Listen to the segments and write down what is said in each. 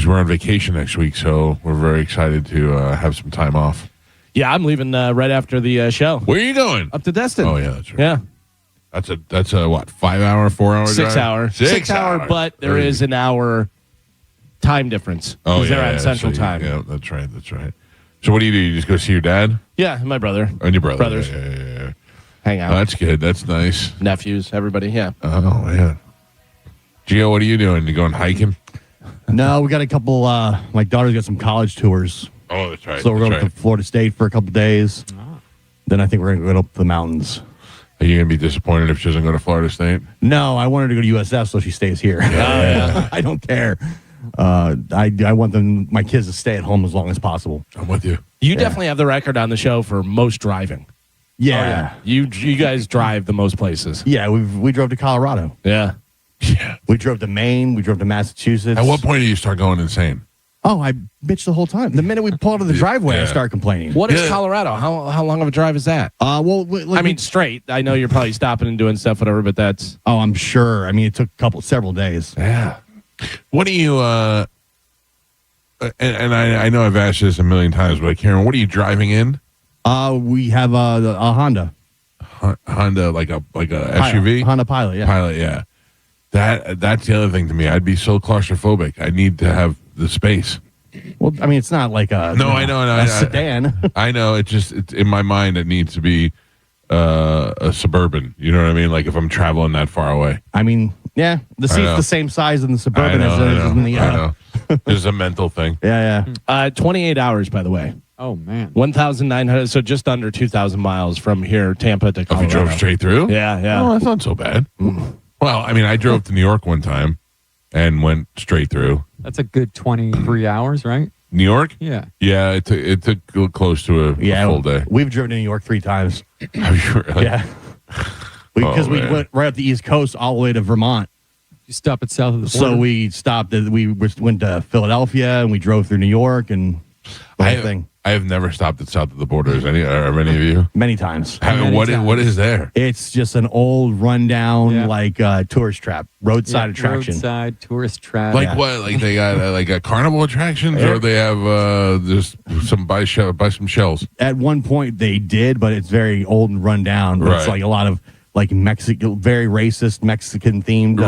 because we're on vacation next week, so we're very excited to have some time off. Yeah, I'm leaving right after the show. Where are you going? Up to Destin. Oh, yeah, that's right. Yeah. That's a what, 5 hour, 4 hour 6 drive? hour. 6 hour, but there is an hour time difference. Oh, yeah. They're on Central Time. Yeah, that's right. So what do? You just go see your dad? Yeah, my brother. And your brother. Brothers. Yeah. Hang out. Oh, that's good. That's nice. Nephews, everybody, yeah. Oh, man. Gio, what are you doing? You going hiking? No, we got a couple. My daughter's got some college tours. Oh, that's right. So we're going to Florida State for a couple days. Oh. Then I think we're going to go up the mountains. Are you going to be disappointed if she doesn't go to Florida State? No, I want her to go to USF so she stays here. Yeah. I don't care. I want my kids to stay at home as long as possible. I'm with you. You definitely have the record on the show for most driving. Yeah. Oh, yeah. You guys drive the most places. Yeah, we drove to Colorado. Yeah. Yeah. We drove to Maine. We drove to Massachusetts. At what point do you start going insane? Oh, I bitched the whole time. The minute we pull out of the driveway, I start complaining. What is Colorado? How long of a drive is that? Straight. I know you're probably stopping and doing stuff, whatever, but that's... Oh, I'm sure. I mean, it took several days. Yeah. What do you... And I know I've asked this a million times, but Karen, what are you driving in? We have a Honda. Honda, like a SUV? Honda Pilot, yeah. Pilot, yeah. That's the other thing to me. I'd be so claustrophobic. I need to have the space. Well, I mean, it's not like a sedan. I know. It's in my mind. It needs to be a Suburban. You know what I mean? Like if I'm traveling that far away. I mean, yeah, the seat's the same size in the Suburban as in the. I know. It's a mental thing. Yeah. 28 hours, by the way. Oh man, 1,900. So just under 2,000 miles from here, Tampa to Colorado. If you drove straight through? Yeah. Oh, that's not so bad. Well, I mean, I drove to New York one time and went straight through. That's a good 23 hours, right? New York? Yeah. Yeah, it took close to a full day. We've driven to New York 3 times. Have you really? Yeah. Because we went right up the East Coast all the way to Vermont. You stop at south of the border? So we stopped. We went to Philadelphia and we drove through New York and the whole thing. I have never stopped at south of the border. Are any of you? Many times. What is there? It's just an old rundown tourist trap, roadside attraction. Roadside tourist trap. Like what? Like they got like carnival attractions, or they have just some buy some shells. At one point they did, but it's very old and run down. But it's like a lot of like Mexican, very racist Mexican themed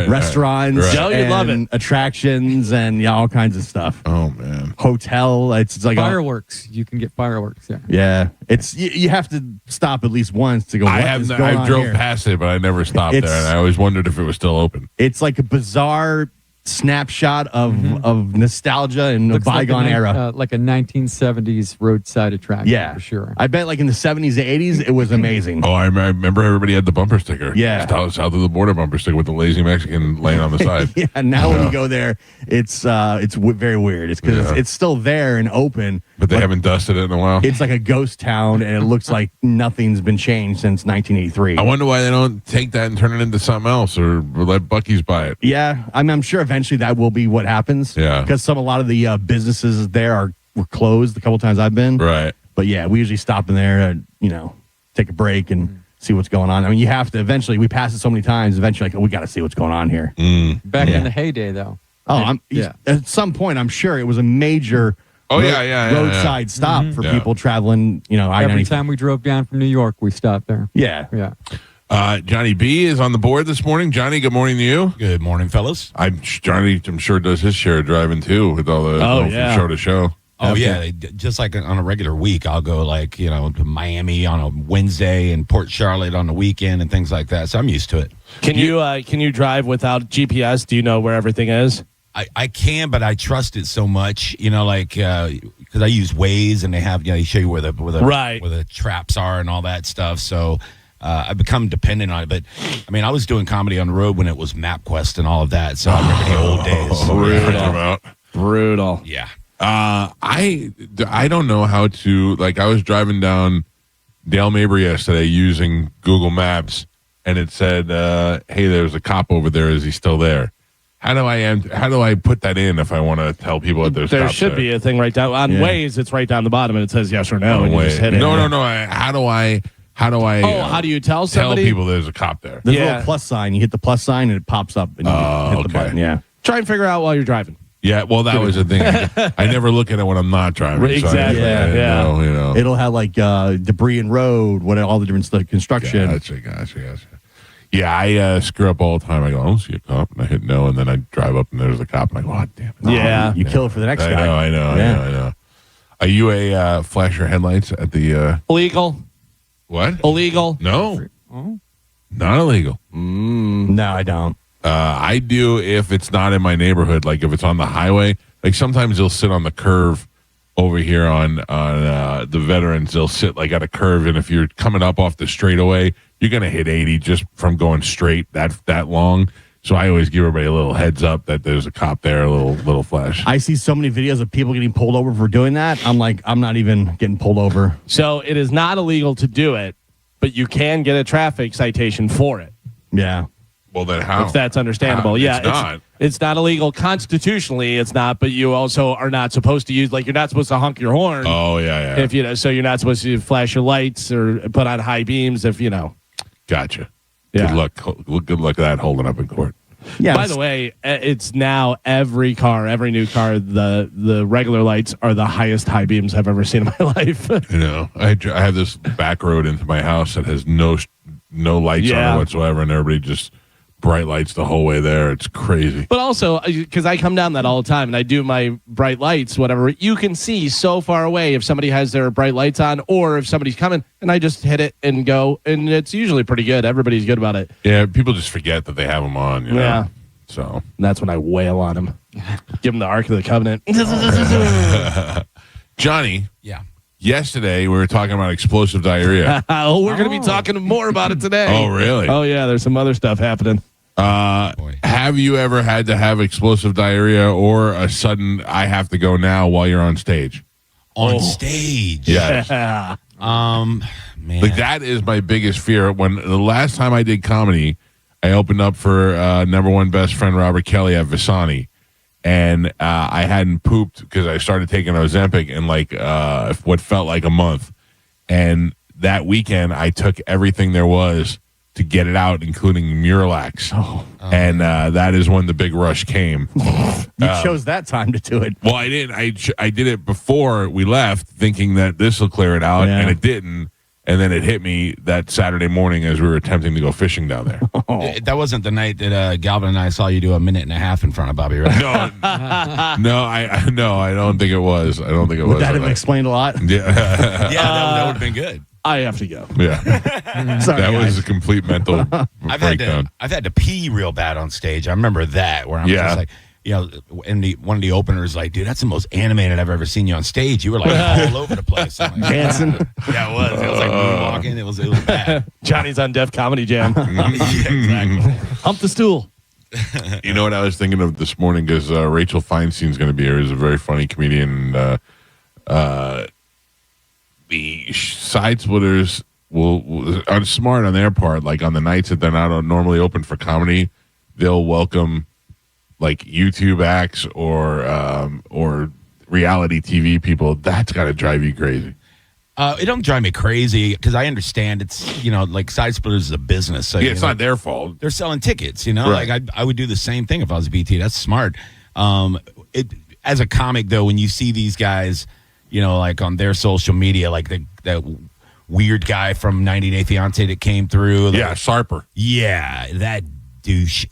restaurants. Right. Joe, you love it. Attractions and all kinds of stuff. Oh man, hotel. It's like fireworks. You can get fireworks there. Yeah, it's you have to stop at least once to go. I drove past it, but I never stopped there, and I always wondered if it was still open. It's like a bizarre snapshot of nostalgia and a bygone era. Like a 1970s roadside attraction, for sure. I bet like in the 70s, 80s, it was amazing. Oh, I remember everybody had the bumper sticker. Yeah. South of the border bumper sticker with the lazy Mexican laying on the side. Yeah, now when you go there, it's very weird. It's because it's still there and open. But they haven't dusted it in a while. It's like a ghost town, and it looks like nothing's been changed since 1983. I wonder why they don't take that and turn it into something else, or let Buc-ee's buy it. Yeah, I'm sure eventually that will be what happens. Yeah, because a lot of the businesses there were closed. The couple times I've been, right. But yeah, we usually stop in there and take a break and see what's going on. I mean, you have to eventually. We pass it so many times. Eventually, we got to see what's going on here. Back in the heyday, though. Oh, at some point, I'm sure it was a major. Roadside stop for people traveling. Every time we drove down from New York, we stopped there. Yeah. Johnny B is on the board this morning. Johnny, good morning to you. Good morning, fellas. Johnny, I'm sure, does his share of driving too with all the from show to show. Oh, yeah. Just like on a regular week, I'll go to Miami on a Wednesday and Port Charlotte on the weekend and things like that. So I'm used to it. Can you drive without GPS? Do you know where everything is? I can, but I trust it so much, because I use Waze and they have, they show you where the traps are and all that stuff. So I've become dependent on it. But I mean, I was doing comedy on the road when it was MapQuest and all of that. So I remember the old days. Brutal. Yeah. I don't know how to, I was driving down Dale Mabry yesterday using Google Maps, and it said, hey, there's a cop over there. Is he still there? How do I put that in if I want to tell people that there should be a thing right down on Waze? It's right down the bottom and it says yes or no. And you just hit it. No. How do I? How do you tell somebody? Tell people there's a cop there. There's a little plus sign. You hit the plus sign and it pops up and you hit the button. Yeah. Try and figure out while you're driving. Yeah, well, that was the thing. I never look at it when I'm not driving. Exactly. So Yeah. It'll have like debris and road, all the different stuff, construction. Gotcha. Yeah, I screw up all the time. I go, I don't see a cop, and I hit no, and then I drive up, and there's a cop, and I go, oh, damn it. Yeah. You kill it for the next guy. I know. Are you a flash your headlights at the... Illegal? What? Illegal? No. Not illegal. No, I don't. I do if it's not in my neighborhood, like if it's on the highway. Like sometimes they'll sit on the curve over here on the Veterans. They'll sit like at a curve, and if you're coming up off the straightaway, you're gonna hit 80 just from going straight that long. So I always give everybody a little heads up that there's a cop there, a little flash. I see so many videos of people getting pulled over for doing that. I'm like, I'm not even getting pulled over. So it is not illegal to do it, but you can get a traffic citation for it. Yeah. Well, then how? If that's understandable. It's not illegal constitutionally. It's not, but you also are not supposed to use, like, you're not supposed to honk your horn. Oh, yeah. If so you're not supposed to flash your lights or put on high beams if. Gotcha. Yeah. Good luck at that holding up in court. Yeah. By the way, it's now every new car, the regular lights are the highest high beams I've ever seen in my life. I have this back road into my house that has no lights on it whatsoever, and everybody just bright lights the whole way there. It's crazy. But also, because I come down that all the time and I do my bright lights, whatever, you can see so far away if somebody has their bright lights on or if somebody's coming, and I just hit it and go, and it's usually pretty good. Everybody's good about it. Yeah, people just forget that they have them on, Yeah. So. And that's when I wail on them. Give them the Ark of the Covenant. Johnny. Yeah. Yesterday, we were talking about explosive diarrhea. We're going to be talking more about it today. Oh, really? Oh, yeah. There's some other stuff happening. Have you ever had to have explosive diarrhea or a sudden I have to go now while you're on stage? On stage? Yes. Man. Like, that is my biggest fear. When the last time I did comedy, I opened up for number one best friend Robert Kelly at Visani. And I hadn't pooped because I started taking Ozempic in what felt like a month. And that weekend, I took everything there was to get it out, including Miralax. And that is when the big rush came. You chose that time to do it. Well, I didn't. I did it before we left, thinking that this will clear it out, and it didn't. And then it hit me that Saturday morning as we were attempting to go fishing down there. That wasn't the night that Galvin and I saw you do a minute and a half in front of Bobby, right? No, I don't think it was. Would that have explained a lot? Yeah, that would have been good. I have to go. Yeah, Sorry, that guys. was a complete mental breakdown. I've had to pee real bad on stage. I remember that where I'm just like, one of the openers like, dude, that's the most animated I've ever seen you on stage. You were like all over the place, like, dancing. Yeah, it was. It was like moonwalking. It was bad. Johnny's on Def Comedy Jam. Yeah, exactly. Hump the stool. You know what I was thinking of this morning because Rachel Feinstein's going to be here. She's a very funny comedian. The side splitters are smart on their part. Like on the nights that they're not normally open for comedy, they'll welcome like YouTube acts or reality TV people. That's got to drive you crazy. It don't drive me crazy because I understand it's, like Side Splitters is a business. So, it's not their fault. They're selling tickets, Right. Like I would do the same thing if I was BT. That's smart. As a comic, though, when you see these guys, like on their social media, like that weird guy from 90 Day Fiancé that came through. Sarper. Yeah, that douche.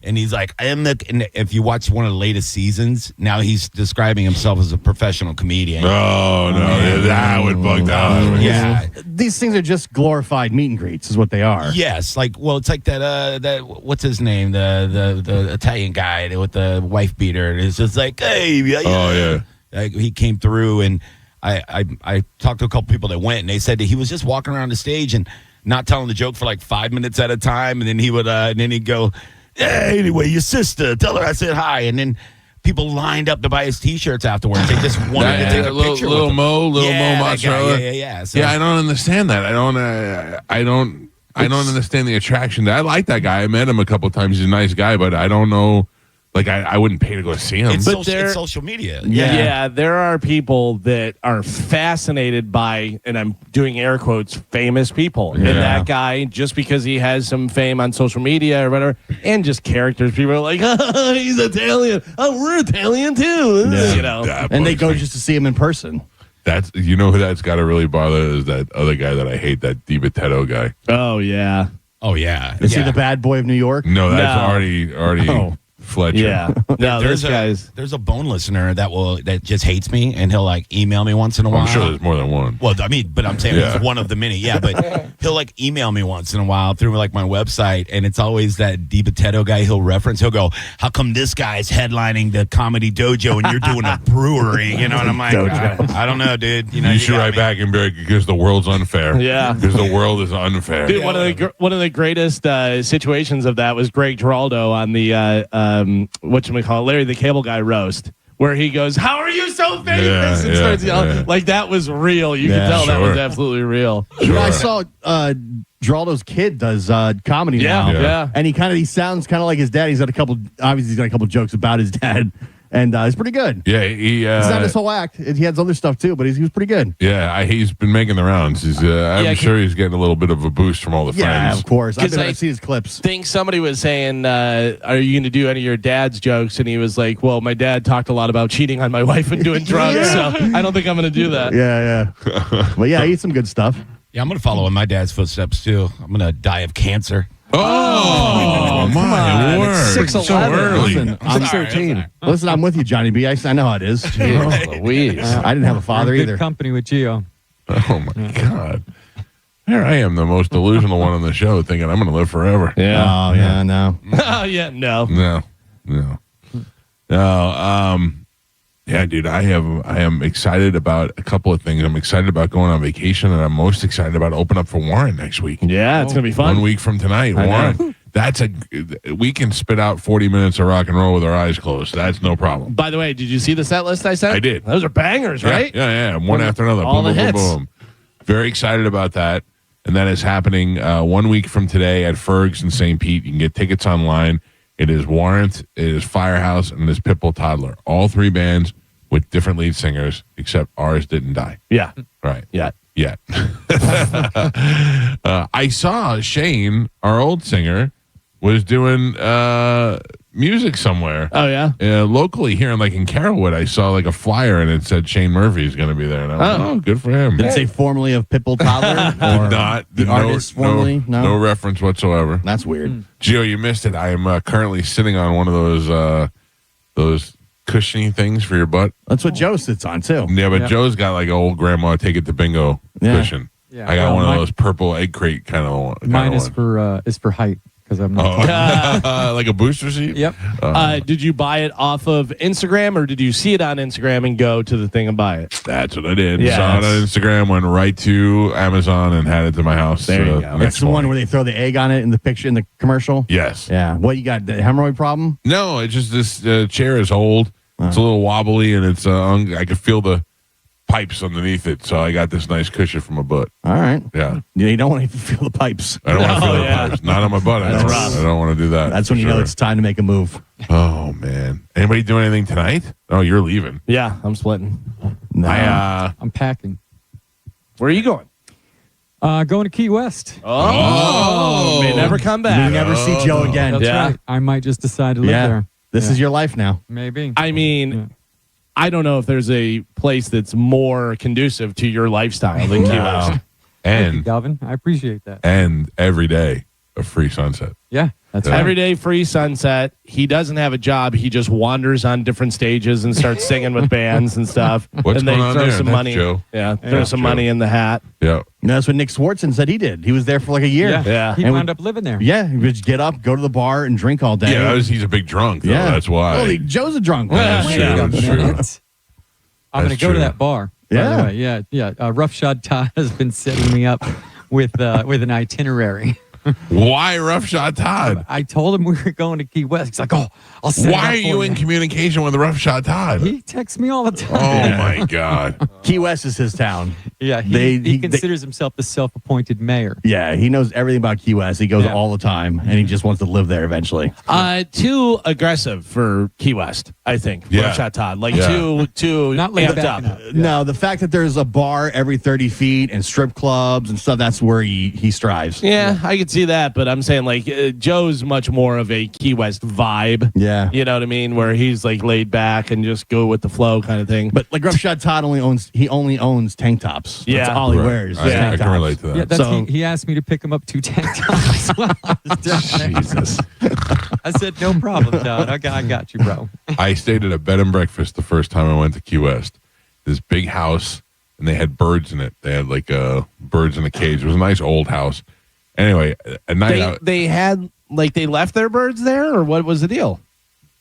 And he's like, and if you watch one of the latest seasons, now he's describing himself as a professional comedian. Oh, no. That would bug down. Yeah. These things are just glorified meet and greets is what they are. Yes. It's like that what's his name? The Italian guy with the wife beater. It's just like, hey. Oh, yeah. Like, he came through, and I talked to a couple people that went, and they said that he was just walking around the stage and not telling the joke for like 5 minutes at a time, and then he'd go, hey, anyway, your sister, tell her I said hi, and then people lined up to buy his T-shirts afterwards. They just wanted to take a picture with him. Mo Mozzarella. Yeah. So, I don't understand that. I don't understand the attraction. I like that guy. I met him a couple of times. He's a nice guy, but I don't know. Like I wouldn't pay to go see him. It's, But it's social media. Yeah, there are people that are fascinated by, and I'm doing air quotes, famous people. Yeah. And that guy, just because he has some fame on social media or whatever, and just characters, people are like, oh, he's Italian. Oh, we're Italian too. Yeah. You know. That And they bugs go me. just to see him in person. That's who that's got to really bother is that other guy that I hate, that DiBattista guy. Oh, yeah. Oh yeah. Is he Yeah. the bad boy of New York? No, that's No. already Oh. Fletcher. Yeah. No, There's those guys. there's a bone listener that just hates me, and he'll like email me once in a while. I'm sure there's more than one. Well, I mean, but I'm saying Yeah. it's one of the many. Yeah, but he'll like email me once in a while through like my website, and it's always that DiBattista guy he'll reference. He'll go, "How come this guy's headlining the Comedy Dojo and you're doing a brewery?" You know, and I'm like, I don't know, dude. You know, You should got write me. back and be like, because the world's unfair. Yeah. Because the world is unfair. Dude, one of the greatest situations of that was Greg Giraldo on the whatchamacallit, Larry the Cable Guy roast, where he goes, "How are you so famous?" Yeah, and yeah, starts yelling. yeah. Like that was real. You Yeah, can tell that sure. was absolutely real. Yeah, I saw Geraldo's kid does comedy now. Yeah. And he sounds kind of like his dad. He's got a couple jokes about his dad, and it's pretty good. Yeah, It's not his whole act. He has other stuff too, but he was pretty good. he's been making the rounds. I'm Yeah, sure he's getting a little bit of a boost from all the Yeah, friends. of course. I've 'Cause I've seen his clips. Think somebody was saying, "Are you going to do any of your dad's jokes?" And he was like, "Well, my dad talked a lot about cheating on my wife and doing drugs, so I don't think I'm going to do that." Yeah. But yeah, he eats some good stuff. Yeah, I'm gonna follow in my dad's footsteps too. I'm gonna die of cancer. Oh, my on. word. It's So 6:11. early. Listen, I'm 6:13. Listen, I'm with you, Johnny B. I know how it is. Louise. I didn't have a father You're in good either. company with Gio. Oh, my God. Here I am, the most delusional one on the show, thinking I'm going to live forever. Yeah. Oh, yeah, no. Oh, yeah. No. No. Yeah, dude, I am excited about a couple of things. I'm excited about going on vacation, and I'm most excited about open up for Warren next week. Yeah, it's going to be fun. 1 week from tonight, I Warren. We can spit out 40 minutes of rock and roll with our eyes closed. That's no problem. By the way, did you see the set list I sent? I did. Those are bangers, right? Yeah. One after another. All boom, the boom, hits. boom, boom. Very excited about that. And that is happening 1 week from today at Ferg's in St. Pete. You can get tickets online. It is Warrant, it is Firehouse, and it is Pitbull Toddler. All three bands with different lead singers, except ours didn't die. Yeah. Right. Yeah. Yeah. I saw Shane, our old singer, was doing music somewhere. Oh, yeah? Locally here in Carrollwood, I saw like a flyer and it said Shane Murphy's going to be there. And I was like, oh, good for him. Did it say formerly of Pitbull Toddler? Did not. the Did artist formerly? No? No reference whatsoever. That's weird. Gio, you missed it. I am currently sitting on one of those cushiony things for your butt. That's what Joe sits on, too. Yeah, but Yeah. Joe's got like an old grandma take it to bingo Yeah. cushion. Yeah. I got Well, one of mine- those purple egg crate kind of one. Mine is for height because I'm not. Oh. Like a booster seat? Yep. Did you buy it off of Instagram or did you see it on Instagram and go to the thing and buy it? That's what I did. Yeah, Saw it on that's- Instagram, went right to Amazon and had it to my house. There you go. next It's the one morning. where they throw the egg on it in the picture, in the commercial? Yes. Yeah. What, you got the hemorrhoid problem? No, it's just this chair is old. It's a little wobbly, and it's I could feel the pipes underneath it. So I got this nice cushion for my butt. All right. Yeah. You don't want to even feel the pipes. I don't want to feel yeah. the pipes. Not on my butt. That's rough. I don't want to do that. That's when for you know sure. it's time to make a move. Oh, man. Anybody doing anything tonight? Oh, you're leaving. Yeah, I'm splitting. No. I'm packing. Where are you going? Going to Key West. Oh, may never come you back. never see Joe again. That's Yeah. right. I might just decide to live Yeah. there. This is your life now. Maybe. I mean, Yeah. I don't know if there's a place that's more conducive to your lifestyle than Key West. Thank you, And Galvin. I appreciate that. every day a free sunset. Yeah, that's Yeah. right. Every day free sunset. He doesn't have a job. He just wanders on different stages and starts singing with bands and stuff. What's and they going on throw there? some That's money. Joe. Yeah, throw some Joe. money in the hat. Yeah. And that's what Nick Swartzen said he did. He was there for like a year. Yeah. Yeah. He And wound up living there. Yeah, he would just get up, go to the bar, and drink all day. Yeah, he's a big drunk, though. Yeah. That's why. Well, Joe's a drunk. That's Wait true. a That's true. minute. I'm going That's to go to true. that bar. by Yeah. the way. Yeah. Roughshod Todd has been setting me up with an itinerary. Why Rough Shot Todd? I told him we were going to Key West. He's like, oh, I'll set it Why up are for you in communication with Rough Shot Todd? He texts me all the time. Oh my God. Key West is his town. Yeah, he considers himself the self-appointed mayor. Yeah, he knows everything about Key West. He goes all the time, and he just wants to live there eventually. Too aggressive for Key West, I think. Yeah. Rough Shot Todd. Like, Yeah. too Not laid amped back up. enough. No, the fact that there's a bar every 30 feet and strip clubs and stuff, that's where he strives. Yeah, I could see that, but I'm saying like Joe's much more of a Key West vibe. Yeah. You know what I mean? Where he's like laid back and just go with the flow kind of thing. But like Rough Shot Todd only owns tank tops. That's Yeah. all he Right. wears. is I tank can tops. relate to that. Yeah, that's, So- he asked me to pick him up 2 tank tops. Well, I was down there. Jesus. I said, no problem, Todd. I got you, bro. I stayed at a bed and breakfast the first time I went to Key West. This big house, and they had birds in it. They had like birds in a cage. It was a nice old house. Anyway, at night, They had like they left their birds there, or what was the deal?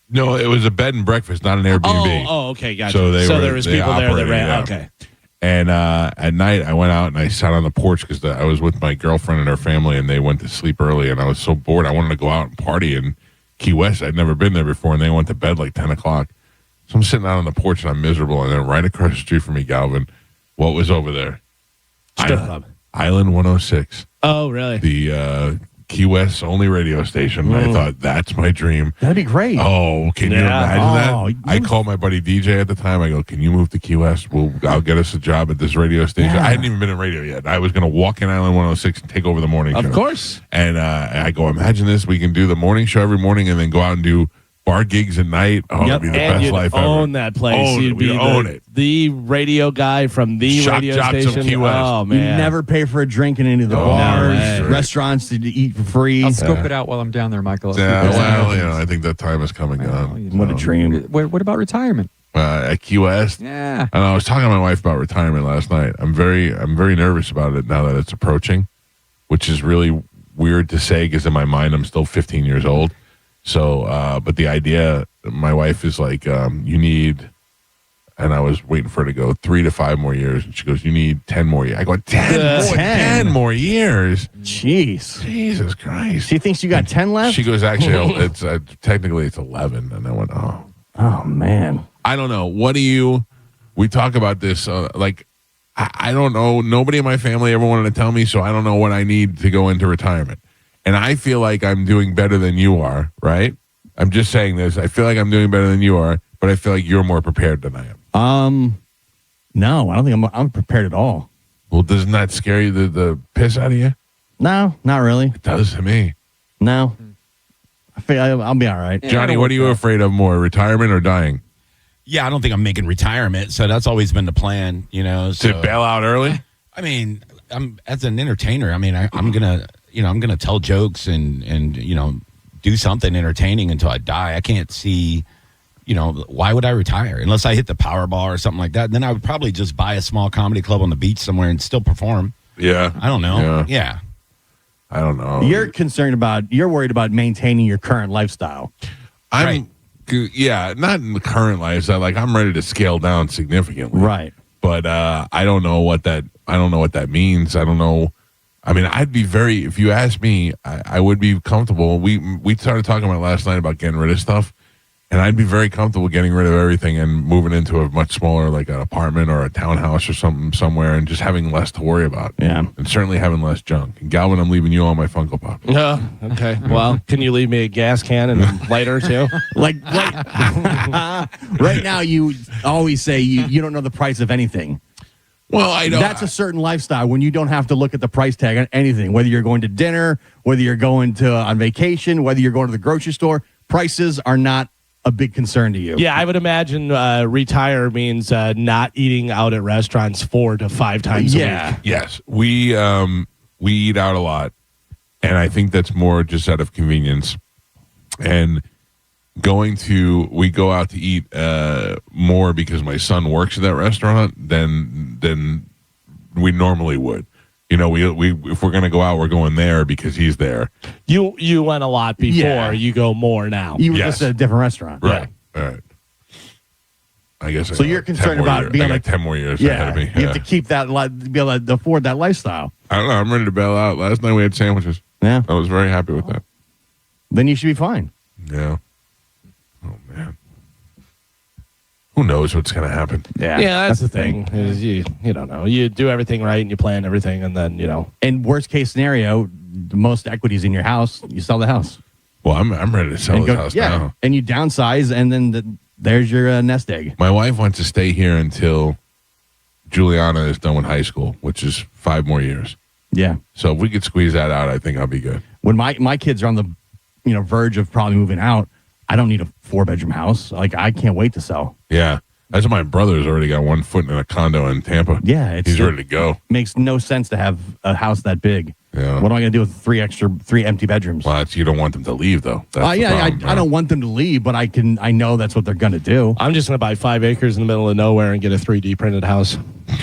no, it was a bed and breakfast, not an Airbnb. Oh, okay, gotcha. So there was people there that operated, ran. yeah. Okay. And at night, I went out and I sat on the porch because I was with my girlfriend and her family, and they went to sleep early. And I was so bored, I wanted to go out and party in Key West. I'd never been there before, and they went to bed like 10 o'clock. So I'm sitting out on the porch and I'm miserable. And then right across the street from me, Galvin, what was over there? Strip club. Island 106, Oh, really? the Key West's only radio station. And I thought, that's my dream. That'd be great. Oh, can you Yeah. imagine Oh, that? I called my buddy DJ at the time. I go, can you move to Key West? I'll get us a job at this radio station. Yeah. I hadn't even been in radio yet. I was going to walk in Island 106 and take over the morning show. Of course. And I go, imagine this. We can do the morning show every morning and then go out and do bar gigs at night. Oh, it'd be the And best you'd life own ever. that place. Own it. You'd be We'd own it. the radio guy from the Shock radio jocks of station. Key West. Oh, You man. never pay for a drink in any of the Oh, bars, no way. restaurants to eat for free. I'll scope it out while I'm down there, Michael. Yeah, well, I think that time is coming on. What a dream. What about retirement? At Key West. Yeah. And I was talking to my wife about retirement last night. I'm very nervous about it now that it's approaching, which is really weird to say because in my mind I'm still 15 years old. So, but the idea, my wife is like, you need, and I was waiting for her to go 3 to 5 more years, and she goes, you need 10 more years. I go, 10 more years. Jeez. Jesus Christ. She thinks you got 10 left? She goes, actually, it's technically it's 11, and I went, Oh, man. I don't know. We talk about this, I don't know. Nobody in my family ever wanted to tell me, so I don't know what I need to go into retirement. And I feel like I'm doing better than you are, right? I'm just saying this. I feel like I'm doing better than you are, but I feel like you're more prepared than I am. No, I don't think I'm prepared at all. Well, doesn't that scare you, the piss out of you? No, not really. It does to me. No. I feel I'll be all right. Yeah, Johnny, what are you afraid of more, retirement or dying? Yeah, I don't think I'm making retirement, so that's always been the plan, To So, bail out early? I mean, I'm as an entertainer. I mean, I'm gonna tell jokes and do something entertaining until I die. I can't see, why would I retire unless I hit the Powerball or something like that? And then I would probably just buy a small comedy club on the beach somewhere and still perform. Yeah. I don't know. Yeah. I don't know. You're worried about maintaining your current lifestyle. I'm, yeah, not in the current lifestyle. Like I'm ready to scale down significantly. Right. But I don't know what that means. I don't know. I mean, if you ask me, I would be comfortable. We started talking about last night about getting rid of stuff, and I'd be very comfortable getting rid of everything and moving into a much smaller, like an apartment or a townhouse or something somewhere, and just having less to worry about. Yeah. And certainly having less junk. And Galvin, I'm leaving you all my Funko Pop. Oh, okay. Well, can you leave me a gas can and a lighter too? Like right now, you always say you don't know the price of anything. Well, I know That's a certain lifestyle when you don't have to look at the price tag on anything, whether you're going to dinner, whether you're going on vacation, whether you're going to the grocery store. Prices are not a big concern to you. Yeah, I would imagine retire means not eating out at restaurants 4 to 5 times a week. Yes, we eat out a lot, and I think that's more just out of convenience. And we go out to eat more because my son works at that restaurant than we normally would. We if we're gonna go out, we're going there because he's there. You went a lot before. Yeah. You go more now. You were Yes. just at a different restaurant. Right. All right. I guess. So you're concerned about being like 10 more years ahead Yeah, of me. you have to keep that, be able to afford that lifestyle. I don't know. I'm ready to bail out. Last night we had sandwiches. Yeah. I was very happy with that. Then you should be fine. Yeah. Oh, man. Who knows what's going to happen? Yeah, that's the thing. Is you don't know. You do everything right and you plan everything, and then, And worst case scenario, the most equities in your house, you sell the house. Well, I'm ready to sell this house now. And you downsize, and then there's your nest egg. My wife wants to stay here until Juliana is done with high school, which is 5 more years. Yeah. So if we could squeeze that out, I think I'll be good. When my kids are on the verge of probably moving out, I don't need a 4-bedroom house. Like, I can't wait to sell. Yeah. That's why my brother's already got 1 foot in a condo in Tampa. Yeah. He's ready to go. Makes no sense to have a house that big. Yeah. What am I going to do with 3 empty bedrooms? Well, you don't want them to leave, though. That's the problem, I don't want them to leave, but I know that's what they're going to do. I'm just going to buy 5 acres in the middle of nowhere and get a 3D printed house.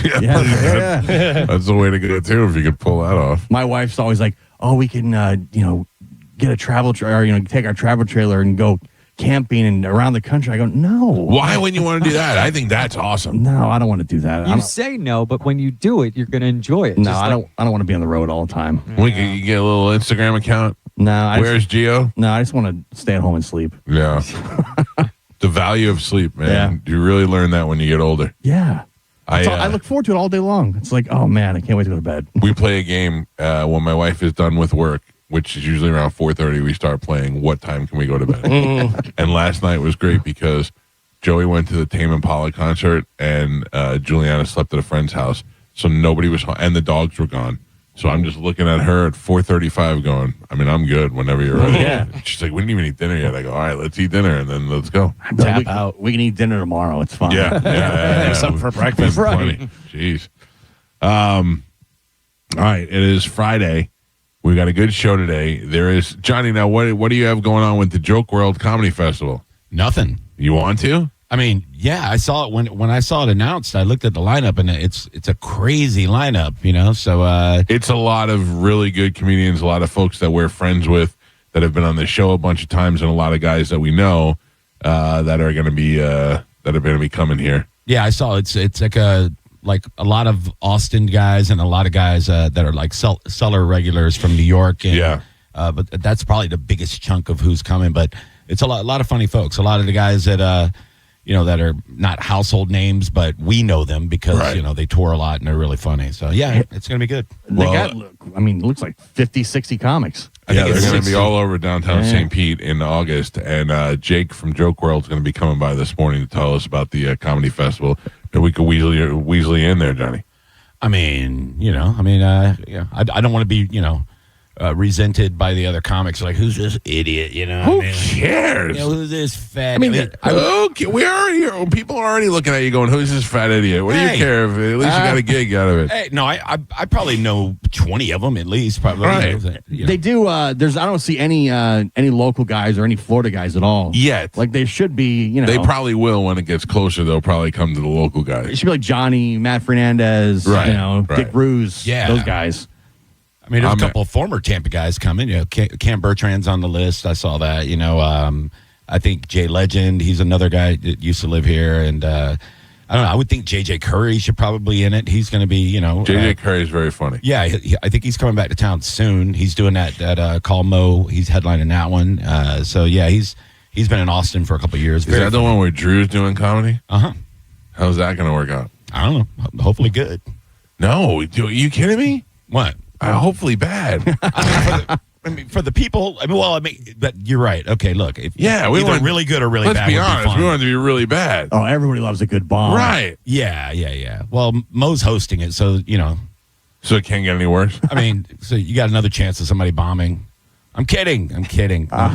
Yeah. That's the way to go, too, if you could pull that off. My wife's always like, oh, we can, get a travel trailer, take our travel trailer and go camping and around the country. I go, no. Why wouldn't you want to do that? I think that's awesome. No, I don't want to do that. You say no, but when you do it, you're going to enjoy it. No, I don't want to be on the road all the time. You get a little Instagram account? No. Where's Gio? No, I just want to stay at home and sleep. Yeah. The value of sleep, man. Yeah. You really learn that when you get older. Yeah. I I look forward to it all day long. It's like, oh, man, I can't wait to go to bed. We play a game when my wife is done with work, which is usually around 4:30. We start playing. What time can we go to bed? And last night was great because Joey went to the Tame Impala concert and Juliana slept at a friend's house, so nobody was home, and the dogs were gone. So I'm just looking at her at 4:35, going, I'm good whenever you're ready. Yeah. She's like, we didn't even eat dinner yet. I go, all right, let's eat dinner and then let's go. Tap out. We can eat dinner tomorrow. It's fine. Yeah, Have something for breakfast. Plenty. Jeez. All right, it is Friday. We got a good show today. There is Johnny. Now, what do you have going on with the Joke World Comedy Festival? Nothing. You want to? I mean, yeah, I saw it when I saw it announced. I looked at the lineup, and it's a crazy lineup, So It's a lot of really good comedians, a lot of folks that we're friends with that have been on the show a bunch of times, and a lot of guys that we know that are going to be coming here. Yeah, I saw it's like a lot of Austin guys and a lot of guys that are like cellar regulars from New York. And, Yeah. But that's probably the biggest chunk of who's coming. But it's a lot of funny folks. A lot of the guys that that are not household names, but we know them because they tour a lot and they're really funny. So yeah, it's gonna be good. It looks like 50, 60 comics. Yeah, they're going to be all over downtown St. Pete in August, and Jake from Joke World is going to be coming by this morning to tell us about the comedy festival. And we could weasel in there, Johnny. I don't want to be, resented by the other comics. Like, who's this idiot? Who cares? Who's this fat? Okay, we already here. People are already looking at you, going, "Who's this fat idiot?" What do you care if at least you got a gig out of it? Hey, no, I probably know 20 of them at least. Probably, right? They do. I don't see any local guys or any Florida guys at all yet. Like they should be. They probably will when it gets closer. They'll probably come to the local guys. It should be like Johnny, Matt Fernandez, right. Dick Ruse, those guys. I mean, there's a couple of former Tampa guys coming. Cam Bertrand's on the list. I saw that. I think Jay Legend, he's another guy that used to live here. And I don't know. I would think J.J. Curry should probably in it. He's going to be, J.J. Curry is very funny. Yeah, I think he's coming back to town soon. He's doing that Call Mo. He's headlining that one. So, yeah, he's been in Austin for a couple of years. Is that the one where Drew's doing comedy? Uh-huh. How's that going to work out? I don't know. Hopefully good. No. Are you kidding me? What? Hopefully bad. For the people, but you're right. Okay, look, we want really good or really bad. Let's be honest, we want it to be really bad. Oh, everybody loves a good bomb, right? Yeah. Well, Mo's hosting it, so So it can't get any worse. So you got another chance of somebody bombing. I'm kidding.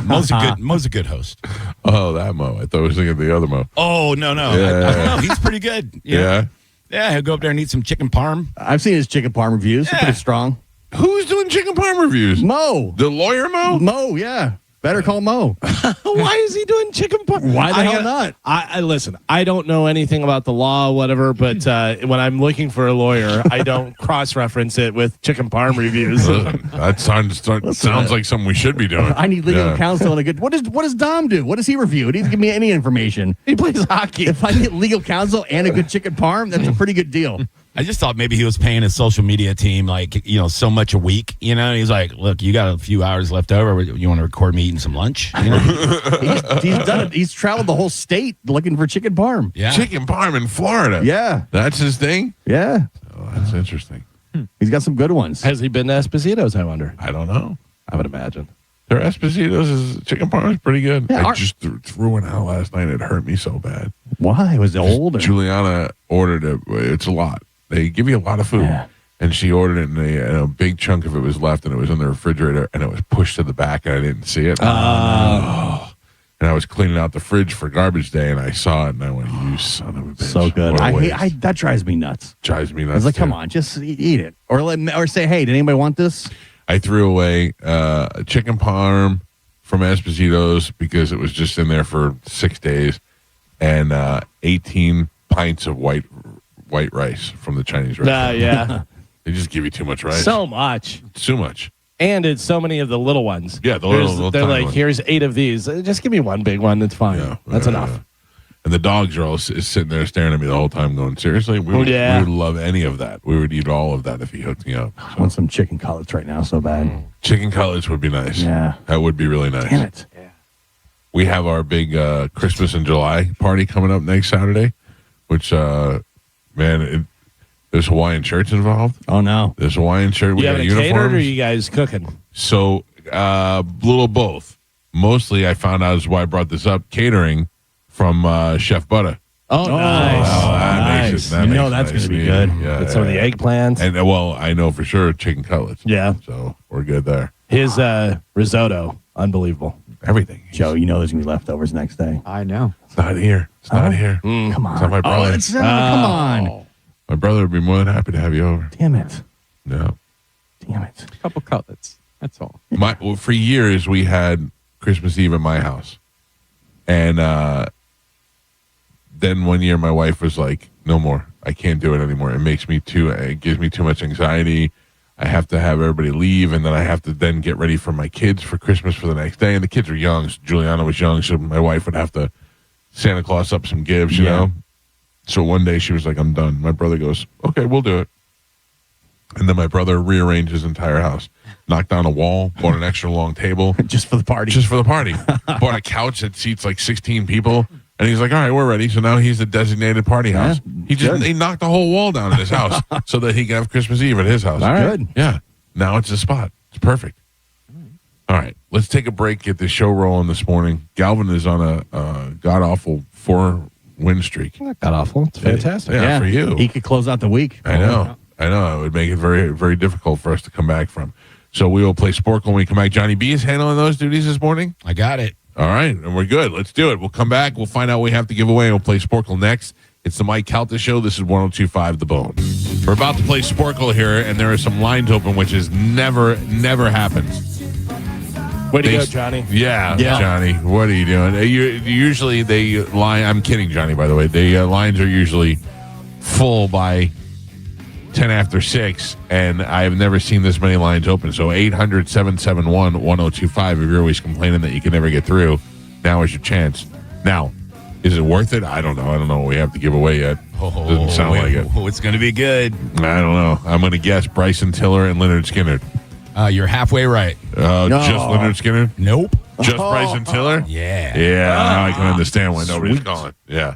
Mo's a good host. Oh, that Mo. I thought I was thinking of the other Mo. Oh no, Yeah. I don't know. He's pretty good. Yeah. Yeah, he'll go up there and eat some chicken parm. I've seen his chicken parm reviews. They're pretty strong. Who's doing chicken parm reviews? Mo. The lawyer Mo? Mo, yeah. Better call Mo. Why is he doing chicken parm? Why the hell not? I listen, I don't know anything about the law, whatever, but when I'm looking for a lawyer, I don't cross-reference it with chicken parm reviews. That sounds like something we should be doing. I need legal counsel and a good. What does Dom do? What does he review? He doesn't give me any information. He plays hockey. If I get legal counsel and a good chicken parm, that's a pretty good deal. I just thought maybe he was paying his social media team so much a week. He's like, look, you got a few hours left over. You want to record me eating some lunch? He's done it. He's traveled the whole state looking for chicken parm. Yeah, chicken parm in Florida. Yeah, that's his thing. Yeah, that's interesting. He's got some good ones. Has he been to Esposito's? I wonder. I don't know. I would imagine. Their Esposito's chicken parm is pretty good. Yeah, I just threw one out last night. It hurt me so bad. Why? Was it old? Juliana ordered it. It's a lot. They give you a lot of food. Yeah. And she ordered it, and a big chunk of it was left, and it was in the refrigerator, and it was pushed to the back, and I didn't see it. And I was cleaning out the fridge for garbage day, and I saw it, and I went, "You son of a bitch!" So good. What a waste. That drives me nuts. Drives me nuts. I was like, too. come on, just eat it, or say, hey, did anybody want this? I threw away a chicken parm from Esposito's because it was just in there for 6 days, and 18 pints of white rice from the Chinese restaurant. Yeah. They just give you too much rice. So much. Too much. And it's so many of the little ones. Yeah, the little they're tiny like, ones. here's 8 of these. Just give me one big one. That's fine. Yeah, That's enough. And the dogs are all sitting there staring at me the whole time going, seriously? We would love any of that. We would eat all of that if he hooked me up. So. I want some chicken cutlets right now so bad. Chicken cutlets would be nice. Yeah. That would be really nice. Damn it. Yeah. We have our big Christmas in July party coming up next Saturday, which, there's Hawaiian shirts involved. Oh, no. There's Hawaiian shirt. We You got having it catered uniforms. or are you guys cooking? So, little both. Mostly, I found out is why I brought this up. Catering from Chef Butter. Oh, nice. Oh, that nice. makes it. That You know makes it that's nice gonna be and good. easy. Yeah, Get some of the eggplants. And I know for sure chicken cutlets. Yeah. So we're good there. His risotto, unbelievable. Everything. Joe, you know there's going to be leftovers next day. I know. It's not here. It's not here. Come on. It's not my brother. Come on. My brother would be more than happy to have you over. Damn it. No. Damn it. A couple cutlets. That's all. For years we had Christmas Eve at my house, and then one year my wife was like, "No more. I can't do it anymore. It gives me too much anxiety. I have to have everybody leave, and then I have to then get ready for my kids for Christmas for the next day. And the kids are young. So Juliana was young, so my wife would have to Santa Claus up some gifts, you know." So one day she was like, "I'm done." My brother goes, "Okay, we'll do it." And then my brother rearranged his entire house, knocked down a wall, bought an extra long table. Just for the party. Just for the party. Bought a couch that seats like 16 people. And he's like, all right, we're ready. So now he's the designated party house. He knocked the whole wall down at his house so that he could have Christmas Eve at his house. All right. Good. Yeah. Now it's a spot. It's perfect. All right. Let's take a break, get the show rolling this morning. Galvin is on a god-awful 4-win streak. Not that awful. It's fantastic. Yeah, for you. He could close out the week. I know. It would make it very, very difficult for us to come back from. So we will play Sporkle when we come back. Johnny B is handling those duties this morning. I got it. All right, and we're good. Let's do it. We'll come back. We'll find out what we have to give away, and we'll play Sporkle next. It's the Mike Calta Show. This is 102.5 The Bone. We're about to play Sporkle here, and there are some lines open, which is never happens. Way to go, Johnny. Yeah, Johnny. What are you doing? Usually they line. I'm kidding, Johnny, by the way. The lines are usually full by 10 after 6, and I've never seen this many lines open. So 800-771-1025. If you're always complaining that you can never get through, now is your chance. Now, is it worth it? I don't know. I don't know what we have to give away yet. Doesn't sound like it. It's going to be good. I don't know. I'm going to guess Bryson Tiller and Leonard Skinner. You're halfway right. Just Leonard Skinner? Nope. Just Bryson Tiller? Yeah. Yeah, now I can understand why nobody's calling. Yeah.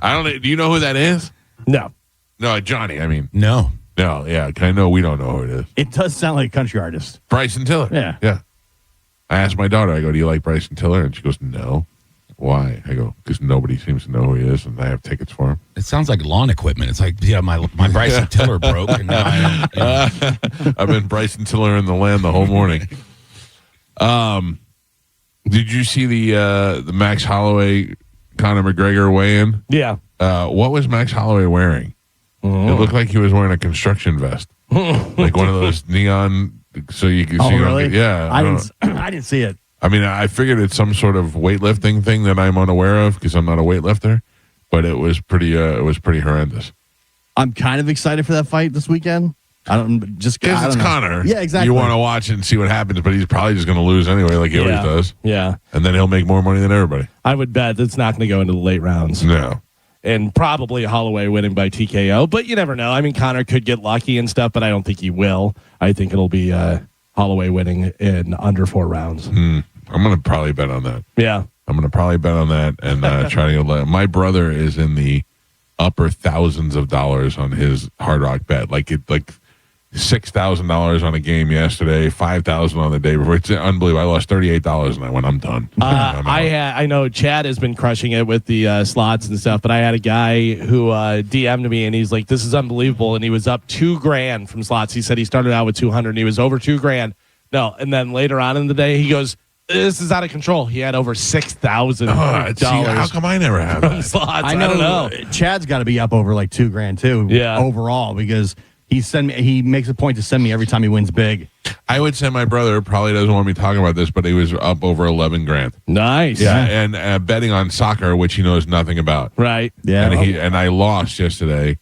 I don't know. Do you know who that is? No. No, Johnny, I mean. No. No, yeah. I know we don't know who it is. It does sound like a country artist. Bryson Tiller. Yeah. Yeah. I asked my daughter, I go, do you like Bryson Tiller? And she goes, no. Why? I go, because nobody seems to know who he is, and I have tickets for him. It sounds like lawn equipment. It's like, my Bryson Tiller broke, and now I've been Bryson Tiller in the land the whole morning. Did you see the Max Holloway, Conor McGregor weigh-in? Yeah. What was Max Holloway wearing? It looked like he was wearing a construction vest, like one of those neon, so you can see. Oh, really? Yeah. I didn't see it. I mean, I figured it's some sort of weightlifting thing that I'm unaware of because I'm not a weightlifter, but it was pretty horrendous. I'm kind of excited for that fight this weekend. Because it's Conor. Yeah, exactly. You want to watch it and see what happens, but he's probably just going to lose anyway, like he always does. Yeah. And then he'll make more money than everybody. I would bet it's not going to go into the late rounds. No. and probably Holloway winning by TKO. But you never know. I mean, Connor could get lucky and stuff, but I don't think he will. I think it'll be Holloway winning in under 4 rounds. I'm going to probably bet on that. Yeah. I'm going to probably bet on that and try to get. My brother is in the upper thousands of dollars on his Hard Rock bet. Like $6,000 on a game yesterday, $5,000 on the day before. It's unbelievable. I lost $38 and I went, I'm done. I know Chad has been crushing it with the slots and stuff, but I had a guy who DM'd me and he's like, "This is unbelievable," and he was up $2,000 from slots. He said he started out with 200 and he was over $2,000. No, and then later on in the day, he goes, "This is out of control." He had over $6,000. How come I never have that? Slots. I don't know. Chad's got to be up over like $2,000 too. Yeah. Overall, because he makes a point to send me every time he wins big. I would say my brother probably doesn't want me talking about this, but he was up over $11,000. Nice. Yeah, and betting on soccer, which he knows nothing about. Right. Yeah. And I lost yesterday.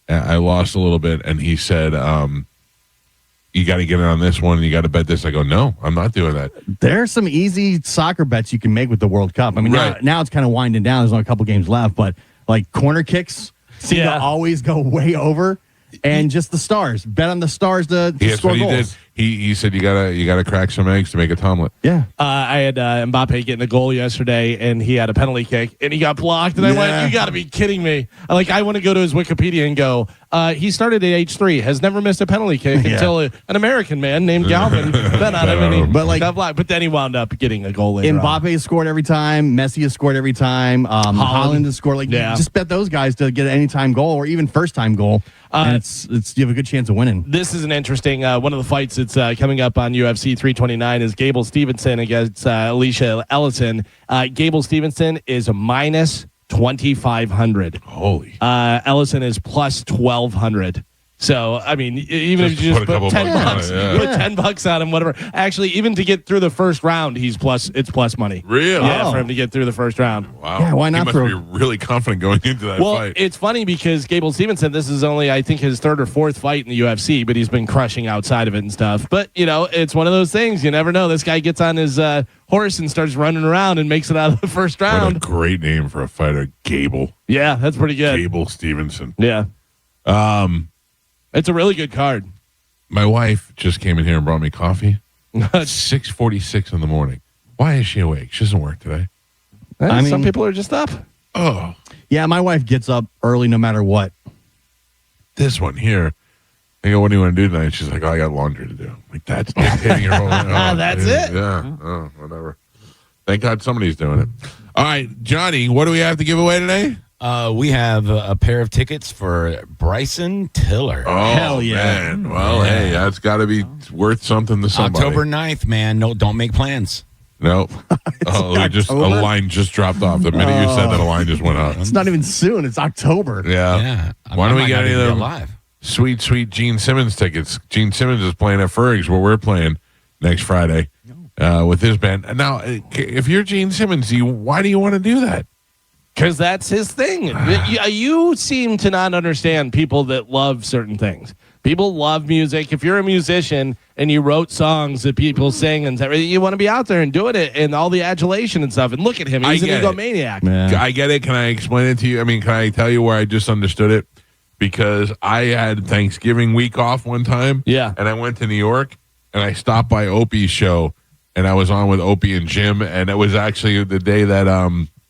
I lost a little bit, and he said, "You got to get in on this one. You got to bet this." I go, "No, I'm not doing that." There are some easy soccer bets you can make with the World Cup. I mean, now it's kind of winding down. There's only a couple games left, but like corner kicks seem to always go way over. And just the stars. Bet on the stars to score goals. He said you gotta crack some eggs to make a omelet. Yeah. I had Mbappe getting a goal yesterday, and he had a penalty kick, and he got blocked. And I went, "You got to be kidding me!" I want to go to his Wikipedia and go, he started at age 3, has never missed a penalty kick until an American man named Galvin bet on him, and he got blocked. But then he wound up getting a goal later. Mbappe has scored every time. Messi has scored every time. Haaland has scored. Just bet those guys to get an anytime goal or even first time goal. And it's you have a good chance of winning. This is an interesting one of the fights that's coming up on UFC 329 is Gable Stevenson against Alicia Ellison. Gable Stevenson is a minus 2,500. Holy. Ellison is plus 1,200. So, I mean, even if you just put $10 on him, whatever. Actually, even to get through the first round, it's plus money. Really? Yeah, for him to get through the first round. Wow. Yeah, why not He must be really confident going into that fight. Well, it's funny because Gable Stevenson, this is only, I think, his 3rd or 4th fight in the UFC, but he's been crushing outside of it and stuff. But, it's one of those things. You never know. This guy gets on his horse and starts running around and makes it out of the first round. What a great name for a fighter, Gable. Yeah, that's pretty good. Gable Stevenson. Yeah. It's a really good card. My wife just came in here and brought me coffee. 6:46 in the morning. Why is she awake? She doesn't work today. Some people are just up. Oh. Yeah, my wife gets up early no matter what. This one here. I go, "What do you want to do tonight?" She's like, "Oh, I got laundry to do." I'm like, that's dictating your whole That's it? Yeah. Oh, whatever. Thank God somebody's doing it. All right, Johnny, what do we have to give away today? We have a pair of tickets for Bryson Tiller. Oh, hell yeah. Man. Well, hey, that's got to be worth something to somebody. October 9th, man. No, don't make plans. No. A line just dropped off. The minute you said that, a line just went up. It's not even soon. It's October. Yeah. Why don't we get any of them live? Sweet Gene Simmons tickets. Gene Simmons is playing at Ferg's where we're playing next Friday with his band. Now, if you're Gene Simmons, why do you want to do that? Because that's his thing. You seem to not understand people that love certain things. People love music. If you're a musician and you wrote songs that people sing and everything, you want to be out there and doing it and all the adulation and stuff. And look at him. He's an egomaniac. I get it. Can I explain it to you? I mean, can I tell you where I just understood it? Because I had Thanksgiving week off one time. Yeah. And I went to New York and I stopped by Opie's show and I was on with Opie and Jim. And it was actually the day that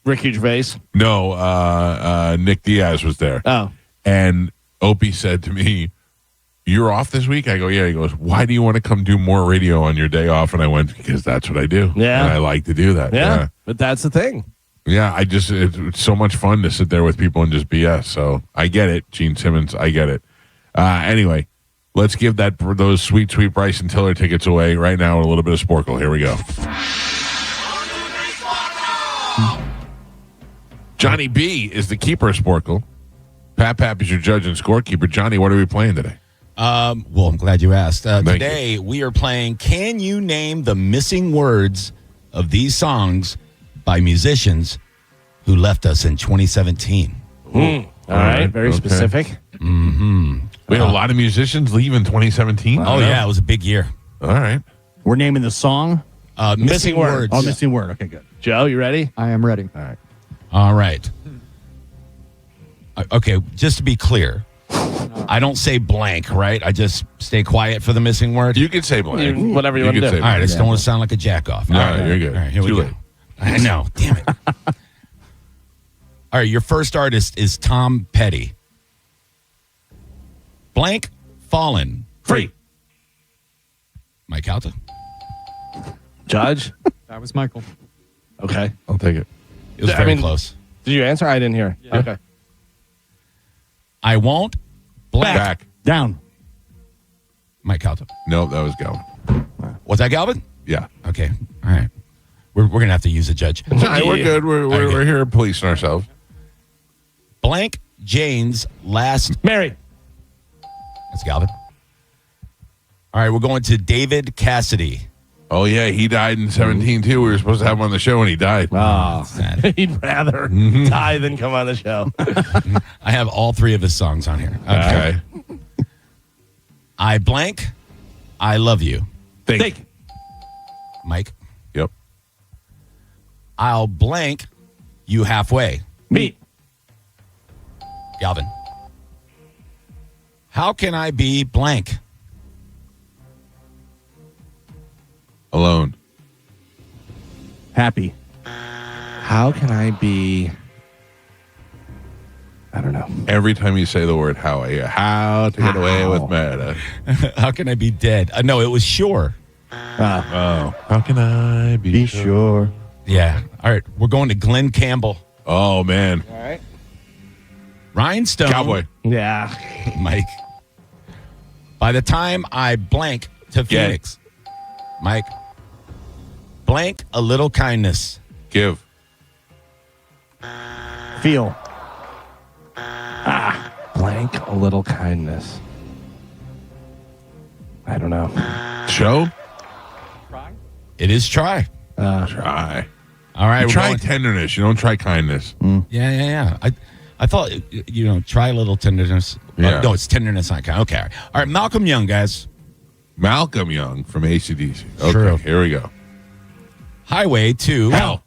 Ricky Gervais? No, Nick Diaz was there. Oh. And Opie said to me, "You're off this week?" I go, "Yeah." He goes, "Why do you want to come do more radio on your day off?" And I went, "Because that's what I do. Yeah. And I like to do that." Yeah. But that's the thing. Yeah, it's so much fun to sit there with people and just BS. So I get it, Gene Simmons. I get it. Anyway, let's give those sweet Bryson Tiller tickets away right now with a little bit of Sporkle. Here we go. Johnny B is the keeper of Sporkle. Pap is your judge and scorekeeper. Johnny, what are we playing today? Well, I'm glad you asked. Today we are playing Can You Name the Missing Words of These Songs by musicians who left us in 2017. All right. Very specific. Mm-hmm. We had a lot of musicians leave in 2017. Oh, yeah. It was a big year. All right. We're naming the song? Missing Words. Oh, Missing Word. Okay, good. Joe, you ready? I am ready. All right. All right. Okay, just to be clear, I don't say blank, right? I just stay quiet for the missing word. You can say blank. Whatever you want to can do. say All right, I just blank. don't want to sound like a jack off. No, All right, you're good. All right, here Too we late. go. I know. Damn it. All right, your first artist is Tom Petty. Blank, Fallen. Free. Mike Calta. Judge. That was Michael. Okay. I'll take it. It was I very mean- close. Did you answer? I didn't hear. Yeah. Okay. I won't. Blank. Back. Down. Mike Calta. No, that was Galvin. Was that Galvin? Yeah. Okay. All right. We're going to have to use a judge. All right, we're good. We're here policing ourselves. Blank Jane's last. Mary. That's Galvin. All right, we're going to David Cassidy. Oh, yeah. He died in 17, too. We were supposed to have him on the show, and he died. Oh, Sad. he'd rather die than come on the show. I have all three of his songs on here. Okay. I blank. I love you. Think. Mike. Yep. I'll blank you halfway. Meet. Galvin. How can I be blank? Alone. Happy. How can I be? I don't know. Every time you say the word how to get away with murder. How can I be dead? No, it was sure. Oh. How can I Be sure. Yeah. All right. We're going to Glenn Campbell. Oh, man. All right. Rhinestone. Cowboy. Yeah. Mike. By the time I blank to Phoenix. Mike. Blank a little kindness. Give. Feel. Blank a little kindness. I don't know. Show. It is try. Try. All right. You we're try going- tenderness. You don't try kindness. Yeah. I thought, try a little tenderness. Yeah. No, it's tenderness. Okay. All right. Malcolm Young, guys. Malcolm Young from AC/DC. Okay, True. here we go. Highway to Hell.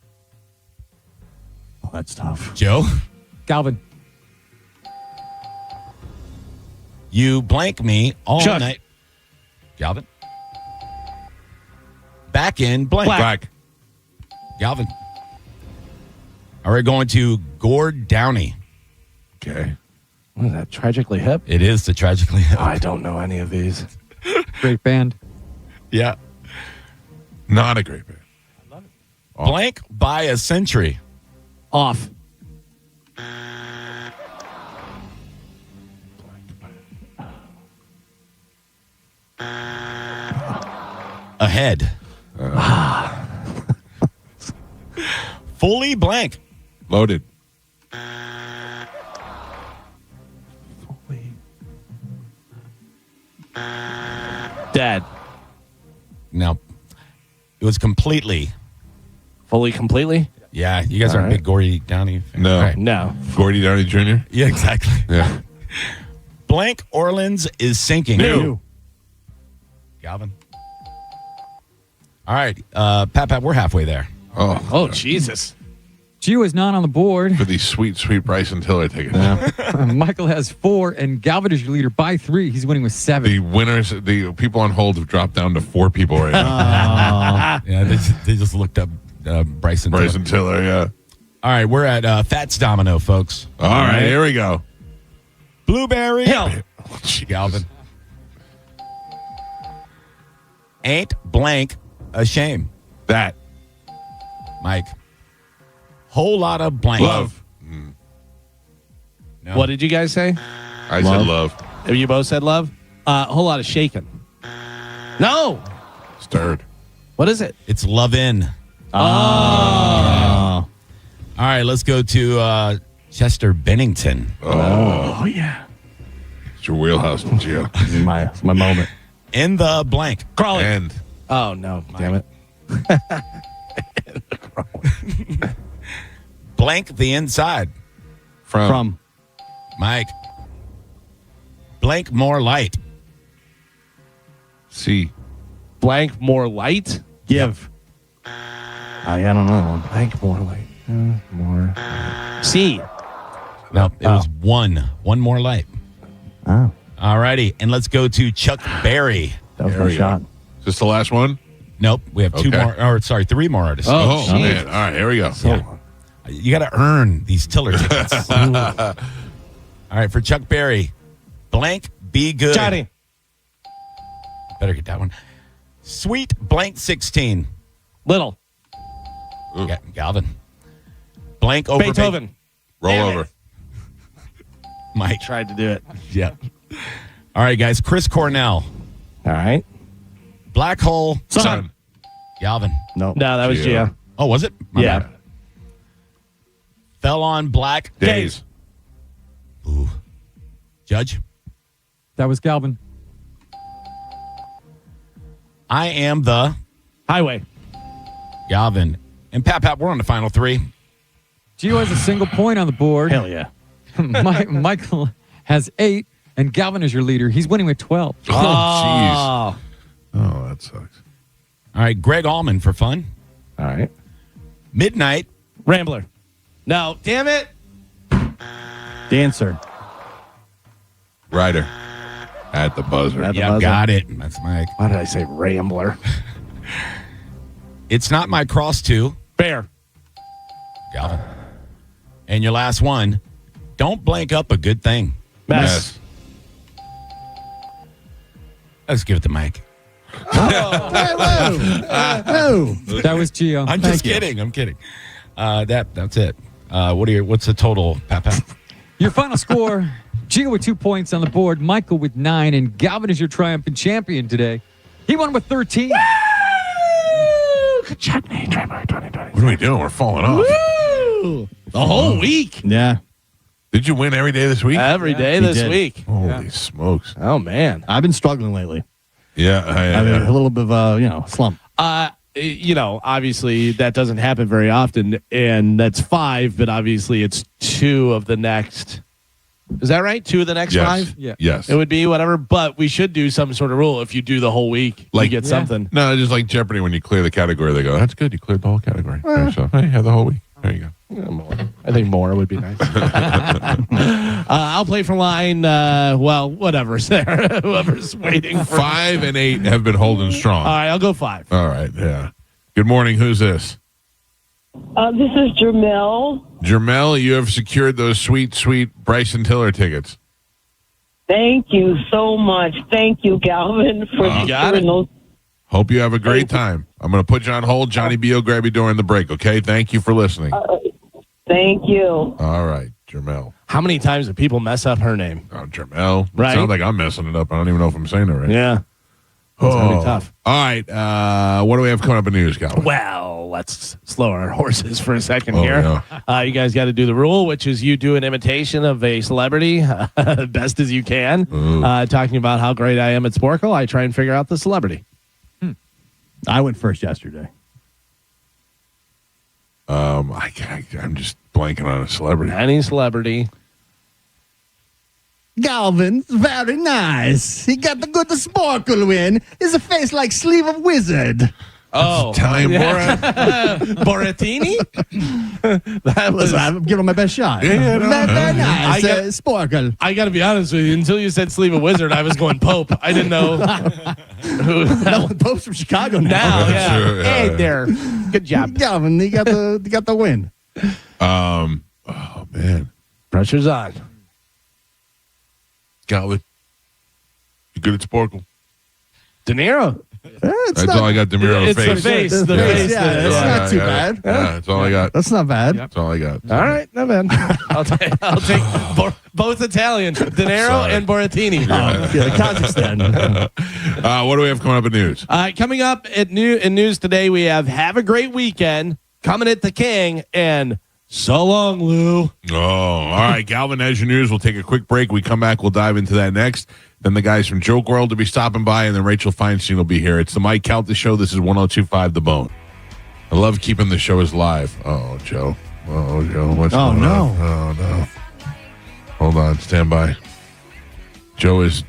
Oh, that's tough. Joe. Galvin. You blank me all Chuck. night. Galvin. Back in blank. Black. Galvin. All right, going to Gord Downey. Okay. What is that? Tragically hip? It is the Tragically. I don't know any of these. Great band. Yeah. Not a great band. Blank by a century. Off. Ahead. Fully blank. Loaded. Dead. No. It was completely. Fully, completely? Yeah, you guys All aren't right. big Gordy Downey fans. No. All right. No. Gordy Downey Jr. Yeah, exactly. Yeah. Blank Orleans is sinking. New. Galvin. All right, Pat, we're halfway there. Oh. Oh, Jesus. Gio is not on the board. For these sweet, sweet Bryson Tiller tickets. Michael has 4, and Galvin is your leader by 3. He's winning with 7. The winners, the people on hold have dropped down to 4 people right now. Yeah, they just looked up Bryson. Bryson Tiller, yeah. All right, we're at Fats Domino, folks. All right, here we go. Blueberry. Hill. Galvin. Ain't blank a shame. That. Mike. Whole lot of blank. Love. No. What did you guys say? I said love. You both said love? A whole lot of shaking. No. Stirred. What is it? It's love in. Oh. All right, let's go to Chester Bennington. Oh, yeah. It's your wheelhouse, Gio. It's my moment. In the blank. Crawling. And Oh, no. Damn it. Blank the inside. from. Mike. Blank more light. C. Blank more light? Give. I don't know. Blank more light. More. C. No, it was one more light. Oh, All righty, and let's go to Chuck Berry. that was There my we go. shot. Is this the last one? Nope, we have Okay. 3 more artists. Oh, geez. man. All right, here we go. You got to earn these Tiller tickets. All right, for Chuck Berry, blank, be good. Johnny. Better get that one. Sweet blank 16. Little. Galvin. Blank over Beethoven. Roll Damn over. it. Mike. Tried to do it. Yeah. All right, guys. Chris Cornell. All right. Black hole. Sun. Galvin. No. No, that was Gio. Gio. Oh, was it? My Yeah. bad. Fell on black. Days. Ooh. Judge. That was Galvin. I am the Highway. Galvin. And Pat, we're on the final 3. Gio has a single point on the board. Hell yeah. Michael has 8, and Galvin is your leader. He's winning with 12. Oh, jeez. Oh, that sucks. All right, Greg Allman for fun. All right. Midnight. Rambler. No, damn it. Dancer. Ryder. At the buzzer. At the Yeah, buzzer. got it. That's Mike. Why did I say Rambler? It's not my cross to. Bear. Galvin. And your last one. Don't blank up a good thing. Mess. Let's give it to Mike. Oh. That was Gio. I'm just kidding. I'm kidding. That's it. What's the total, Pat? Your final score, Gio with 2 points on the board, Michael with 9, and Galvin is your triumphant champion today. He won with 13. Good job, Nate. Trademark 2020. What are we doing? We're falling off. Woo! The whole week. Yeah. Did you win every day this week? Every day He this did. week. Holy smokes. Oh, man. I've been struggling lately. Yeah. I mean, a little bit of a, slump. Obviously that doesn't happen very often, and that's 5, but obviously it's 2 of the next. Is that right? 2 of the next Yes. 5? Yeah. Yes. It would be whatever, but we should do some sort of rule. If you do the whole week, Like- you get Yeah. something. No, just like Jeopardy when you clear the category, they go, that's good. You cleared the whole category. So, hey, you have the whole week. There you go. Yeah, more. I think more would be nice. I'll play for line. Whatever's there. Whoever's waiting for. 5 and 8 have been holding strong. All right, I'll go 5. All right. Yeah. Good morning. Who's this? This is Jermel. Jermel, you have secured those sweet, sweet Bryson Tiller tickets. Thank you so much. Thank you, Galvin, for You got it. securing those. Hope you have a great time. I'm going to put you on hold. Johnny B will grab you during the break, okay? Thank you for listening. Thank you. All right, Jermel. How many times do people mess up her name? Oh, Jermel. Right. Sounds like I'm messing it up. I don't even know if I'm saying it right. Yeah, it's gonna be tough. All right. What do we have coming up in news, Calvin? Well, let's slow our horses for a second Oh, here. You guys got to do the rule, which is you do an imitation of a celebrity best as you can. Talking about how great I am at Sporkle, I try and figure out the celebrity. I went first yesterday. I'm just blanking on a celebrity. Any celebrity. Galvin's very nice. He got the good sparkle win. His a face like sleeve of wizard. Oh, Italian Borat. Boratini? That was. I'm giving him my best shot. Yeah, no, very no. nice. I get- Sparkle. I got to be honest with you. Until you said sleeve of wizard, I was going Pope. I didn't know who that No, was. Pope's from Chicago now. Now, yeah. Sure, yeah, Hey yeah. there. Good job. Galvin, he got the win. Oh, man. Pressure's on. Calvin. You good at Sporkle? De Niro. That's all I got. Demiro It's the face. face. The The face, face. yeah, that- it's yeah. not too bad. Yeah, that's all I got. That's not bad. That's all I got. All right, not bad. I'll take both Italian, De Niro Sorry. and Boratini. Yeah, Kazakhstan. What do we have coming up in news? Coming up in news today, we have a great weekend coming at the King and so long, Lou. Oh, all right. Galvin has your news. We'll take a quick break. We come back. We'll dive into that next. Then the guys from Joke World will be stopping by, and then Rachel Feinstein will be here. It's the Mike Calta Show. This is 102.5 The Bone. I love keeping the show as live. Oh, Joe. Oh, Joe. What's Oh, going no. on? Oh, no. Hold on. Stand by. Joe is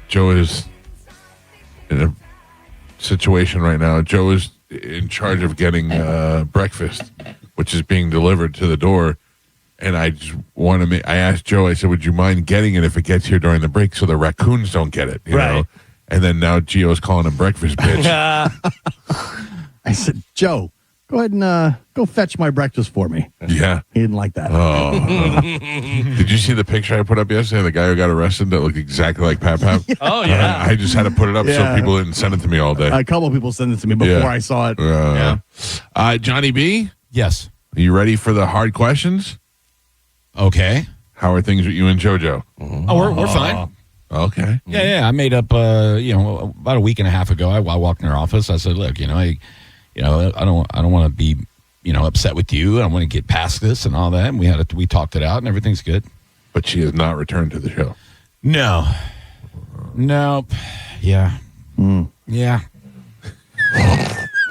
in a situation right now. Joe is in charge of getting breakfast, which is being delivered to the door. and I just want to make. I asked Joe. I said, "Would you mind getting it if it gets here during the break, so the raccoons don't get it?" You know? And then now Gio's calling him breakfast bitch. I said, Joe, go ahead and go fetch my breakfast for me. Yeah. He didn't like that. Did you see the picture I put up yesterday? The guy who got arrested that looked exactly like Pap Pap? Oh, yeah. I just had to put it up so people didn't send it to me all day. A couple of people sent it to me before I saw it. Johnny B, Yes. are you ready for the hard questions? Okay. How are things with you and JoJo? Oh, we're fine. Okay. Yeah. I made up, about a week and a half ago. I walked in her office. I said, "Look, I don't want to be, upset with you. I want to get past this and all that." And we talked it out, and everything's good. But she has not returned to the show. No. Yeah. Yeah.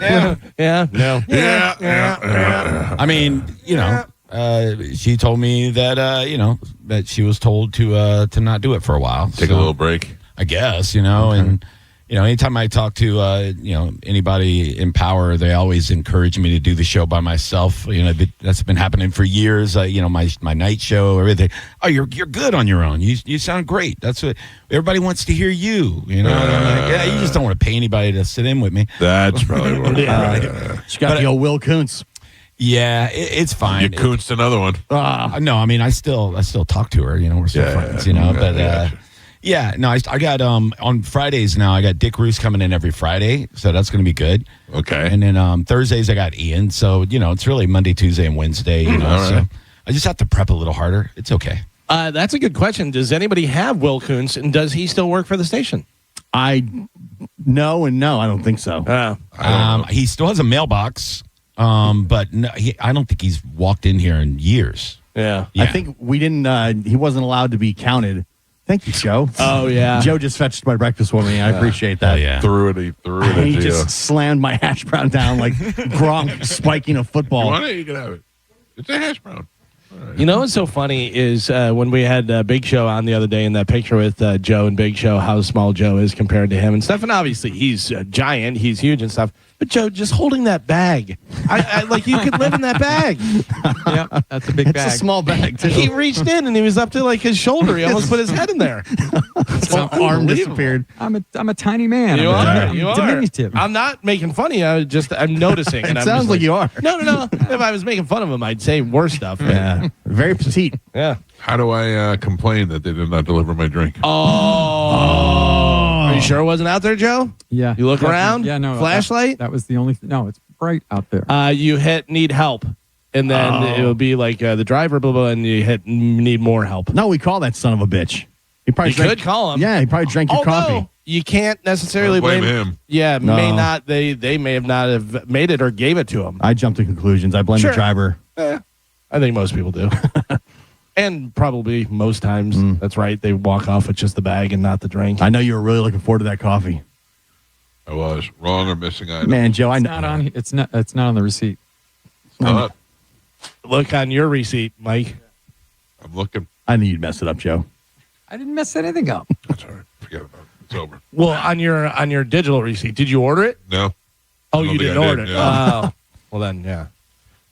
Yeah. No. Yeah. I mean, she told me that that she was told to not do it for a while. Take a little break. I guess, and anytime I talk to anybody in power, they always encourage me to do the show by myself. That's been happening for years. My night show, everything. Oh, you're good on your own. You sound great. That's what everybody wants to hear. You know. And I'm like, you just don't want to pay anybody to sit in with me. That's probably what. She got the old Will Kuntz. Yeah, it's fine. You coonsed another one. No, I mean I still talk to her. We're still friends. But. Yeah, no, I got on Fridays now. I got Dick Roos coming in every Friday, so that's going to be good. Okay. And then Thursdays I got Ian, so it's really Monday, Tuesday, and Wednesday. So right. I just have to prep a little harder. It's okay. That's a good question. Does anybody have Will Kuntz, and does he still work for the station? No, I don't think so. He still has a mailbox, but no, I don't think he's walked in here in years. Yeah. I think we didn't. He wasn't allowed to be counted. Thank you, Joe. Oh, yeah. Joe just fetched my breakfast for me. I appreciate that. Yeah. Threw it at He Gio. just slammed my hash brown down like Gronk spiking a You football. want it? You can have it. It's a hash brown. You know what's so funny is when we had Big Show on the other day in that picture with Joe and Big Show, how small Joe is compared to him and stuff. And obviously he's giant, he's huge and stuff. But Joe, just holding that bag, I like you could live in that bag. Yeah, that's a big It's bag. a small bag, too. He reached in and he was up to like his shoulder. He almost put his head in there. Some arm disappeared. I'm a tiny man. You I'm are. diminutive. I'm not making fun of you. I'm noticing. And It I'm sounds just like you are. No. If I was making fun of him, I'd say worse stuff. Yeah. Very petite. Yeah. How do I complain that they did not deliver my drink? Are you sure it wasn't out there, Joe? Yeah. You look around? Yeah, no. Flashlight? That was the only thing. No, it's bright out there. You hit need help. And then it'll be like the driver, blah, blah, and you hit need more help. No, we call that son of a bitch. He probably You could call him. Yeah, he probably drank your coffee. No, you can't necessarily Blame him. Yeah, No. may not. They may have not have made it or gave it to him. I jumped to conclusions. I blame Sure. the driver. I think most people do. And probably most times, that's right. They walk off with just the bag and not the drink. I know you were really looking forward to that coffee. I was wrong or missing item. Man, Joe, I It's know. not on. It's not on the receipt. Look on your receipt, Mike. I'm looking. I knew you'd mess it up, Joe. I didn't mess anything up. That's all right. Forget about it. It's over. Well, on your digital receipt, did you order it? No. Oh, don't you think didn't I order did, it. yeah. Oh, well then, yeah.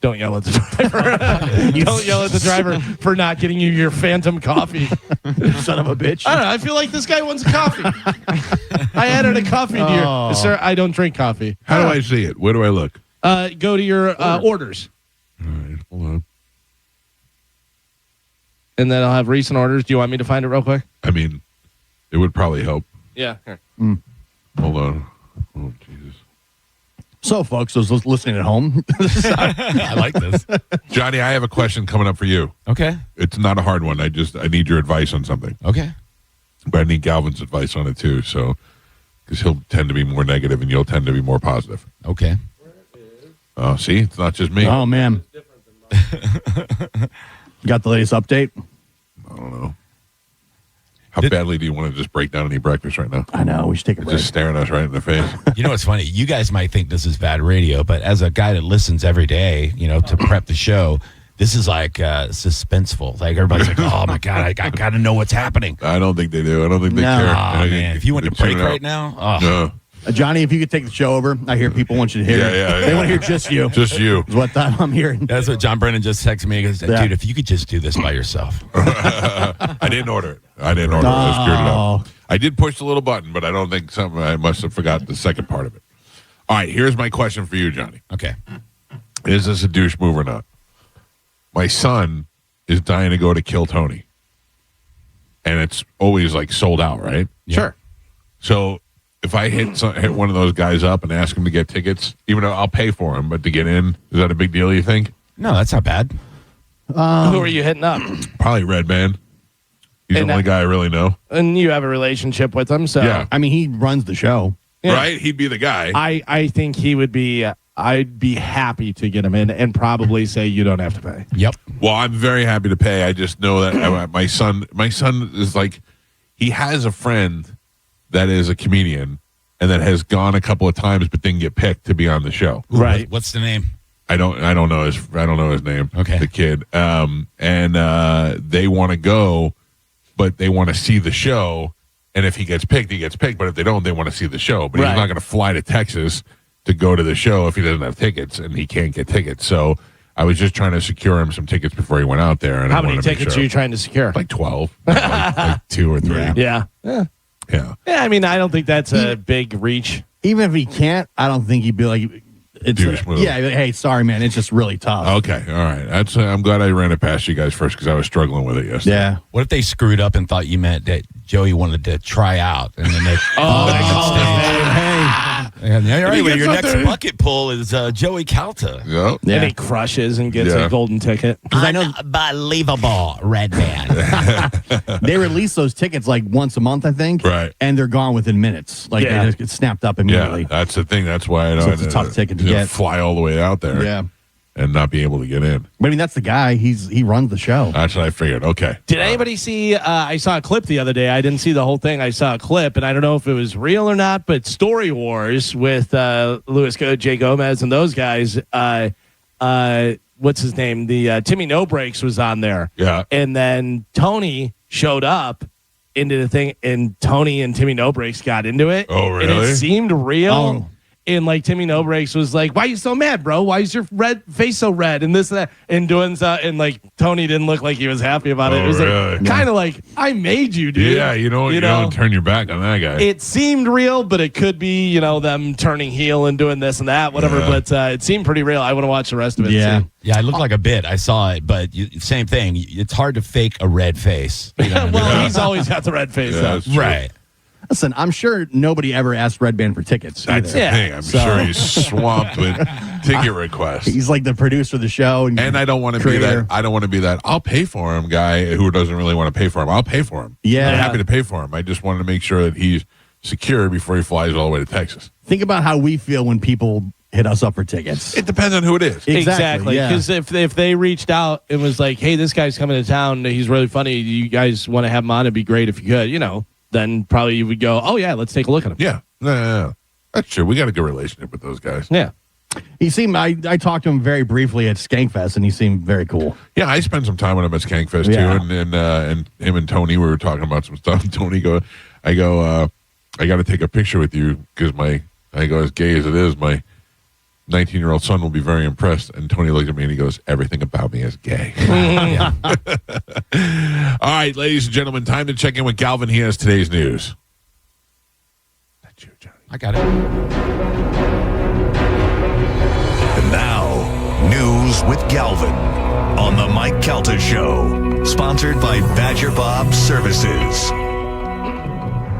Don't yell at the driver. You don't yell at the driver for not getting you your phantom coffee. Son of a bitch. I don't know. I feel like this guy wants a coffee. I added a coffee to your. Sir, I don't drink coffee. How do I see it? Where do I look? Go to your orders. All right. Hold on. And then I'll have recent orders. Do you want me to find it real quick? I mean, it would probably help. Yeah. Here. Hold on. Oh, Jesus. So, folks, those listening at home, I like this. Johnny, I have a question coming up for you. Okay. It's not a hard one. I need your advice on something. Okay. But I need Galvin's advice on it too. So, because he'll tend to be more negative and you'll tend to be more positive. Okay. Oh, see, it's not just me. oh, man. Got the latest update? I don't know. How badly do you want to just break down any breakfast right now? I know. We should take a It's break. just staring us right in the face. You know what's funny? You guys might think this is bad radio, but as a guy that listens every day, to prep the show, this is like suspenseful. Like everybody's like, "Oh my god, I got to know what's happening." I don't think they do. I don't think they No. care. Oh man, if you went to can tune break it out. right now, oh, No. Johnny, if you could take the show over, I hear people want you to hear it. They want to hear just you. Just you. Is what I'm hearing. That's what John Brennan just texted me. He goes, dude, if you could just do this by yourself. I didn't order it. I was screwed it up. I did push the little button, but I don't think I must have forgot the second part of it. All right, here's my question for you, Johnny. Okay. Is this a douche move or not? My son is dying to go to Kill Tony. And it's always like sold out, right? Yeah. Sure. So if I hit one of those guys up and ask him to get tickets, even though I'll pay for him, but to get in, is that a big deal, you think? No, that's not bad. Who are you hitting up? Probably Red Man. He's the only guy I really know. And you have a relationship with him, so Yeah. I mean, he runs the show. Yeah. Right? He'd be the guy. I think he would be. I'd be happy to get him in and probably say you don't have to pay. Yep. Well, I'm very happy to pay. I just know that my son is like, he has a friend that is a comedian and that has gone a couple of times but didn't get picked to be on the show. Ooh, Right. What's the name? I don't know his name. Okay. The kid. And they want to go, but they want to see the show. And if he gets picked, he gets picked. But if they don't, they want to see the show. But he's Right. not going to fly to Texas to go to the show if he doesn't have tickets, and he can't get tickets. So I was just trying to secure him some tickets before he went out there. And How I many wanted to make tickets sure. are you trying to secure? Like 12, like 2 or 3. Yeah. Yeah. Yeah. I mean, I don't think that's a big reach. Even if he can't, I don't think he'd be like, it's Douche move. yeah, hey, sorry, man. It's just really tough. Okay. All right. That's. I'm glad I ran it past you guys first because I was struggling with it yesterday. Yeah. What if they screwed up and thought you meant that Joey wanted to try out, and then they Hey, all right, well, gets your up next there. bucket pull is Joey Calta. Yep. yeah. And he crushes and gets Yeah. a golden ticket. I know Unbelievable, Red Man. they release those tickets like once a month, I think. Right. And they're gone within minutes. Like Yeah. they just get snapped up Yeah. immediately. That's the thing. That's why I don't. So it's a tough ticket to get. Fly all the way out there. Yeah. And not be able to get in. But I mean, that's the guy. He runs the show. That's what I figured. Okay. Did anybody see? I saw a clip the other day. I didn't see the whole thing. I saw a clip, and I don't know if it was real or not. But Story Wars with J. Gomez and those guys. What's his name? The Timmy No Breaks was on there. Yeah. And then Tony showed up into the thing, and Tony and Timmy No Breaks got into it. Oh, And really? it seemed real. Oh. And like Timmy No Breaks was like, "Why are you so mad, bro? Why is your face so red?" And this and that, and doing so, and like Tony didn't look like he was happy about it. Oh, It was really? like kind of like, "I made you, dude." Yeah. You don't turn your back on that guy. It seemed real, but it could be them turning heel and doing this and that, whatever. Yeah. But it seemed pretty real. I want to watch the rest of it. Yeah. And see. Yeah, it looked like a bit. I saw it, but same thing. It's hard to fake a red face. You know what I mean? Well, he's always got the red face. Yeah, though. that's true. Right. Listen, I'm sure nobody ever asked Red Band for tickets. That's either. the Yeah. thing. I'm sure he's swamped with ticket requests. He's like the producer of the show. And I don't want to be creator. that. I don't want to be that. I'll pay for him guy who doesn't really want to pay for him. I'll pay for him. Yeah. I'm happy to pay for him. I just wanted to make sure that he's secure before he flies all the way to Texas. Think about how we feel when people hit us up for tickets. It depends on who it is. Exactly. yeah. Because if they reached out and was like, "Hey, this guy's coming to town. He's really funny. You guys want to have him on? It'd be great if you could." Then probably you would go, "Oh yeah, let's take a look at him." Yeah. No. That's true. We got a good relationship with those guys. Yeah. He seemed. I talked to him very briefly at Skankfest, and he seemed very cool. Yeah, I spent some time with him at Skankfest Yeah. too, and him and Tony, we were talking about some stuff. Tony I got to take a picture with you because I go, as gay as it is, my 19-year-old son will be very impressed. And Tony looks at me and he goes, "Everything about me is gay." All right, ladies and gentlemen, time to check in with Galvin. He has today's news. That's you, Johnny. I got it. And now, news with Galvin on the Mike Calta Show, sponsored by Badger Bob Services.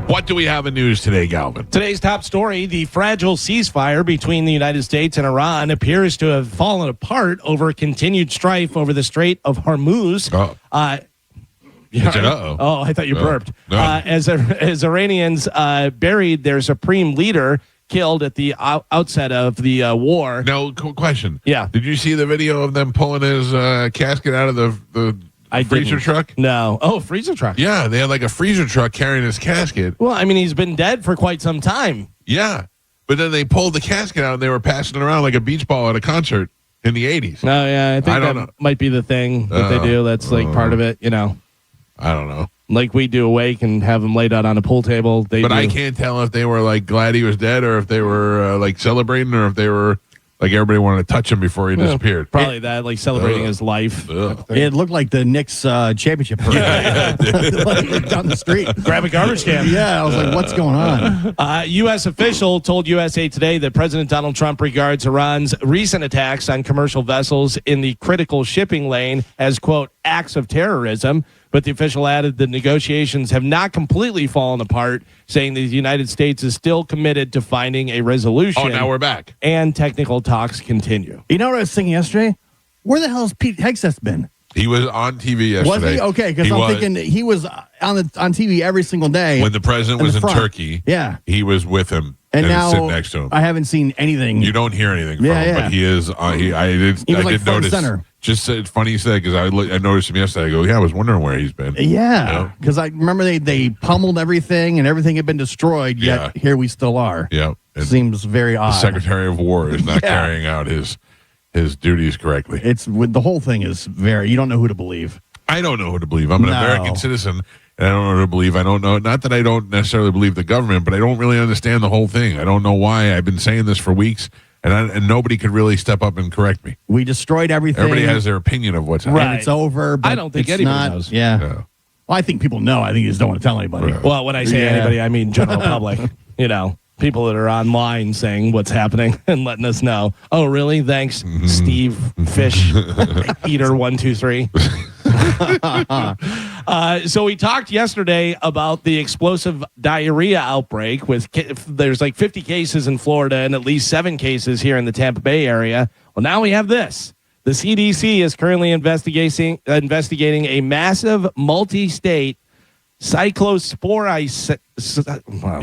What do we have in news today, Galvin? Today's top story: the fragile ceasefire between the United States and Iran appears to have fallen apart over continued strife over the Strait of Hormuz. Is it uh-oh? Oh, I thought you burped. No. As Iranians buried their supreme leader, killed at the outset of the war. No, question. Yeah. Did you see the video of them pulling his casket out of the freezer didn't. truck? No. Oh, freezer truck. Yeah, they had like a freezer truck carrying his casket. Well, I mean, he's been dead for quite some time. Yeah. But then they pulled the casket out and they were passing it around like a beach ball at a concert in the 80s. No, yeah, I think I don't that know. might be the thing that they do. That's like part of it, I don't know. like we do, awake and have him laid out on a pool table. But I can't tell if they were like glad he was dead or if they were like celebrating or if they were like everybody wanted to touch him before he disappeared. Probably that, like celebrating his life. It looked like the Knicks championship parade. Like, down the street. Grab a garbage can. Yeah, I was like, what's going on? U.S. official told USA Today that President Donald Trump regards Iran's recent attacks on commercial vessels in the critical shipping lane as, quote, acts of terrorism. But the official added the negotiations have not completely fallen apart, saying the United States is still committed to finding a resolution. Oh, now we're back. And technical talks continue. You know what I was thinking yesterday? Where the hell has Pete Hegseth been? He was on TV yesterday. Was he? Okay, because I'm thinking he was on TV every single day. When the president was in Turkey, he was with him and now sitting next to him. I haven't seen anything. You don't hear anything from him, but he is. I did notice. Center. Just it's funny you said because I noticed him yesterday. I go, yeah, I was wondering where he's been. Yeah, because I remember they pummeled everything and everything had been destroyed. Yet here we still are. Yeah, it seems very odd. The Secretary of War is not carrying out his duties correctly. It's the whole thing is very. You don't know who to believe. I don't know who to believe. I'm an American citizen, and I don't know who to believe. I don't know. Not that I don't necessarily believe the government, but I don't really understand the whole thing. I don't know why. I've been saying this for weeks. And nobody could really step up and correct me. We destroyed everything. Everybody has their opinion of what's happening. And it's over. But I don't think anybody knows. Yeah. Well, I think people know. I think you just don't want to tell anybody. Right. Well, when I say anybody, I mean general public. You know, people that are online saying what's happening and letting us know. Oh, really? Thanks, Steve Fish Eater 123. So we talked yesterday about the explosive diarrhea outbreak there's like 50 cases in Florida and at least 7 cases here in the Tampa Bay area. Well, now we have this. The CDC is currently investigating a massive multi-state cyclosporisis.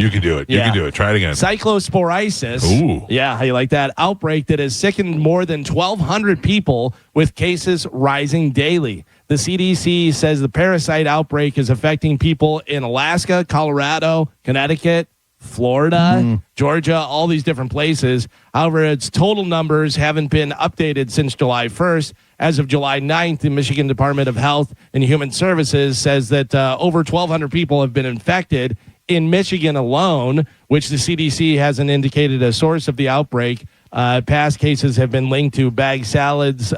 You can do it. You can do it. Try it again. Cyclosporisis. Ooh. Yeah, how you like that? Outbreak that has sickened more than 1,200 people with cases rising daily. The CDC says the parasite outbreak is affecting people in Alaska, Colorado, Connecticut, Florida, Georgia, all these different places. However, its total numbers haven't been updated since July 1st. As of July 9th, the Michigan Department of Health and Human Services says that over 1,200 people have been infected in Michigan alone, which the CDC hasn't indicated a source of the outbreak. Past cases have been linked to bag salads,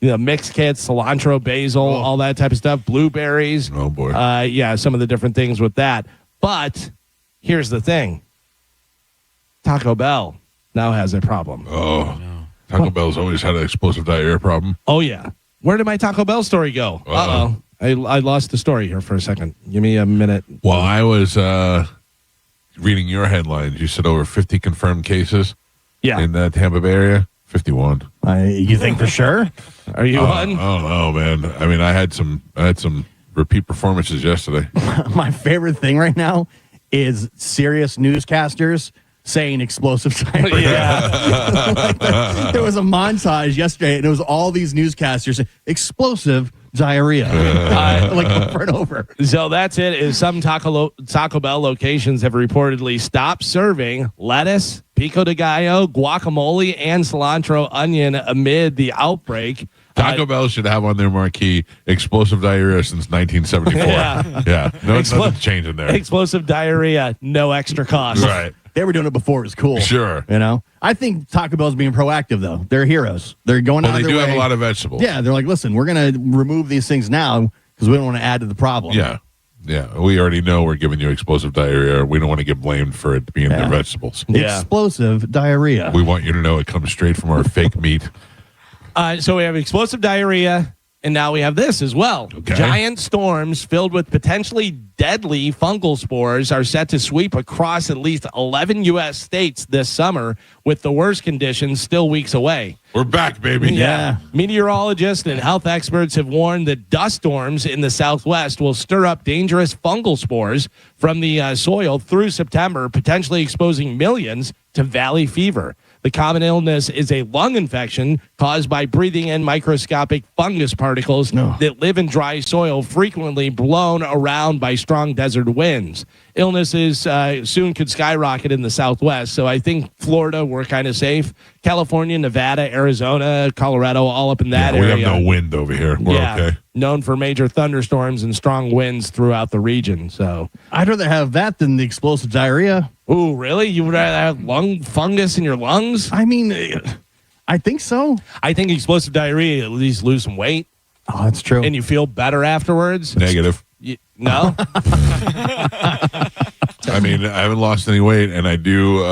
mixed kits, cilantro, basil, all that type of stuff, blueberries. Oh, boy. Some of the different things with that. But here's the thing. Taco Bell now has a problem. Oh, no. Taco Bell's always had an explosive diarrhea problem. Oh, yeah. Where did my Taco Bell story go? Uh-oh. I lost the story here for a second. Give me a minute. While I was reading your headlines, you said over 50 confirmed cases in the Tampa Bay area. 51. You think for sure? Are you on? I don't know, man. I mean, I had some repeat performances yesterday. My favorite thing right now is serious newscasters saying explosive diarrhea. Yeah. There was a montage yesterday, and it was all these newscasters saying explosive diarrhea, like over and over. So that's it. Is some Taco Bell locations have reportedly stopped serving lettuce, pico de gallo, guacamole, and cilantro onion amid the outbreak. Taco Bell should have on their marquee explosive diarrhea since 1974. Yeah. No, nothing's changing there. Explosive diarrhea, no extra cost. Right. They were doing it before it was cool. Sure. You know? I think Taco Bell's being proactive, though. They're heroes. They're going out of their way. They do have a lot of vegetables. Yeah, they're like, listen, we're going to remove these things now because we don't want to add to the problem. Yeah. Yeah. We already know we're giving you explosive diarrhea. We don't want to get blamed for it being the vegetables. Yeah. Explosive diarrhea. We want you to know it comes straight from our fake meat. So we have explosive diarrhea, and now we have this as well. Okay. Giant storms filled with potentially deadly fungal spores are set to sweep across at least 11 U.S. states this summer, with the worst conditions still weeks away. We're back, baby. Yeah. Meteorologists and health experts have warned that dust storms in the Southwest will stir up dangerous fungal spores from the soil through September, potentially exposing millions to valley fever. The common illness is a lung infection caused by breathing in microscopic fungus particles that live in dry soil, frequently blown around by strong desert winds. Illnesses soon could skyrocket in the Southwest, so I think Florida, we're kind of safe. California, Nevada, Arizona, Colorado, all up in that we area. have no wind over here. We're okay. Known for major thunderstorms and strong winds throughout the region. So I'd rather have that than the explosive diarrhea. ooh, really? You would rather have lung fungus in your lungs? I mean, I think so. I think explosive diarrhea at least lose some weight Oh, that's true. and you feel better afterwards. Negative. No? I mean, I haven't lost any weight, and I do.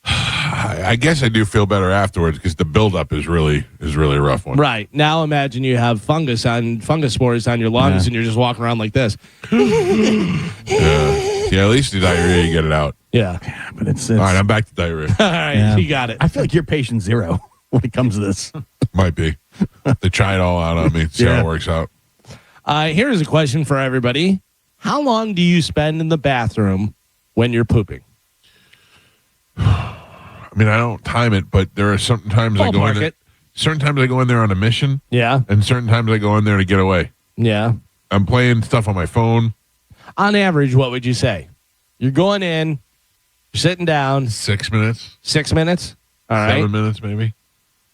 I guess I do feel better afterwards because the buildup is really a rough one. Right. Now imagine you have fungus spores on your lungs and you're just walking around like this. Yeah, at least the diarrhea, you get it out. Yeah. But it's All right, I'm back to diarrhea. All right, Yeah. you got it. I feel like you're patient zero when it comes to this. Might be. They try it all out on me. See how it works out. Here's a question for everybody. How long do you spend in the bathroom when you're pooping? I mean, I don't time it, but there are certain times I go in Ballpark there. it. Certain times I go in there on a mission, Yeah. and certain times I go in there to get away. Yeah. I'm playing stuff on my phone. On average, what would you say? You're going in, you're sitting down, 6 minutes, 6 minutes. All right. 7 minutes, maybe.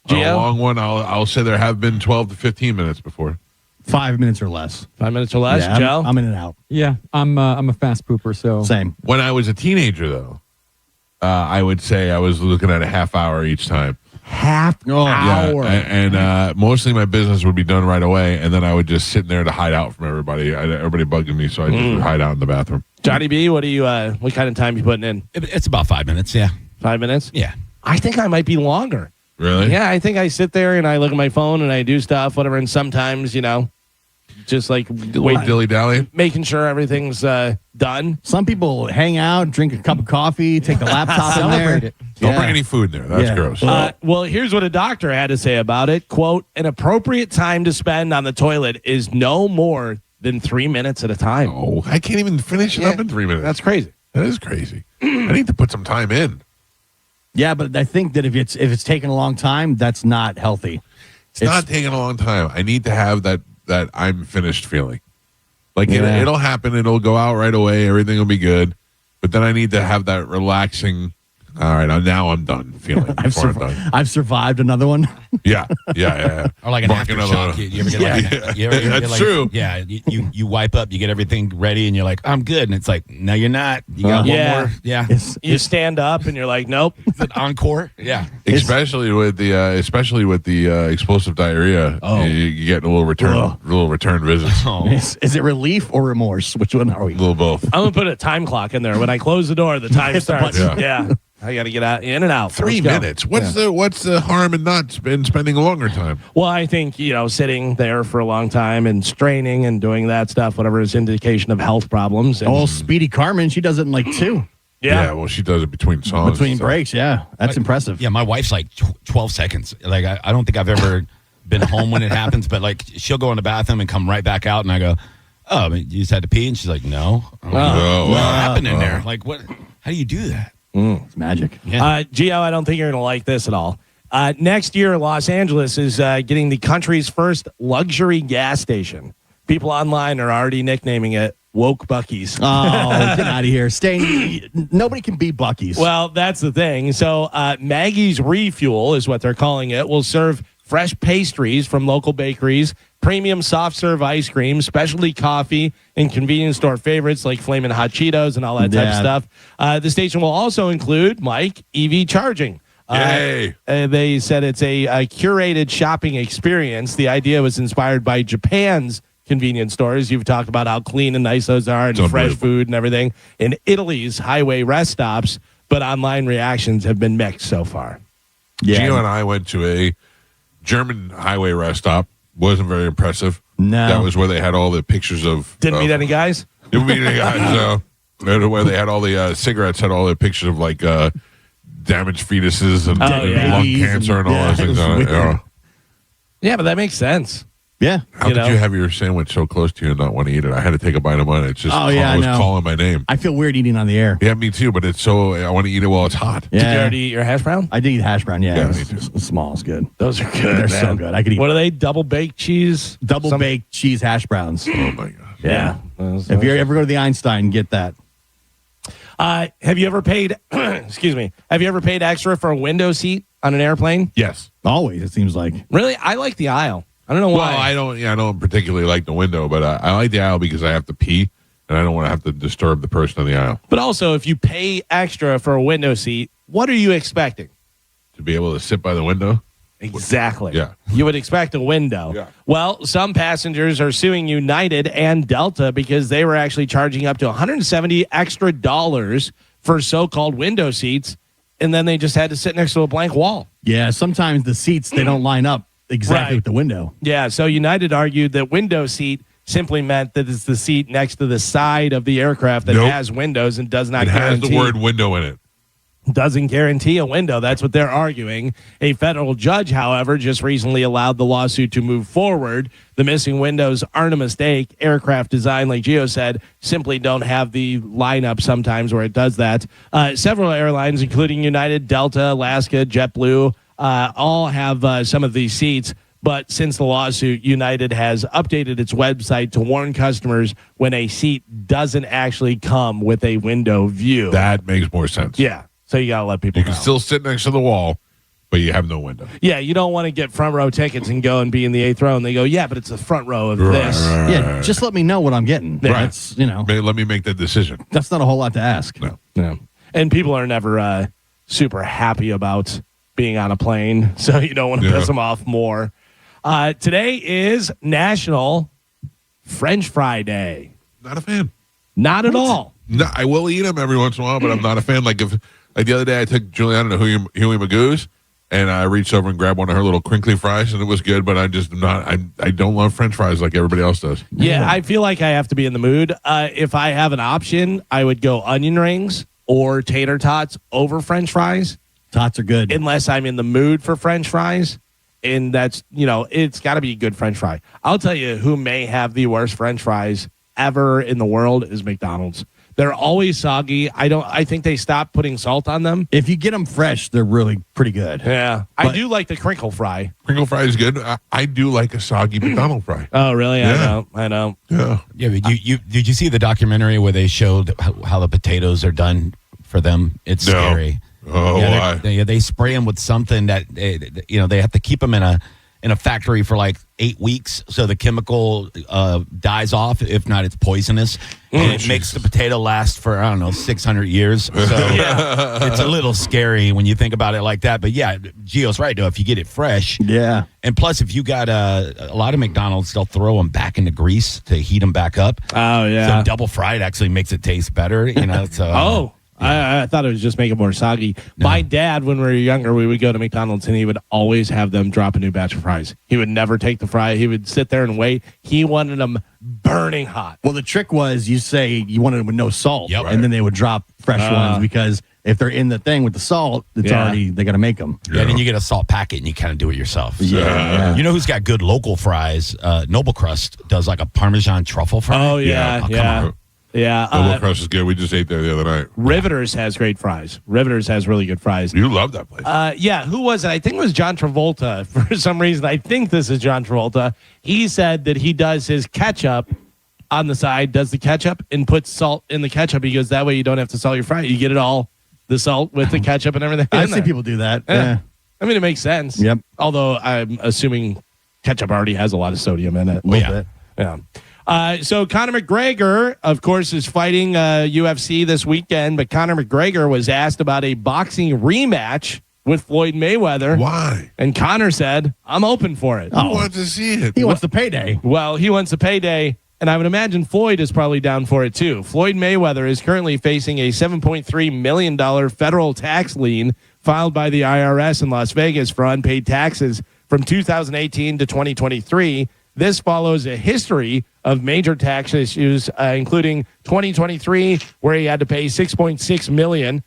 Gio? A long one. I'll say there have been 12 to 15 minutes before. 5 minutes or less. 5 minutes or less, Yeah, Joe? I'm in and out. Yeah, I'm a fast pooper, so Same. When I was a teenager, though, I would say I was looking at a half hour each time. Half Yeah, hour. and mostly my business would be done right away, and then I would just sit there to hide out from everybody. Everybody bugging me, so I just would hide out in the bathroom. Johnny B, what kind of time you putting in? It's about 5 minutes. Yeah. 5 minutes? Yeah. I think I might be longer. Really? Yeah, I think I sit there and I look at my phone and I do stuff, whatever, and sometimes, just like Wait, dilly dally. making sure everything's done. Some people hang out, drink a cup of coffee, take the laptop in there. Celebrate it. Don't Yeah. bring any food in there. That's Yeah. gross. Well, here's what a doctor had to say about it. Quote, an appropriate time to spend on the toilet is no more than 3 minutes at a time. Oh, I can't even finish it up in 3 minutes. That's crazy. That is crazy. I need to put some time in. Yeah, but I think that if it's taking a long time, that's not healthy. It's not taking a long time. I need to have that I'm finished feeling. Like Yeah. it'll happen. It'll go out right away. Everything will be good. But then I need to have that relaxing. All right, now I'm done feeling. before I'm done. I've survived another one. Yeah. Or like an Bark another aftershock. one. You ever get like, you ever That's get like, true. Yeah, you wipe up, you get everything ready, and you're like, I'm good. And it's like, no, you're not. You got one Yeah. more. Yeah. You stand up and you're like, nope. Is it encore? Yeah. Especially with the explosive diarrhea, you get a little return visits. Oh. Is it relief or remorse? Which one are we? A little both. I'm going to put a time clock in there. When I close the door, the time Hit the starts. button. Yeah. I got to get out, in and out. 3 Let's go. minutes. What's the harm in not spending a longer time? Well, I think, sitting there for a long time and straining and doing that stuff, whatever is indication of health problems. And, Oh, Speedy Carmen, she does it in like 2 yeah. Well, she does it between songs. between and stuff. breaks. Yeah, that's impressive. Yeah, my wife's like 12 seconds. Like, I don't think I've ever been home when it happens, but like, she'll go in the bathroom and come right back out, and I go, oh, I mean, you just had to pee? And she's like, no. I'm like, Oh, what wow. happened in there? Like, what? How do you do that? It's magic. Yeah. Gio, I don't think you're going to like this at all. Next year, Los Angeles is getting the country's first luxury gas station. People online are already nicknaming it Woke Buc-ee's. Oh, get out of here. Nobody can beat Buc-ee's. Well, that's the thing. So Maggie's Refuel is what they're calling it. Will serve fresh pastries from local bakeries, premium soft serve ice cream, specialty coffee, and convenience store favorites like Flamin' Hot Cheetos and all that type of stuff. The station will also include, Mike, EV charging. Yay. They said it's a curated shopping experience. The idea was inspired by Japan's convenience stores. You've talked about how clean and nice those are and fresh unbelievable. food and everything. And Italy's highway rest stops, but online reactions have been mixed so far. Gio and I went to a German highway rest stop. Wasn't very impressive. No. That was where they had all the pictures of. Didn't meet any guys? Didn't meet any guys. Where they had all the cigarettes, had all the pictures of like damaged fetuses and yeah. lung cancer and all those things on it. Yeah. Yeah, but that makes sense. yeah. How did you have your sandwich so close to you and not want to eat it? I had to take a bite of mine. It's just Oh, yeah, it was I know. calling my name. I feel weird eating on the air. Yeah, me too. But it's so I want to eat it while it's hot. Did you Yeah. already eat your hash brown? I did eat hash brown. Yeah, Yeah, it's, me too. it's small. It's good. Those are good. They're so man. good. I could eat What are they? Double baked cheese? double baked cheese hash browns. Oh my god. Yeah. If you ever go to the Einstein, get that. Have you ever paid? Excuse me. Have you ever paid extra for a window seat on an airplane? Yes. Always, it seems like. Really, I like the aisle. I don't know why. Well, I don't particularly like the window, but I like the aisle because I have to pee, and I don't want to have to disturb the person on the aisle. But also, if you pay extra for a window seat, what are you expecting? To be able to sit by the window? Exactly. Yeah. You would expect a window. Yeah. Well, some passengers are suing United and Delta because they were actually charging up to $170 extra for so-called window seats, and then they just had to sit next to a blank wall. Yeah, sometimes the seats, they don't line up exactly Right. with the window. Yeah, so United argued that window seat simply meant that it's the seat next to the side of the aircraft that Nope. has windows and does not It has guarantee the word window in it. doesn't guarantee a window. That's what they're arguing. A federal judge, however, just recently allowed the lawsuit to move forward. The missing windows aren't a mistake. Aircraft design, like Gio said, simply don't have the lineup sometimes where it does that. Several airlines, including United, Delta, Alaska, JetBlue, all have some of these seats. But since the lawsuit, United has updated its website to warn customers when a seat doesn't actually come with a window view. That makes more sense. Yeah. So you got to let people You know. can still sit next to the wall, but you have no window. Yeah, you don't want to get front row tickets and go and be in the 8th row. And they go, yeah, but it's the front row of this. Yeah, just let me know what I'm getting. Yeah. That's, Let me make that decision. that's not a whole lot to ask. No. Yeah. And people are never super happy about being on a plane. So you don't want to piss them off more. Today is National French Fry Day. Not a fan. Not at all. No, I will eat them every once in a while, but I'm not a fan. Like the other day, I took Juliana to Huey Magoo's, and I reached over and grabbed one of her little crinkly fries, and it was good. But I just not. I don't love French fries like everybody else does. Yeah, I feel like I have to be in the mood. If I have an option, I would go onion rings or tater tots over French fries, Tots are good. unless I'm in the mood for French fries. And that's, it's got to be a good French fry. I'll tell you who may have the worst French fries ever in the world is McDonald's. They're always soggy. I think they stopped putting salt on them. If you get them fresh, they're really pretty good. Yeah. I But- do like the crinkle fry. Crinkle fry is good. I do like a soggy McDonald's fry. Oh, really? Yeah. I know. Yeah. Yeah, but you did you see the documentary where they showed how the potatoes are done for them? It's No. scary. Oh, yeah, why? they spray them with something that they have to keep them in a factory for like 8 weeks, so the chemical dies off. If not, it's poisonous, and it makes the potato last for 600 years. So it's a little scary when you think about it like that. But yeah, Gio's right though. If you get it fresh, Yeah. and plus if you got a lot of McDonald's, they'll throw them back into grease to heat them back up. Oh, yeah. So double fried actually makes it taste better. So I thought it was just make it more soggy. My dad, when we were younger, we would go to McDonald's and he would always have them drop a new batch of fries. He would never take the fry. He would sit there and wait. He wanted them burning hot. Well, the trick was you say you wanted them with no salt, Yep. and then they would drop fresh ones because if they're in the thing with the salt, it's already, they got to make them. Yeah, then you get a salt packet and you kind of do it yourself. So, Yeah. You know who's got good local fries? Noble Crust does like a Parmesan truffle fry. Oh, yeah. come Yeah. on. Yeah. Double crust is good. We just ate there the other night. Riveters has great fries. Riveters has really good fries. You love that place. Yeah, who was it? I think it was John Travolta. For some reason, I think this is John Travolta. He said that he does his ketchup on the side, does the ketchup, and puts salt in the ketchup. He goes, that way you don't have to salt your fry. You get it all, the salt with the ketchup and everything. I've in seen there. people do that. Yeah. Yeah. I mean, it makes sense. Yep. Although I'm assuming ketchup already has a lot of sodium in it. A little yeah. bit. Yeah. So Conor McGregor, of course, is fighting UFC this weekend, but Conor McGregor was asked about a boxing rematch with Floyd Mayweather. Why? And Conor said, I'm open for it. Who wants to see it? He wants the payday. Well, he wants a payday, and I would imagine Floyd is probably down for it too. Floyd Mayweather is currently facing a $7.3 million federal tax lien filed by the IRS in Las Vegas for unpaid taxes from 2018 to 2023. This follows a history of major tax issues, including 2023, where he had to pay $6.6 million,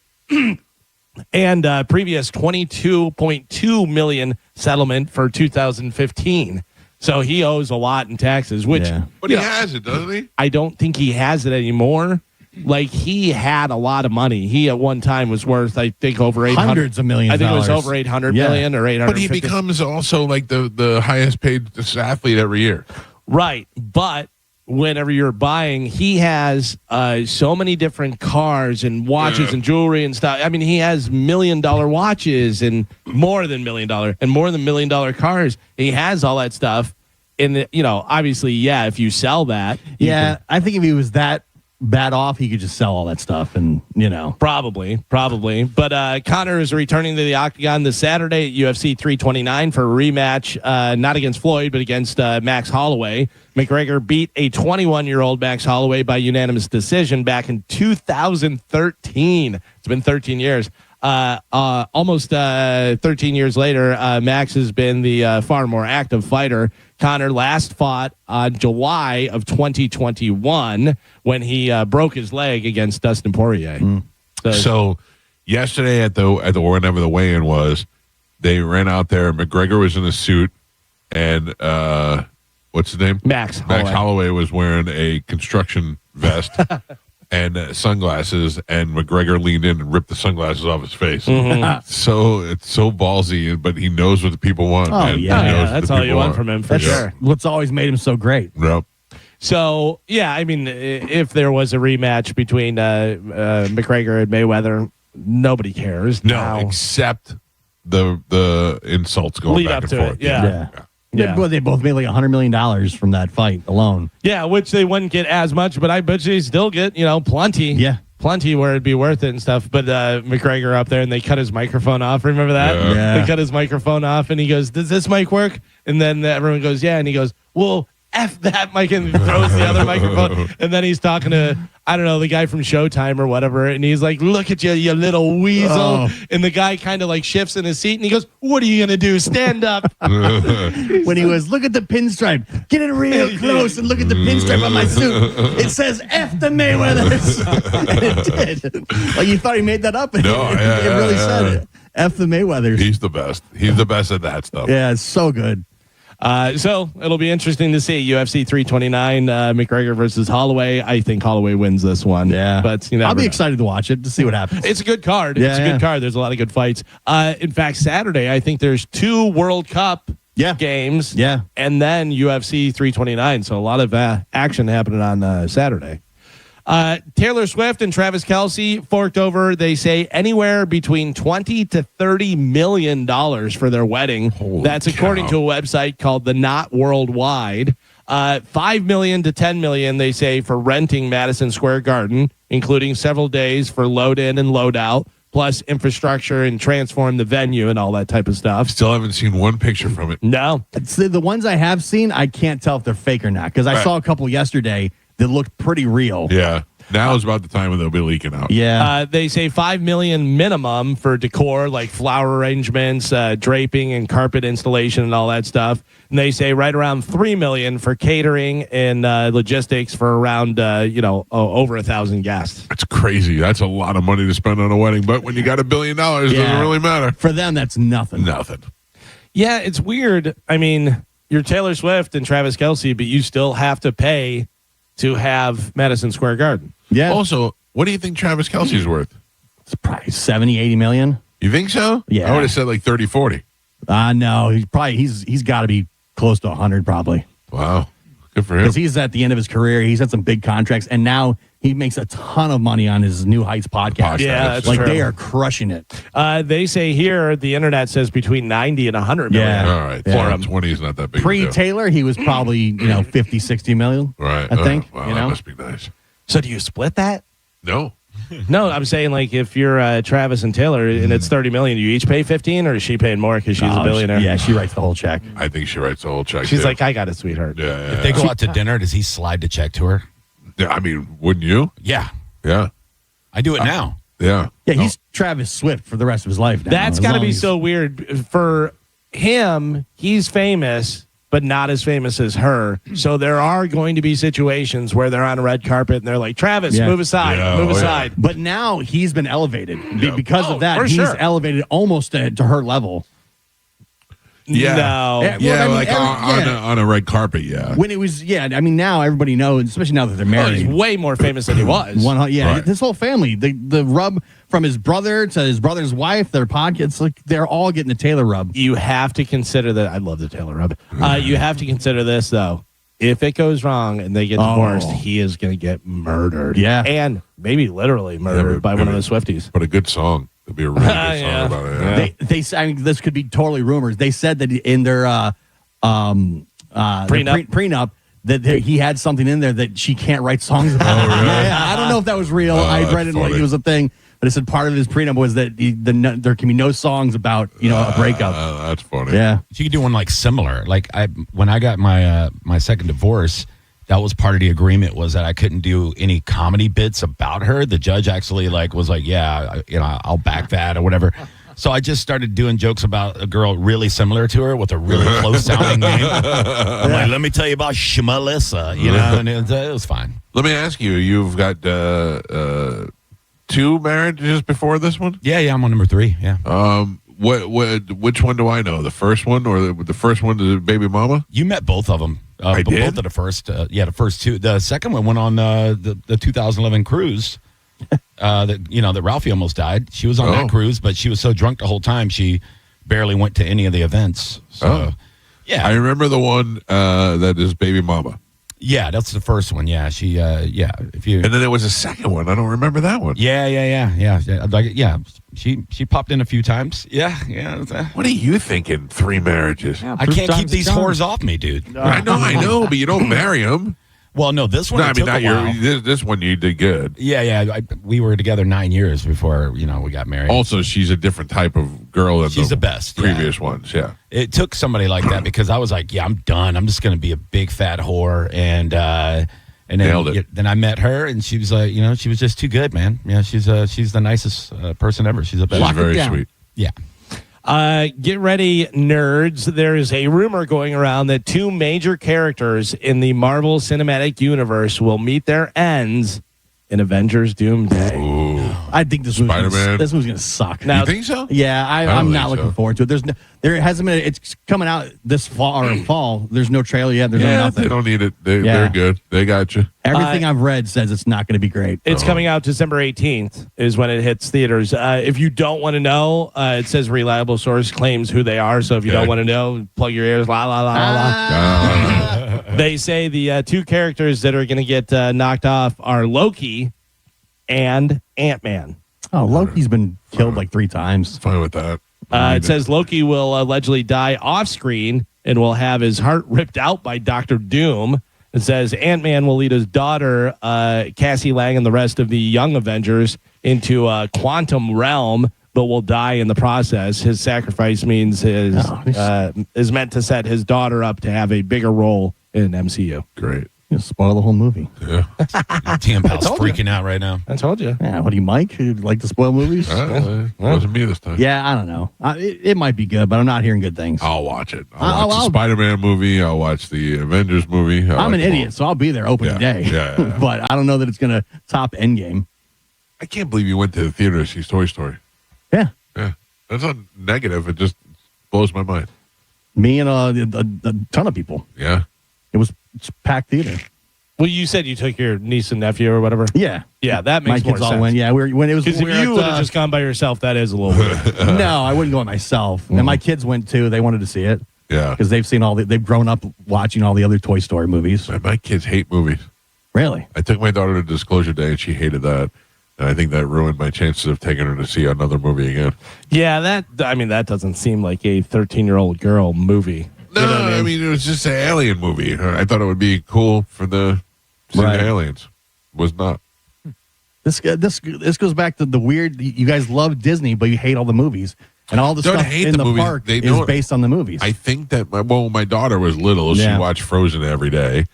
and previous $22.2 million settlement for 2015. So he owes a lot in taxes, which Yeah. But he has it, doesn't he? I don't think he has it anymore. Like, he had a lot of money. He at one time was worth, I think, over 800. Hundreds of millions I think it was dollars. over 800 Yeah. million or 800. But he becomes also like the highest paid athlete every year. Right, but whenever you're buying, he has so many different cars and watches and jewelry and stuff. I mean, he has $1 million watches and more than $1 million and more than $1 million cars. He has all that stuff. And, obviously, if you sell that. I think if he was that bad off, he could just sell all that stuff and, Probably. But Conor is returning to the Octagon this Saturday at UFC 329 for a rematch, not against Floyd, but against Max Holloway. McGregor beat a 21-year-old Max Holloway by unanimous decision back in 2013. It's been 13 years. Almost 13 years later, Max has been the far more active fighter. Conor last fought on July of 2021 when he broke his leg against Dustin Poirier. So yesterday at the whenever the weigh-in was, they ran out there. McGregor was in a suit, and what's his name? Max Holloway was wearing a construction vest and sunglasses, and McGregor leaned in and ripped the sunglasses off his face. So it's so ballsy, but he knows what the people want. Oh, man. yeah. He knows what That's the all people you want want from him, for that's sure. what's always made him so great. Yep. So, I mean, if there was a rematch between McGregor and Mayweather, nobody cares. No, now. except the insults going Lead back up and to forth. it, yeah. They both made like $100 million from that fight alone. Yeah, which they wouldn't get as much, but I bet they still get, plenty. Yeah. Plenty where it'd be worth it and stuff. But McGregor up there and they cut his microphone off. Remember that? Yeah. They cut his microphone off and he goes, "Does this mic work?" And then everyone goes, "Yeah." And he goes, "Well, F that mic," and throws the other microphone. And then he's talking to, I don't know, the guy from Showtime or whatever. And he's like, "Look at you, you little weasel." Oh. And the guy kind of like shifts in his seat and he goes, "What are you going to do? Stand up." When he was, "Look at the pinstripe. Get it real close and look at the pinstripe on my suit. It says F the Mayweathers." And it did. Like you thought he made that up. No, it really said it. F the Mayweathers. He's the best. He's the best at that stuff. Yeah, it's so good. So it'll be interesting to see UFC 329, McGregor versus Holloway. I think Holloway wins this one. Yeah. But I'll be excited to watch it to see what happens. It's a good card. Yeah, It's a good card. There's a lot of good fights. In fact, Saturday, I think there's 2 World Cup games. Yeah. And then UFC 329. So a lot of action happening on Saturday. Taylor Swift and Travis Kelce forked over, they say, anywhere between $20 to $30 million for their wedding. Holy That's according cow. to a website called The Knot Worldwide. $5 million to $10 million, they say, for renting Madison Square Garden, including several days for load in and load out, plus infrastructure and transform the venue and all that type of stuff. Still haven't seen one picture from it. No. It's the ones I have seen, I can't tell if they're fake or not because I Right. saw a couple yesterday that looked pretty real. Yeah. Now is about the time when they'll be leaking out. Yeah. They say $5 million minimum for decor, like flower arrangements, draping, and carpet installation, and all that stuff. And they say right around $3 million for catering and logistics for around over 1,000 guests. That's crazy. That's a lot of money to spend on a wedding. But when you got $1 billion, it doesn't really matter. For them, that's nothing. Nothing. Yeah, it's weird. I mean, you're Taylor Swift and Travis Kelce, but you still have to pay to have Madison Square Garden. Yeah. Also, what do you think Travis Kelce's worth? It's probably 70, 80 million. You think so? Yeah. I would have said like 30, 40. No, he's got to be close to 100 probably. Wow. Good for him. Because he's at the end of his career. He's had some big contracts, and now he makes a ton of money on his New Heights podcast. Yeah, that's like true. they are crushing it. They say here, the internet says between 90 and 100 million. Yeah. All right. Yeah. 20 is not that big. a deal. Pre-Taylor, he was probably 50, 60 million. Right. I think. Wow, you that know, must be nice. So do you split that? No. No, I'm saying like if you're Travis and Taylor and it's 30 million, do you each pay 15 or is she paying more because she's a billionaire? Yeah, she writes the whole check. I think she writes the whole check. She's too. like, I got it, sweetheart. yeah. If they go out to dinner, does he slide the check to her? Yeah, I mean, wouldn't you? Yeah. Yeah. I do it now. Yeah. Yeah, he's Travis Swift for the rest of his life now. That's as got to long be as- so weird for him. He's famous, but not as famous as her. So there are going to be situations where they're on a red carpet and they're like, Travis, Yeah. move aside, Yeah, move oh, yeah. aside. But now he's been elevated. Because Oh, of that, for he's sure. elevated almost to her level. Yeah. No. Yeah. Yeah, Well, I mean, like every- on a red carpet, yeah. When it was, I mean, now everybody knows, especially now that they're Oh, he's married. way more famous than he was. Right. His whole family, the rub from his brother to his brother's wife, their podcasts, like they're all getting the Taylor rub. You have to consider that. I love the Taylor rub. You have to consider this, though. if it goes wrong and they get divorced, he is going to get murdered. Yeah. And maybe literally murdered by one of the Swifties. But a good song. It'd be a really good song about it. Yeah. They I mean, this could be totally rumors. They said that in their prenup that he had something in there that she can't write songs about. Really? Yeah, I don't know if that was real. I read it like it was a thing, but it said part of his prenup was that there can be no songs about a breakup. That's funny. Yeah, You could do one like similar. Like when I got my second divorce, that was part of the agreement was that I couldn't do any comedy bits about her. The judge actually was like, yeah, I'll back that or whatever. So I just started doing jokes about a girl really similar to her with a really close sounding name. I'm like, let me tell you about Shmalissa, and it was fine. Let me ask you, you've got 2 marriages before this one? Yeah, I'm on number 3. Yeah. Which one do I know? The first one or the first one to baby mama? You met both of them. I did? Both of the first, the first 2. The second one went on the 2011 cruise. That Ralphie almost died. She was on that cruise, but she was so drunk the whole time she barely went to any of the events. So, yeah, I remember the one that is baby mama. Yeah, that's the first one. Yeah, she. If you and then there was a second one. I don't remember that one. Yeah. She popped in a few times. Yeah. What are you thinking? 3 marriages? I can't keep these whores off me, dude. I know, but you don't marry them. Well, no, this one. No, I mean, took a while. this one you did good. Yeah. We were together 9 years before we got married. Also, she's a different type of girl than she's the best. Previous ones. Yeah. It took somebody like that because I was like, yeah, I'm done. I'm just going to be a big fat whore, and then Nailed it. Then I met her, and she was like, she was just too good, man. Yeah, she's the nicest person ever. She's the best. She's very sweet. Yeah. Get ready, nerds. There is a rumor going around that 2 major characters in the Marvel Cinematic Universe will meet their ends in Avengers Doomsday. Ooh. I think this Spider-Man. This one's gonna suck. You think so? Yeah, I'm not looking forward to it. There hasn't been. It's coming out this fall. There's no trailer yet. There's no nothing. They don't need it. They're good. They got you. Everything I've read says it's not going to be great. It's coming out December 18th is when it hits theaters. If you don't want to know, it says reliable source claims who they are. So if you don't want to know, plug your ears. La la la la. They say the 2 characters that are going to get knocked off are Loki and Ant-Man. Oh, Loki's been killed like 3 times. Fine with that. It says Loki will allegedly die off screen and will have his heart ripped out by Dr. Doom. It says Ant-Man will lead his daughter, Cassie Lang, and the rest of the young Avengers into a quantum realm, but will die in the process. His sacrifice means is meant to set his daughter up to have a bigger role in MCU. Great. You spoil the whole movie. Yeah. Tim Pal's freaking out right now. I told you. Yeah, what do you, Mike? You'd like to spoil movies? Wasn't me this time. Yeah, I don't know. It might be good, but I'm not hearing good things. I'll watch it. I'll watch the Spider-Man movie. I'll watch the Avengers movie. I'm an idiot, so I'll be there opening day. Yeah. But I don't know that it's going to top Endgame. I can't believe you went to the theater to see Toy Story. Yeah. Yeah. That's not negative. It just blows my mind. Me and a ton of people. Yeah. It's packed theater. Well, you said you took your niece and nephew or whatever. Yeah. Yeah, that My makes more kids all sense. went. Yeah, when it was. Because if you would have just gone by yourself, that is a little weird. No, I wouldn't go by myself. And my kids went too. They wanted to see it. Yeah. Because they've seen they've grown up watching all the other Toy Story movies. My kids hate movies. Really? I took my daughter to Disclosure Day and she hated that. And I think that ruined my chances of taking her to see another movie again. Yeah, that doesn't seem like a 13-year-old girl movie. No, You know what I mean, it was just an alien movie. I thought it would be cool for the aliens. Was not. This goes back to the weird. You guys love Disney, but you hate all the movies. And all the Don't stuff hate in the the movies. park They is don't- based on the movies. I think that my daughter was little. Yeah. She watched Frozen every day,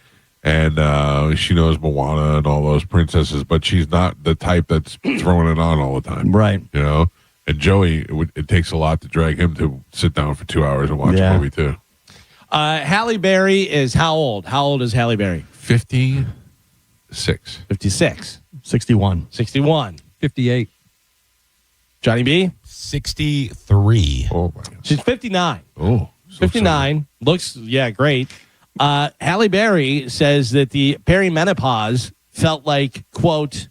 and she knows Moana and all those princesses. But she's not the type that's throwing it on all the time, Right. You know. And Joey, it takes a lot to drag him to sit down for 2 hours and watch a movie too. Halle Berry is how old? How old is Halle Berry? 56. 56. 61. 61. 58. Johnny B? 63. Oh my God. She's 59. Oh, so 59. Looks, great. Halle Berry says that the perimenopause felt like, quote,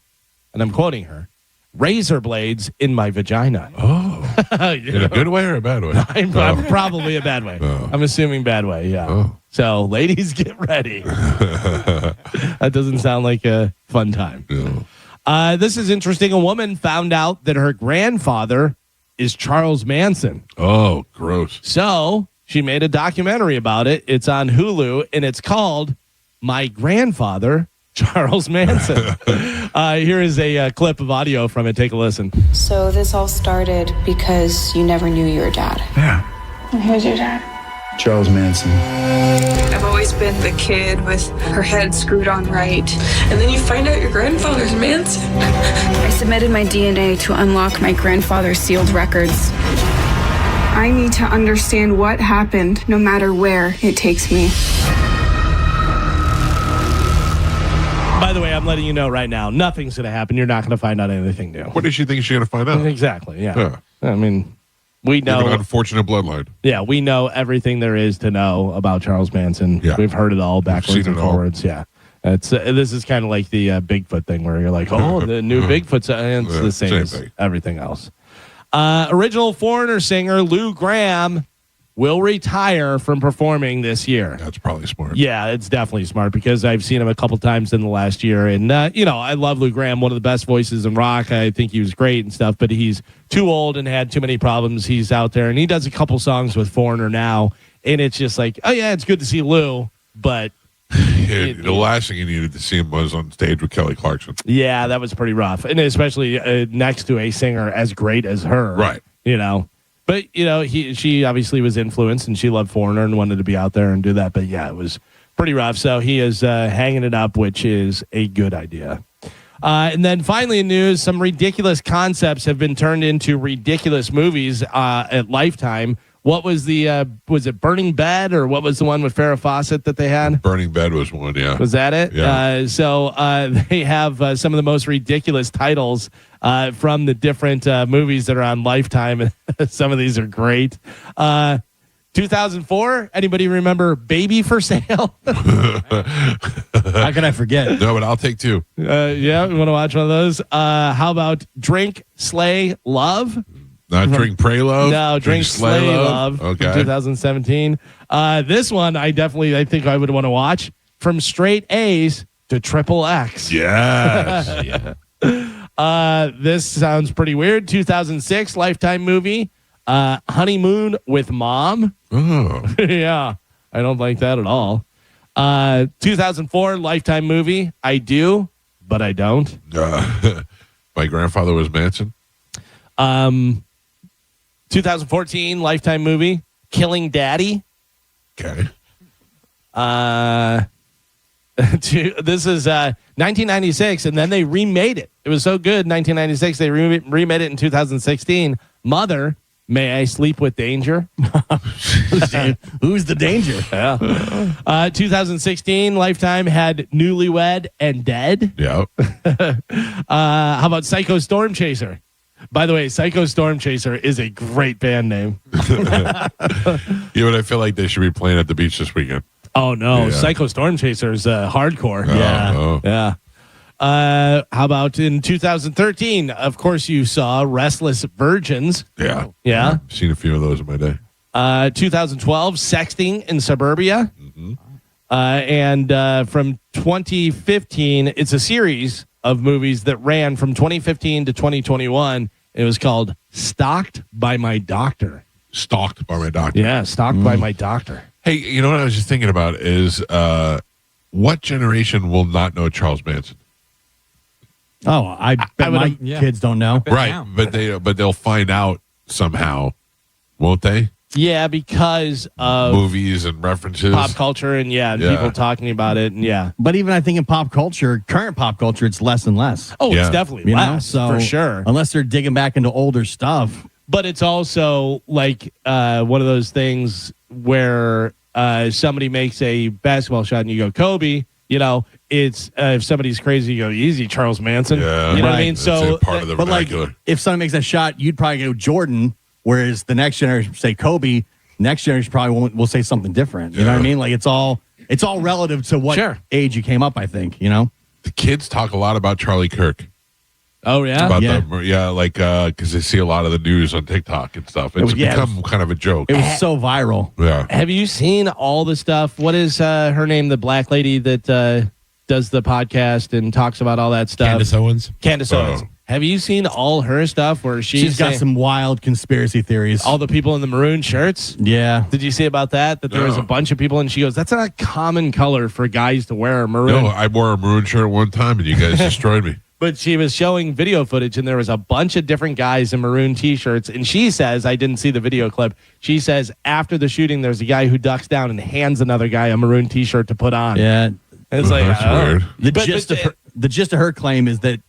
and I'm quoting her, razor blades in my vagina. Oh. In a good way or a bad way? I'm probably a bad way. I'm assuming bad way, yeah. Oh. So, ladies, get ready. That doesn't sound like a fun time. No. This is interesting. A woman found out that her grandfather is Charles Manson. Oh, gross. So she made a documentary about it. It's on Hulu, and it's called My Grandfather, Charles Manson. Here is a clip of audio from it. Take a listen. So this all started because you never knew your dad. Yeah. And who's your dad? Charles Manson. I've always been the kid with her head screwed on right. And then you find out your grandfather's Manson. I submitted my DNA to unlock my grandfather's sealed records. I need to understand what happened, no matter where it takes me. By the way, I'm letting you know right now, nothing's going to happen. You're not going to find out anything new. What does she think she's going to find out? Exactly, yeah. I mean, we You have an know. unfortunate bloodline. Yeah, we know everything there is to know about Charles Manson. Yeah. We've heard it all backwards seen and it all. forwards. Yeah. It's this is kind of like the Bigfoot thing where you're like, oh, the new Bigfoot's it's Yeah, the same same as thing. everything else. Original Foreigner singer Lou Gramm will retire from performing this year. That's probably smart. Yeah, it's definitely smart because I've seen him a couple times in the last year. And, I love Lou Gramm, one of the best voices in rock. I think he was great and stuff, but he's too old and had too many problems. He's out there, and he does a couple songs with Foreigner now. And it's just like, oh, yeah, it's good to see Lou, but The last thing you needed to see him was on stage with Kelly Clarkson. yeah, that was pretty rough. And especially next to a singer as great as her. Right. But, she obviously was influenced and she loved Foreigner and wanted to be out there and do that. But, yeah, it was pretty rough. So he is hanging it up, which is a good idea. And then finally in news, some ridiculous concepts have been turned into ridiculous movies at Lifetime. What was was it Burning Bed or what was the one with Farrah Fawcett that they had? Burning Bed was one, yeah. Was that it? Yeah. So they have some of the most ridiculous titles from the different movies that are on Lifetime. Some of these are great. 2004, anybody remember Baby for Sale? How can I forget? No, but I'll take two. Yeah, you want to watch one of those? How about Drink, Slay, Love? Not Drink, Pray, Love? No, Drink, Slay, Love. Okay. From 2017. This one, I think I would want to watch. From Straight A's to Triple X. Yes. This sounds pretty weird. 2006 Lifetime movie, Honeymoon with Mom. Oh. Yeah, I don't like that at all. 2004 Lifetime movie, I Do, but I don't. My grandfather was Manson. 2014 Lifetime movie, Killing Daddy. Okay. This is 1996, and then they remade it. It was so good, 1996, they remade it in 2016. Mother, May I Sleep with Danger? Who's the danger? Yeah. 2016 Lifetime had Newlywed and Dead. Yeah. How about Psycho Storm Chaser? By the way, Psycho Storm Chaser is a great band name. Yeah, but I feel like they should be playing at the beach this weekend. Oh, no. Yeah. Psycho Storm Chaser is hardcore. Oh. Yeah. How about in 2013? Of course, you saw Restless Virgins. Yeah. Yeah. I've seen a few of those in my day. 2012, Sexting in Suburbia. Mm-hmm. And from 2015, it's a series of movies that ran from 2015 to 2021. It was called Stalked by My Doctor. Stalked by my doctor. Yeah, Stalked by My Doctor. Hey, you know what I was just thinking about is what generation will not know Charles Manson? Oh, I bet my kids don't know. Right, now. but they'll find out somehow, won't they? Yeah, because of Movies and references. pop culture and people talking about it. And But even I think in pop culture, current pop culture, it's less and less. Oh, Yeah. it's definitely You know, less, so for sure. unless they're digging back into older stuff. But it's also like one of those things where somebody makes a basketball shot and you go, Kobe, it's if somebody's crazy, you go, easy, Charles Manson. Yeah. You know what I Right. mean? That's So, a part of the But like, vernacular. if someone makes that shot, you'd probably go Jordan, whereas the next generation say Kobe. Next generation probably will say something different. You know what I mean? Like it's all relative to what Sure. age you came up. I think The kids talk a lot about Charlie Kirk. Oh, yeah? About Yeah. because they see a lot of the news on TikTok and stuff. It's become kind of a joke. It was so viral. Yeah. Have you seen all the stuff? What is her name? The black lady that does the podcast and talks about all that stuff? Candace Owens. Candace Owens. Have you seen all her stuff where she's got some wild conspiracy theories? All the people in the maroon shirts? Yeah. Did you see about that? That there was a bunch of people, and she goes, that's not a common color for guys to wear maroon. No, I wore a maroon shirt one time, and you guys destroyed me. But she was showing video footage, and there was a bunch of different guys in maroon T-shirts. And she says, I didn't see the video clip. She says after the shooting, there's a guy who ducks down and hands another guy a maroon T-shirt to put on. Yeah. It's like, that's weird. The gist of her claim is that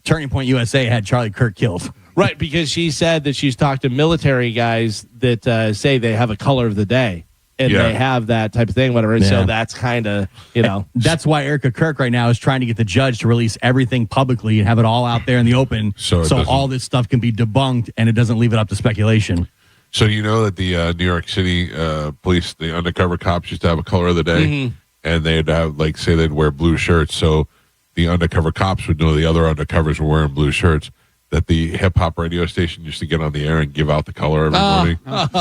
Turning Point USA had Charlie Kirk killed. Right, because she said that she's talked to military guys that say they have a color of the day. And they have that type of thing, whatever. Yeah. So that's kind of, That's why Erica Kirk right now is trying to get the judge to release everything publicly and have it all out there in the open so all this stuff can be debunked and it doesn't leave it up to speculation. So you know that the New York City police, the undercover cops used to have a color of the day, and they'd have, say they'd wear blue shirts. So the undercover cops would know the other undercovers were wearing blue shirts. That the hip hop radio station used to get on the air and give out the color every morning.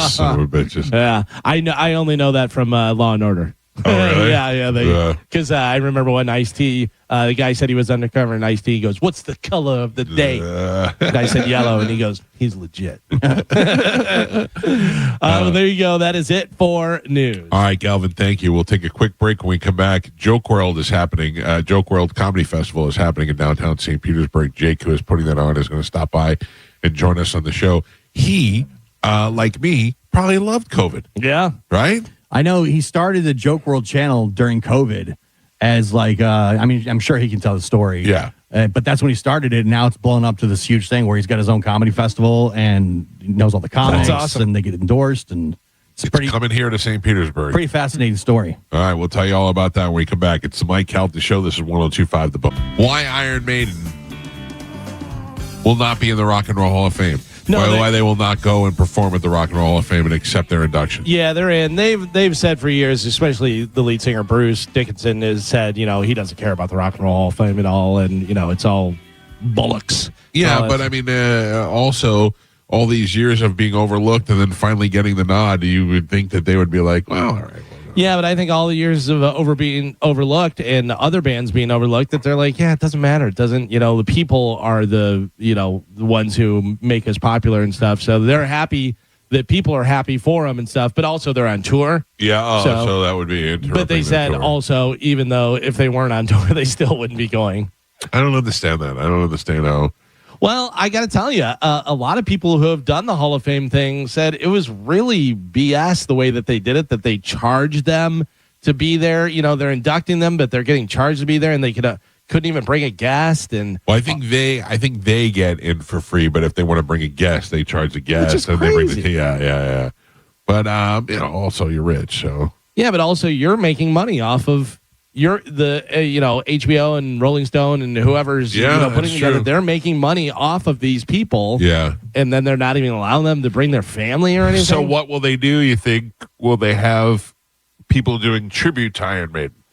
Son of a bitches. Yeah, I know. I only know that from Law and Order. Oh, really? yeah. Because I remember when Ice-T, the guy said he was undercover, and Ice-T goes, "What's the color of the day?" And I said yellow, and he goes, "He's legit." Well, there you go. That is it for news. All right, Galvin, thank you. We'll take a quick break. When we come back, Joke World is happening. Joke World Comedy Festival is happening in downtown St. Petersburg. Jake, who is putting that on, is going to stop by and join us on the show. He, like me, probably loved COVID. Yeah. Right? I know he started the Joke World channel during COVID as I'm sure he can tell the story. Yeah. But that's when he started it. And now it's blown up to this huge thing where he's got his own comedy festival and he knows all the comics. That's awesome. And they get endorsed. And it's coming here to St. Petersburg. Pretty fascinating story. All right, we'll tell you all about that when we come back. It's the Mike Calta Show. This is 102.5 The Bone. Why Iron Maiden will not be in the Rock and Roll Hall of Fame. No, why they will not go and perform at the Rock and Roll Hall of Fame and accept their induction. Yeah, they're in. They've said for years, especially the lead singer Bruce Dickinson has said, he doesn't care about the Rock and Roll Hall of Fame at all, and it's all bollocks. Yeah, but I mean, also all these years of being overlooked and then finally getting the nod, you would think that they would be like, well, all right. Yeah, but I think all the years of being overlooked and other bands being overlooked, that they're like, yeah, it doesn't matter. It doesn't, the people are the ones who make us popular and stuff. So they're happy that people are happy for them and stuff, but also they're on tour. Yeah, so that would be interesting. But they said also, even though if they weren't on tour, they still wouldn't be going. I don't understand that. I don't understand how. Well, I got to tell you, a lot of people who have done the Hall of Fame thing said it was really BS the way that they did it, that they charged them to be there. They're inducting them, but they're getting charged to be there, and they couldn't even bring a guest. And well, I think they get in for free, but if they want to bring a guest, they charge the guest, which is and crazy. they bring yeah. But also you're rich, so yeah, but also you're making money off of. HBO and Rolling Stone and whoever's putting together, they're making money off of these people. Yeah. And then they're not even allowing them to bring their family or anything. So what will they do, you think? Will they have people doing tribute to Iron Maiden?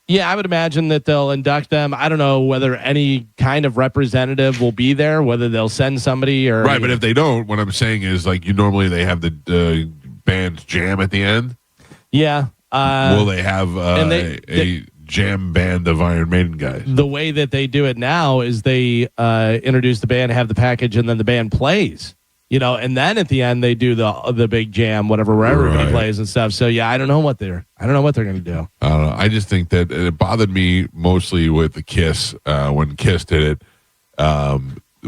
Yeah, I would imagine that they'll induct them. I don't know whether any kind of representative will be there, whether they'll send somebody or... Right, but if they don't, what I'm saying is normally they have the band's jam at the end. Yeah. Will they have a jam band of Iron Maiden guys? The way that they do it now is they introduce the band, have the package, and then the band plays. And then at the end they do the big jam, wherever everybody plays and stuff. So yeah, I don't know what they're going to do. I don't know. I just think that it bothered me mostly with the Kiss when Kiss did it,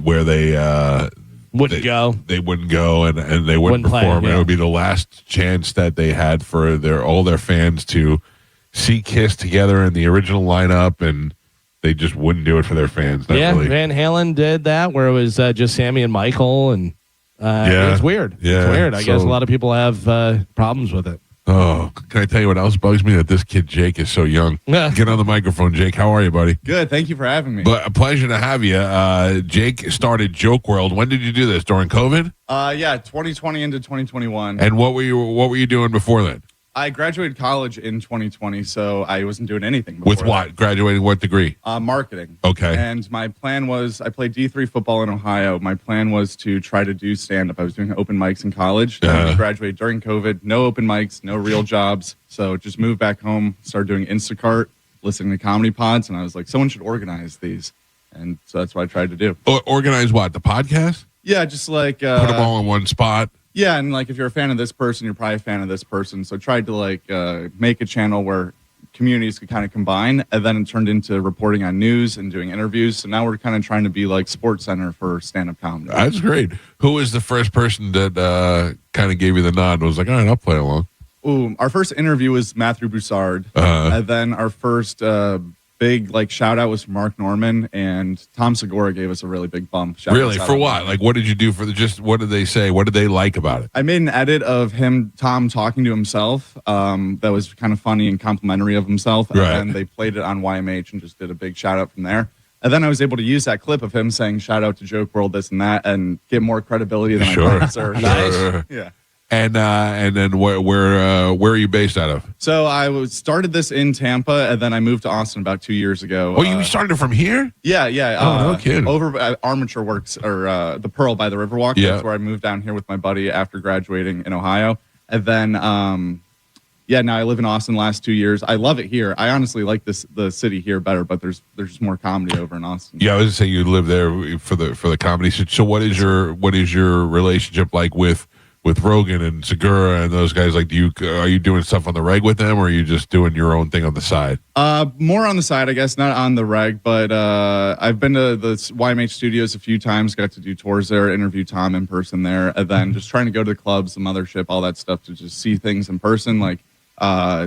where they. Wouldn't go. They wouldn't go, and they wouldn't perform. Play, yeah. It would be the last chance that they had for all their fans to see Kiss together in the original lineup, and they just wouldn't do it for their fans. Really. Van Halen did that, where it was just Sammy and Michael, and it's weird. Yeah, it's weird. I guess a lot of people have problems with it. Oh, can I tell you what else bugs me? That this kid Jake is so young. Get on the microphone, Jake. How are you, buddy? Good. Thank you for having me. But a pleasure to have you. Jake started Joke World. When did you do this? During COVID? 2020 into 2021. And what were you doing before that? I graduated college in 2020, so I wasn't doing anything before With what? Graduating what degree? Marketing. Okay. And my plan was, I played D3 football in Ohio. My plan was to try to do stand-up. I was doing open mics in college. I graduated during COVID. No open mics, no real jobs. So just moved back home, started doing Instacart, listening to comedy pods, and I was like, someone should organize these. And so that's what I tried to do. Organize what? The podcast? Yeah, just like... Put them all in one spot? Yeah, and like if you're a fan of this person, you're probably a fan of this person. So tried to like make a channel where communities could kind of combine, and then it turned into reporting on news and doing interviews. So now we're kind of trying to be like Sports Center for stand-up comedy. That's great. Who was the first person that kind of gave you the nod and was like, all right, I'll play along? Ooh, our first interview was Matthew Broussard. And then our first big like shout out was from Mark Norman, and Tom Segura gave us a really big bump. Really? For what? Like, what did you do for what did they say? What did they like about it? I made an edit of Tom talking to himself. That was kind of funny and complimentary of himself. And then they played it on YMH and just did a big shout out from there. And then I was able to use that clip of him saying shout out to Joke World, this and that, and get more credibility than I might deserve. Nice. Yeah. And then where are you based out of? So I started this in Tampa, and then I moved to Austin about 2 years ago. Oh, you started from here? Yeah. Oh, no kidding. Over at Armature Works, or the Pearl by the Riverwalk. Yeah. That's where I moved down here with my buddy after graduating in Ohio. And then, now I live in Austin the last 2 years. I love it here. I honestly like the city here better, but there's just more comedy over in Austin. Yeah, I was gonna say you live there for the comedy. So what is your relationship like with Rogan and Segura and those guys? Like, are you doing stuff on the reg with them, or are you just doing your own thing on the side? More on the side, I guess, not on the reg, but I've been to the YMH studios a few times, got to do tours there, interview Tom in person there, and then just trying to go to the clubs, the mothership, all that stuff to just see things in person. Like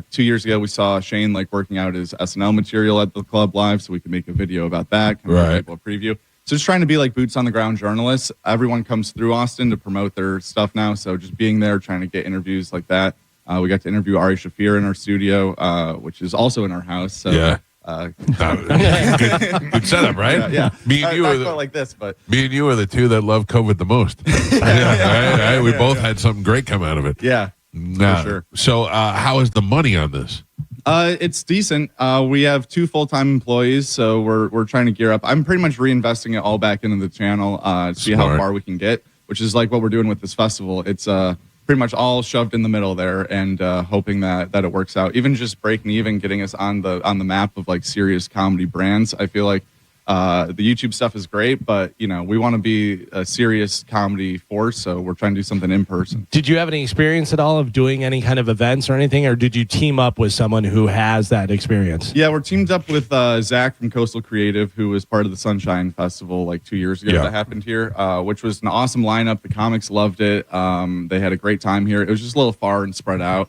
2 years ago, we saw Shane like working out his SNL material at the club live, so we could make a video about that, give people a preview. So just trying to be like boots on the ground journalists. Everyone comes through Austin to promote their stuff now. So just being there, trying to get interviews like that. We got to interview Ari Shaffir in our studio, which is also in our house. So, yeah. Good setup, right? Yeah. Me and you are like this, but me and you are the two that love COVID the most. Right? We both had something great come out of it. Yeah. For sure. So how is the money on this? It's decent. We have 2 full-time employees, so we're trying to gear up. I'm pretty much reinvesting it all back into the channel to see how far we can get, which is like what we're doing with this festival. It's pretty much all shoved in the middle there, and hoping that it works out. Even just breaking even, getting us on the map of like serious comedy brands. I feel like the YouTube stuff is great, but we want to be a serious comedy force, so we're trying to do something in person. Did you have any experience at all of doing any kind of events or anything, or did you team up with someone who has that experience? Yeah, we're teamed up with Zach from Coastal Creative, who was part of the Sunshine Festival like 2 years ago that happened here, which was an awesome lineup. The comics loved it. They had a great time here. It was just a little far and spread out.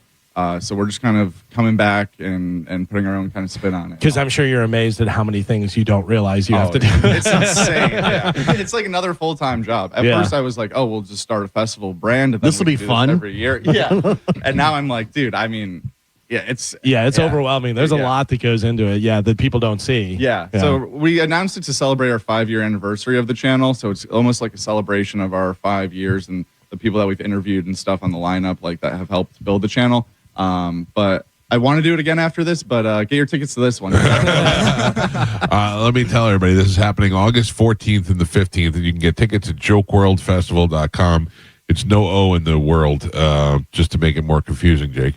So we're just kind of coming back and putting our own kind of spin on it. Because I'm sure you're amazed at how many things you don't realize you have to do. It's insane. Yeah. It's like another full-time job. At first I was like, oh, we'll just start a festival brand. And this will be fun every year. Yeah. And now I'm like, dude, I mean, it's overwhelming. There's a lot that goes into it. Yeah, that people don't see. Yeah. So we announced it to celebrate our 5-year anniversary of the channel. So it's almost like a celebration of our 5 years and the people that we've interviewed and stuff on the lineup like that have helped build the channel. But I want to do it again after this, but get your tickets to this one. Let me tell everybody, this is happening August 14th and the 15th, and you can get tickets at jokeworldfestival.com. It's no O in the world, just to make it more confusing, Jake.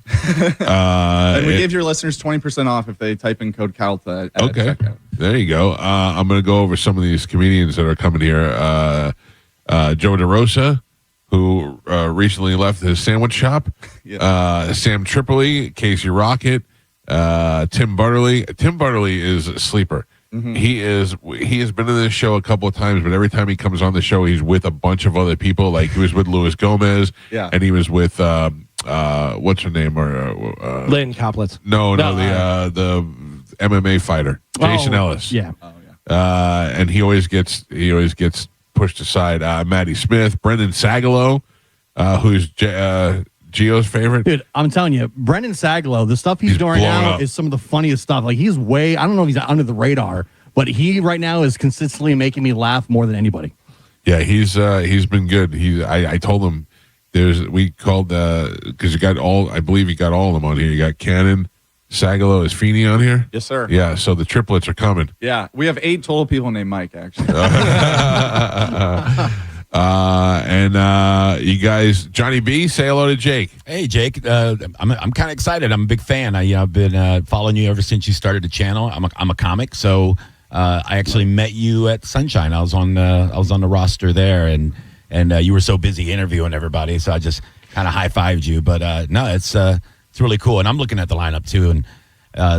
And we gave your listeners 20% off if they type in code Calta at checkout. There you go. I'm going to go over some of these comedians that are coming here. Joe DeRosa, who recently left his sandwich shop. Sam Tripoli, Casey Rocket, Tim Butterly. Tim Butterly is a sleeper. Mm-hmm. He has been in this show a couple of times, but every time he comes on the show, he's with a bunch of other people. Like he was with Luis Gomez, and he was with what's her name, or Lynn Coplitz. No, the MMA fighter, Jason Ellis. Yeah. And he always gets pushed aside. Maddie Smith, Brendan Sagalow, who's Gio's favorite. Dude, I'm telling you, Brendan Sagalow, the stuff he's doing right now is some of the funniest stuff. Like I don't know if he's under the radar, but he right now is consistently making me laugh more than anybody. Yeah, he's been good. I told him we called because you got all. I believe you got all of them on here. You got Cannon, Sagalo, is Feeney on here? Yes, sir. Yeah, so the triplets are coming. Yeah, we have 8 total people named Mike, actually. And you guys, Johnny B, say hello to Jake. Hey, Jake. I'm kind of excited. I'm a big fan. I've been following you ever since you started the channel. I'm a comic, so I actually met you at Sunshine. I was on the roster there, and you were so busy interviewing everybody, so I just kind of high-fived you. But no, it's really cool, and I'm looking at the lineup too, and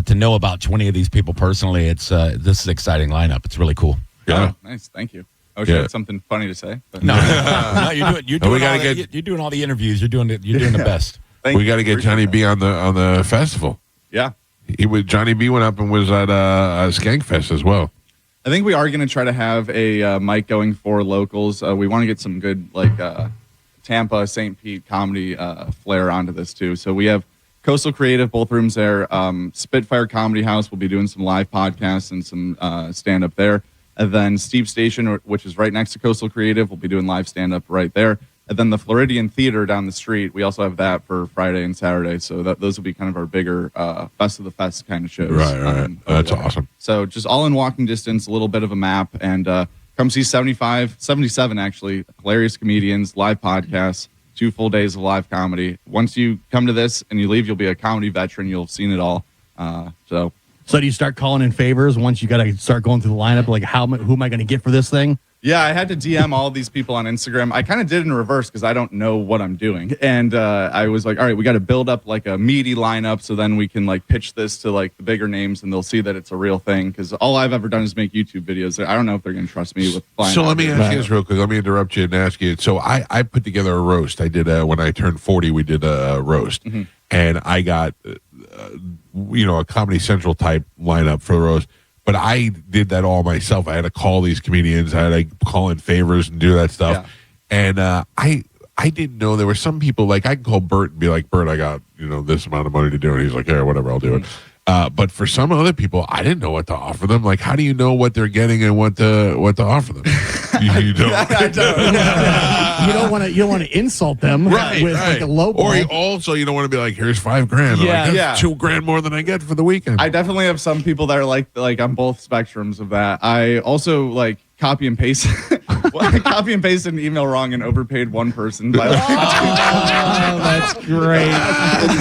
to know about 20 of these people personally, this is an exciting lineup. It's really cool. Yeah, nice. Thank you. I wish I had something funny to say. But. No, you're doing all the interviews. You're doing the best. We got to get Johnny B on the festival. Yeah, Johnny B went up and was at Skankfest as well. I think we are going to try to have a mic going for locals. We want to get some good Tampa, St. Pete comedy flair onto this too. So we have Coastal Creative, both rooms there. Spitfire Comedy House will be doing some live podcasts and some stand up there. And then Steve Station, which is right next to Coastal Creative, will be doing live stand-up right there. And then the Floridian Theater down the street, we also have that for Friday and Saturday. So those will be kind of our bigger Best of the Fest kind of shows. Right. That's awesome. So just all in walking distance, a little bit of a map. And come see 77 actually. Hilarious comedians, live podcasts, 2 full days of live comedy. Once you come to this and you leave, you'll be a comedy veteran. You'll have seen it all. So do you start calling in favors once you got to start going through the lineup? Like, who am I going to get for this thing? Yeah, I had to DM all these people on Instagram. I kind of did in reverse because I don't know what I'm doing. And I was like, all right, we got to build up like a meaty lineup so then we can like pitch this to like the bigger names and they'll see that it's a real thing. Because all I've ever done is make YouTube videos. I don't know if they're going to trust me with flying. So let me ask you this real quick. Let me interrupt you and ask you. So I put together a roast. I did when I turned 40, we did a roast. Mm-hmm. And I got... a Comedy Central type lineup for the roast, but I did that all myself. I had to call these comedians, I had to call in favors and do that stuff. Yeah. And I didn't know there were some people like I could call Bert and be like, Bert, I got this amount of money to do it. And he's like, yeah, whatever, I'll do it. But for some other people, I didn't know what to offer them. Like, how do you know what they're getting and what to offer them? You don't. I don't. You don't want to insult them with like a low ball. Or you don't want to be like, here's $5,000. Yeah, like, that's $2,000 more than I get for the weekend. I definitely have some people that are like on both spectrums of that. I also like copy and paste an email wrong and overpaid one person by like that's great.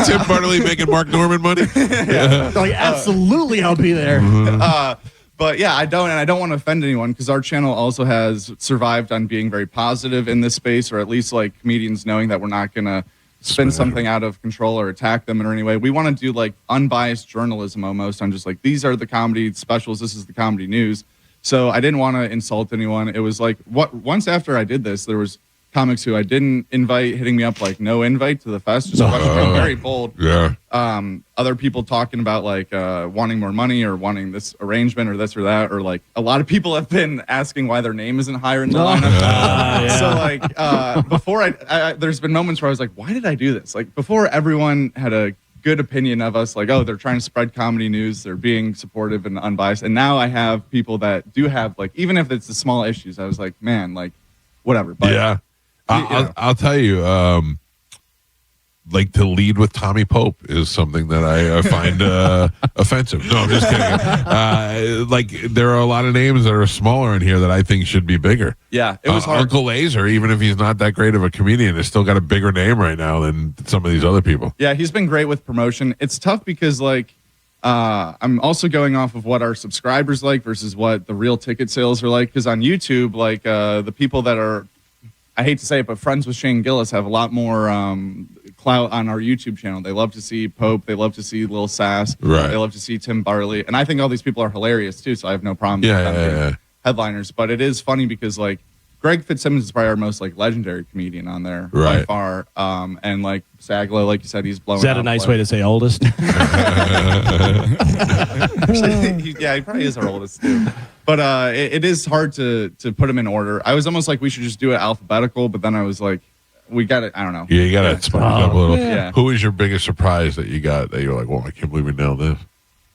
Tim Bartley making Mark Norman money. Like, absolutely, I'll be there. But yeah, I don't want to offend anyone because our channel also has survived on being very positive in this space, or at least like comedians knowing that we're not going to spin something out of control or attack them in any way. We want to do like unbiased journalism almost on just like, these are the comedy specials, this is the comedy news. So I didn't want to insult anyone. It was like once after I did this, there was comics who I didn't invite hitting me up like no invite to the fest, just very bold. Yeah. Other people talking about like wanting more money or wanting this arrangement or this or that, or like a lot of people have been asking why their name isn't higher in the lineup. So like before I there's been moments where I was like, why did I do this? Like before everyone had a good opinion of us, like, oh, they're trying to spread comedy news, they're being supportive and unbiased. And now I have people that do have like, even if it's the small issues, I was like, man, like whatever. But yeah. I'll tell you, like to lead with Tommy Pope is something that I find offensive. No, I'm just kidding. Like there are a lot of names that are smaller in here that I think should be bigger. Yeah, it was hard. Uncle Laser, even if he's not that great of a comedian, has still got a bigger name right now than some of these other people. Yeah, he's been great with promotion. It's tough because like I'm also going off of what our subscribers like versus what the real ticket sales are like. Because on YouTube, like the people that are, I hate to say it, but friends with Shane Gillis have a lot more clout on our YouTube channel. They love to see Pope. They love to see Lil Sass. Right. They love to see Tim Bartley. And I think all these people are hilarious, too, so I have no problem with them being headliners. But it is funny because, like, Greg Fitzsimmons is probably our most, like, legendary comedian on there by far. And, like, Saglo, like you said, he's blowing Is that a nice way to say oldest? Yeah, he probably is our oldest, too. But it is hard to put them in order. I was almost like we should just do it alphabetical, but then I was like, we got it. I don't know. Yeah, you got to spice it up a little. Yeah. Who was your biggest surprise that you got that you were like, well, I can't believe we nailed this?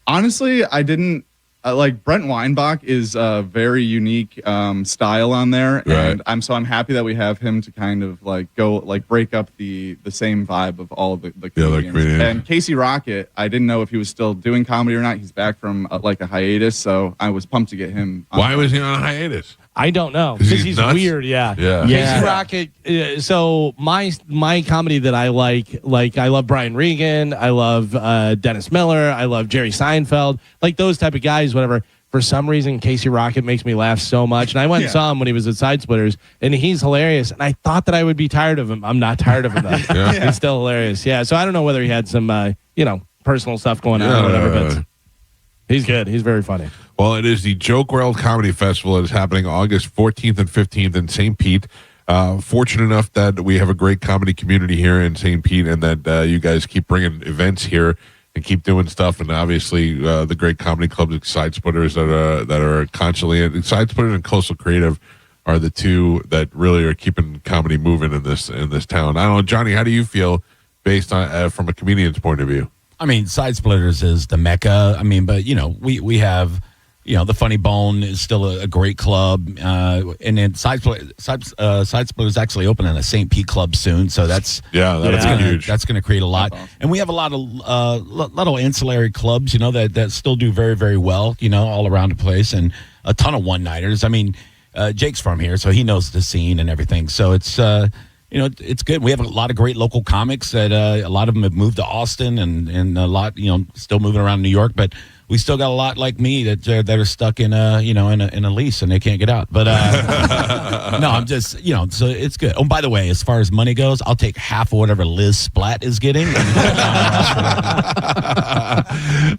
Honestly, I didn't like Brent Weinbach is a very unique style on there, Right. and I'm happy that we have him to kind of like go like break up the same vibe of all the other comedians. comedians. And Casey Rocket, I didn't know if he was still doing comedy or not. He's back from like a hiatus, so I was pumped to get him. Why was he on a hiatus? I don't know 'Cause because he's he's nuts? weird. Yeah. Yeah. Casey Rocket. So my comedy that I like I love Brian Regan. I love Dennis Miller. I love Jerry Seinfeld. Like those type of guys. Whatever. For some reason, Casey Rocket makes me laugh so much. And I went and saw him when he was at Side Splitters, and he's hilarious. And I thought that I would be tired of him. I'm not tired of him, though. Yeah. He's still hilarious. Yeah. So I don't know whether he had some, personal stuff going on or whatever, but he's good. He's very funny. Well, it is the Joke World Comedy Festival. It is happening August 14th and 15th in St. Pete. Fortunate enough that we have a great comedy community here in St. Pete, and that you guys keep bringing events here and keep doing stuff. And obviously, the great comedy clubs, like Side Splitters, that are constantly Side Splitters and Coastal Creative are the two that really are keeping comedy moving in this town. I don't know, Johnny, how do you feel based on from a comedian's point of view? I mean, Side Splitters is the mecca. I mean, but we have. The Funny Bone is still a great club, and then Side Splitters actually opening a St. Pete club soon, so that's huge. That's going to create a lot, awesome. and we have a lot of ancillary clubs, that still do very, very well, all around the place, and a ton of one nighters. I mean, Jake's from here, so he knows the scene and everything. So it's it's good. We have a lot of great local comics that a lot of them have moved to Austin, and a lot still moving around New York, but. We still got a lot like me that are stuck in a lease and they can't get out. But no, I'm just so it's good. Oh, by the way, as far as money goes, I'll take half of whatever Liz Splat is getting.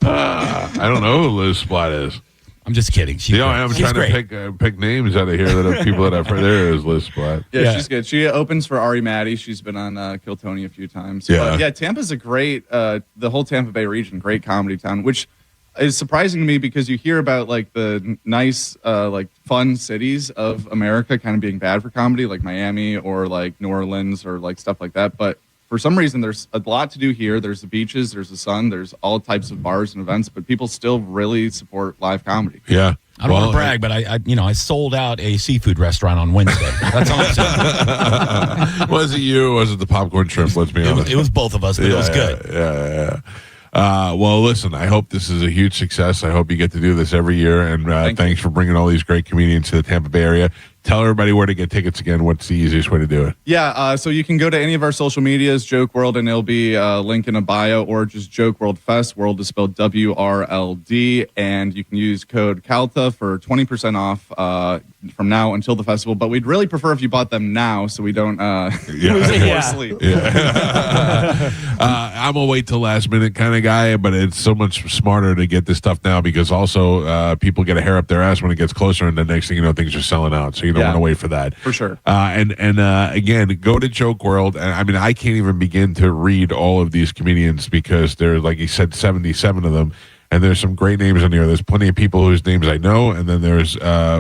I don't know who Liz Splat is. I'm just kidding. I'm trying to pick names out of here that are people that I've heard. There is Liz Splat. Yeah, she's good. She opens for Ari Maddie. She's been on Kiltony a few times. Yeah. But yeah, Tampa's a great, the whole Tampa Bay region, great comedy town, which is surprising to me because you hear about like the nice, like fun cities of America kind of being bad for comedy, like Miami or like New Orleans or like stuff like that. But for some reason, there's a lot to do here. There's the beaches, there's the sun, there's all types of bars and events, but people still really support live comedy. Yeah. I don't want to brag, but I sold out a seafood restaurant on Wednesday. That's all I'm saying. Was it you or was it the popcorn shrimp? Let's be honest. It was both of us, but it was good. Yeah. Well, listen, I hope this is a huge success. I hope you get to do this every year. And thanks for bringing all these great comedians to the Tampa Bay area. Tell everybody where to get tickets again. What's the easiest way to do it? Yeah, so you can go to any of our social medias, Joke World, and it'll be a link in a bio, or just Joke World Fest. World is spelled WRLD, and you can use code Calta for 20% off from now until the festival. But we'd really prefer if you bought them now, so we don't lose any more sleep. Yeah. I'm a wait till last minute kind of guy, but it's so much smarter to get this stuff now because also people get a hair up their ass when it gets closer, and the next thing you know, things are selling out. So you don't want to wait for that. For sure. And again, go to Joke World. And I mean, I can't even begin to read all of these comedians because there's, like you said, 77 of them. And there's some great names on here. There's plenty of people whose names I know. And then there's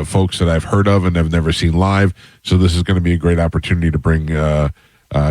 folks that I've heard of and have never seen live. So this is going to be a great opportunity to bring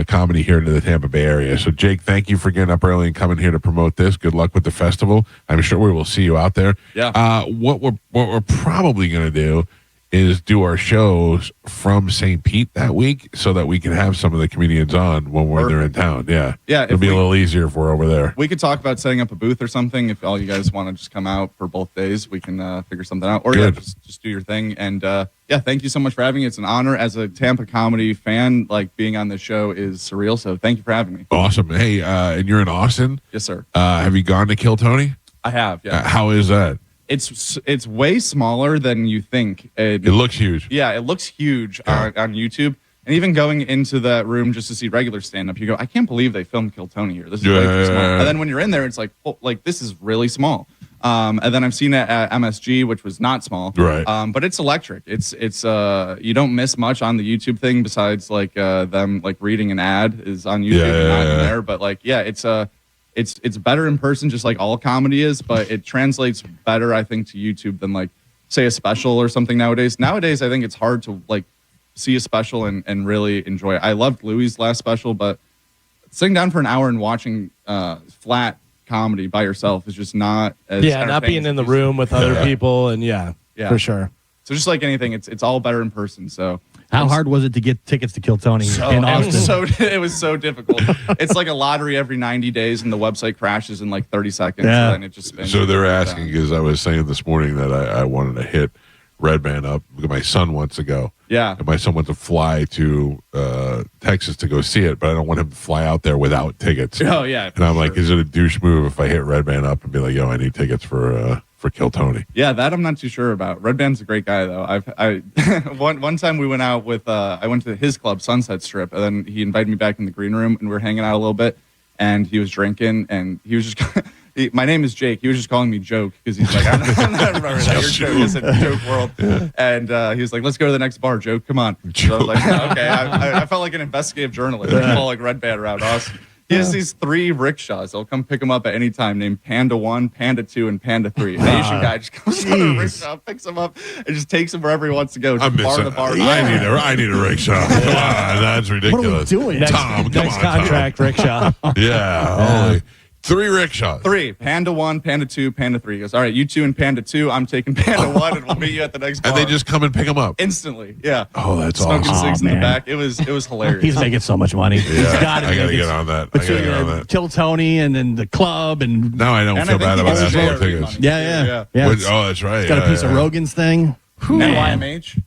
comedy here to the Tampa Bay area. So, Jake, thank you for getting up early and coming here to promote this. Good luck with the festival. I'm sure we will see you out there. Yeah. What we're probably going to do is do our shows from St. Pete that week so that we can have some of the comedians on when they're in town. Yeah. Yeah. It'll be a little easier if we're over there. We could talk about setting up a booth or something. If all you guys want to just come out for both days, we can figure something out. Or just do your thing. And thank you so much for having me. It's an honor as a Tampa comedy fan. Like being on this show is surreal. So thank you for having me. Awesome. Hey, and you're in Austin? Yes, sir. Have you gone to Kiltony? I have. Yeah. How is that? It's way smaller than you think. It looks huge. Yeah, it looks huge on YouTube. And even going into that room just to see regular stand-up, you go, I can't believe they filmed Kiltony here. This is way too small. And then when you're in there, it's like, oh, like this is really small. And then I've seen it at MSG, which was not small. Right. But it's electric. It's you don't miss much on the YouTube thing besides like them like reading an ad is on YouTube and not in there. But like, it's better in person, just like all comedy is, but it translates better, I think, to YouTube than like say a special or something nowadays. Nowadays, I think it's hard to like see a special and really enjoy it. I loved Louis' last special, but sitting down for an hour and watching flat comedy by yourself is just not as not being in the room with other people, and for sure. So just like anything, it's all better in person. So how hard was it to get tickets to Kill Tony in Austin? It was so difficult. It's like a lottery every 90 days, and the website crashes in like 30 seconds. Yeah. And it just spins. So they're asking, because I was saying this morning that I wanted to hit Red Band up because my son wants to go. Yeah. And my son wants to fly to Texas to go see it, but I don't want him to fly out there without tickets. Oh, yeah. And I'm like, is it a douche move if I hit Red Band up and be like, yo, I need tickets for Kill Tony? Yeah, that I'm not too sure about. Red Band's a great guy, though. One time we went out with, I went to his club, Sunset Strip, and then he invited me back in the green room, and we were hanging out a little bit, and he was drinking, and he was just... My name is Jake. He was just calling me Joke because he's like, I'm not remember that. You're Joke. It's a Joke world. Yeah. And he was like, let's go to the next bar, Joke. Come on. So I was like, okay. I felt like an investigative journalist. I call like Red Band around Austin. He has these 3 rickshaws. I'll come pick him up at any time, named Panda 1, Panda 2, and Panda 3. An Asian guy just comes on a rickshaw, picks him up, and just takes him wherever he wants to go. Just bar to bar. I need a rickshaw. Come on, that's ridiculous. What are we doing? Tom, come next on, contract, Tom. rickshaw. Yeah. Only 3 rickshaws. 3. Panda 1, Panda 2, Panda 3. He goes, all right, you 2 and Panda 2. I'm taking Panda 1, and we'll meet you at the next bar. And they just come and pick them up. Instantly. Yeah. Oh, that's Smoking awesome. cigs in the back. It was hilarious. He's making so much money. He's got I got to get on that. I got to get on that. Kill Tony and then the club and Now I don't And feel I think bad he about gets asking very for tickets. money. yeah. Oh, that's right. He's got a piece of Rogan's thing. NYMH.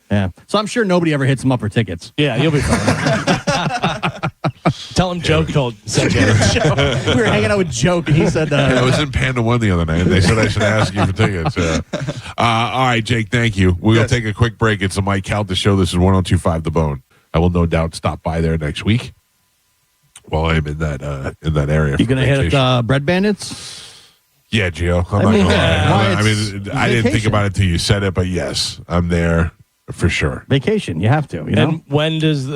Yeah. So I'm sure nobody ever hits him up for tickets. Yeah, you'll be fine. Tell him Joke said you. We were hanging out with Joke, and he said, I was in Panda 1 the other night, and they said I should ask you for tickets. All right, Jake, thank you. We'll take a quick break. It's the Mike Calta Show. This is 102.5 The Bone. I will no doubt stop by there next week while I'm in that area. You going to hit Bread Bandits? Yeah, Gio. I'm not going to lie. I didn't think vacation. about it till you said it, but yes, I'm there for sure. Vacation. You have to, you know? And when does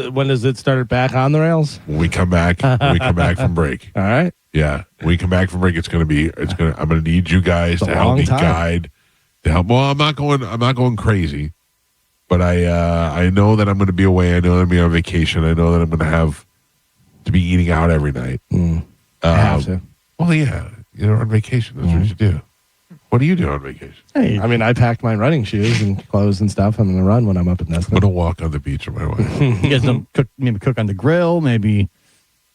it start back on the rails? When we come back from break. All right. Yeah, when we come back from break, I'm gonna need you guys to help me guide. Well, I'm not going crazy, but I know that I'm gonna be away. I know that I'm gonna be on vacation. I know that I'm gonna have to be eating out every night. I have to. Well, yeah, you're on vacation. That's what you do. What do you do on vacation? Hey, I mean, I packed my running shoes and clothes and stuff. I'm gonna run when I'm up in I'm Neston. gonna walk on the beach with my wife. you guys don't cook on the grill, maybe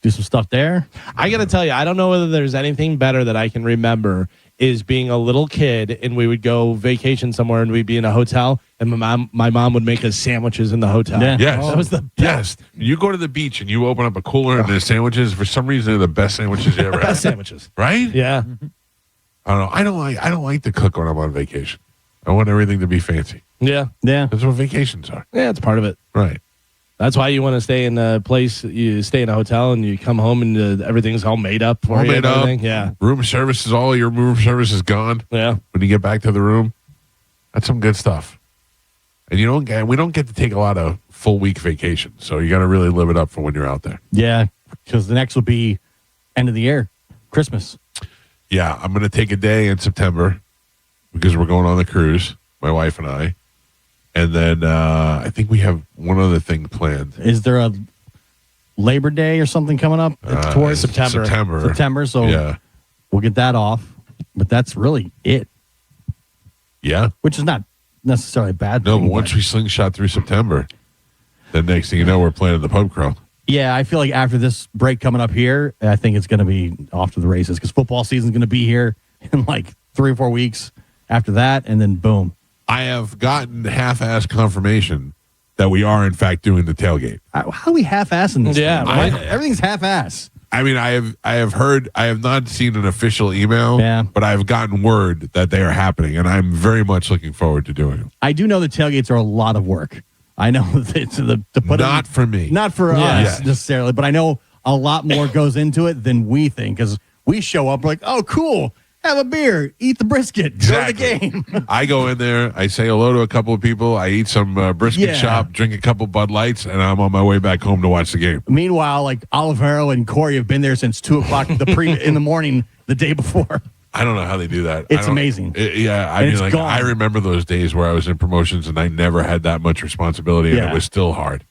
do some stuff there. I got to tell you, I don't know whether there's anything better that I can remember is being a little kid and we would go vacation somewhere and we'd be in a hotel and my mom would make us sandwiches in the hotel. Yeah. Yes, That was the best. yes. You go to the beach and you open up a cooler and there's sandwiches. For some reason, they're the best sandwiches you ever had. Best sandwiches. Right? Yeah. I don't know. I don't like to cook when I'm on vacation. I want everything to be fancy. Yeah. Yeah. That's what vacations are. Yeah, it's part of it. Right. That's why you want to stay in a place. You stay in a hotel and you come home and everything's all made up for All you. made and up. everything. Yeah. Room service is all your room service is gone. Yeah. When you get back to the room, that's some good stuff. And we don't get to take a lot of full week vacations, so you got to really live it up for when you're out there. Yeah, because the next will be end of the year, Christmas. Yeah, I'm going to take a day in September because we're going on the cruise, my wife and I. And then I think we have one other thing planned. Is there a Labor Day or something coming up towards September. September, so Yeah. we'll get that off. But that's really it, Yeah. which is not necessarily a bad No, thing. but once we slingshot through September, then next thing you know, we're planning the pub crawl. Yeah, I feel like after this break coming up here, I think it's going to be off to the races because football season's going to be here in like 3 or 4 weeks after that, and then boom. I have gotten half-ass confirmation that we are, in fact, doing the tailgate. How are we half-assing this? Yeah, thing? right. Everything's half-ass. I mean, I have heard, I have not seen an official email, Yeah. but I have gotten word that they are happening, and I'm very much looking forward to doing them. I do know the tailgates are a lot of work. I know that it's to put Not for me. not for us Yes. necessarily, but I know a lot more goes into it than we think because we show up like, oh, cool, have a beer, eat the brisket, Exactly. go to the game. I go in there, I say hello to a couple of people, I eat some brisket Yeah. shop, drink a couple Bud Lights, and I'm on my way back home to watch the game. Meanwhile, like Olivero and Corey have been there since 2:00 in the morning the day before. I don't know how they do that. It's amazing. I And mean, it's like, gone. I remember those days where I was in promotions and I never had that much responsibility, and Yeah. it was still hard.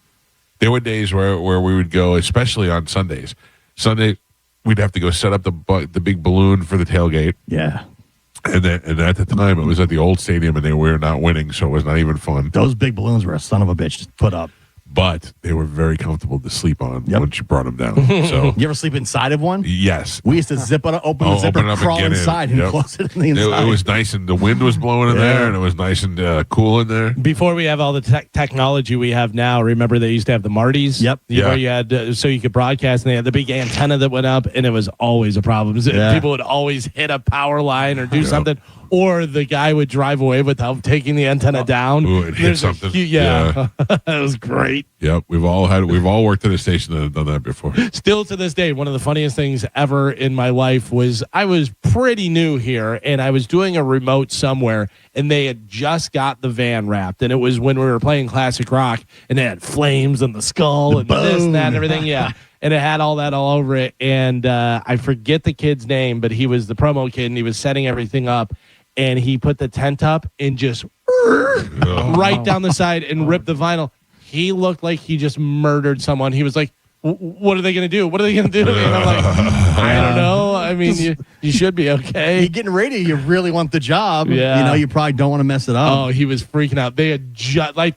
There were days where we would go, especially on Sundays. Sunday, we'd have to go set up the big balloon for the tailgate. Yeah. And at the time, it was at the old stadium, and they were not winning, so it was not even fun. Those big balloons were a son of a bitch to put up. But they were very comfortable to sleep on once you brought them down. So you ever sleep inside of one? Yes. We used to open the zipper, and crawl inside and close it in the inside. It was nice, and the wind was blowing in there, and it was nice and cool in there. Before we have all the technology we have now, remember they used to have the Martys? Yep. Where you had, so you could broadcast, and they had the big antenna that went up, and it was always a problem. People would always hit a power line or do something, or the guy would drive away without taking the antenna down. Ooh, it hit something. It was great. Yep, we've all worked at a station that have done that before. Still to this day, one of the funniest things ever in my life was I was pretty new here, and I was doing a remote somewhere, and they had just got the van wrapped, and it was when we were playing classic rock, and they had flames and the skull and this and that and everything. Yeah. And it had all that all over it. And I forget the kid's name, but he was the promo kid, and he was setting everything up. And he put the tent up and just right down the side and ripped the vinyl. He looked like he just murdered someone. He was like, what are they going to do? What are they going to do? And I'm like, I don't know. I mean, you should be okay. You're getting ready. You really want the job. Yeah. You probably don't want to mess it up. Oh, he was freaking out. They had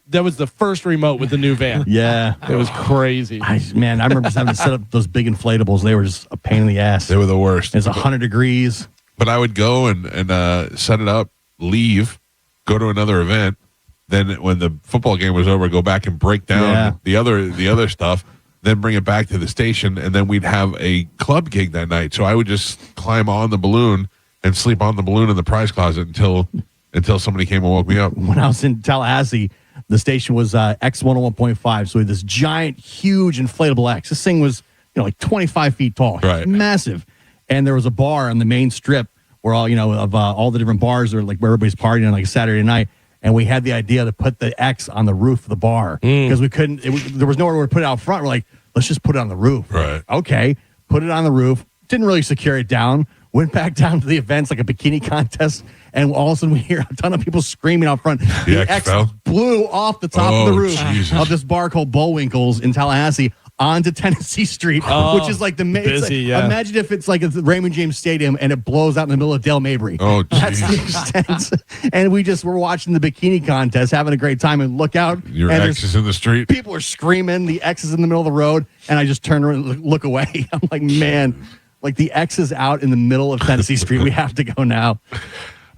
that was the first remote with the new van. Yeah. It was crazy. I remember just having to set up those big inflatables. They were just a pain in the ass. They were the worst. It's 100 degrees. But I would go and set it up, leave, go to another event. Then when the football game was over, go back and break down the other stuff. Then bring it back to the station, and then we'd have a club gig that night. So I would just climb on the balloon and sleep on the balloon in the prize closet until somebody came and woke me up. When I was in Tallahassee, the station was X101.5. So we had this giant, huge inflatable X. This thing was like 25 feet tall, right? Massive. And there was a bar on the main strip where all all the different bars are like where everybody's partying on like a Saturday night. And we had the idea to put the X on the roof of the bar because we couldn't. There was nowhere to put it out front. We're like, let's just put it on the roof. Right. Okay. Put it on the roof. Didn't really secure it down. Went back down to the events like a bikini contest, and all of a sudden we hear a ton of people screaming out front. The X blew off the top of the roof of this bar called Bullwinkle's in Tallahassee onto Tennessee Street, which is like the busy. Imagine if it's like a Raymond James Stadium and it blows out in the middle of Dale Mabry. Oh, that's the extent. And we're watching the bikini contest, having a great time, and look out. Your X is in the street. People are screaming. The X is in the middle of the road, and I just turn around and look away. I'm like, man, like the X is out in the middle of Tennessee Street. We have to go now.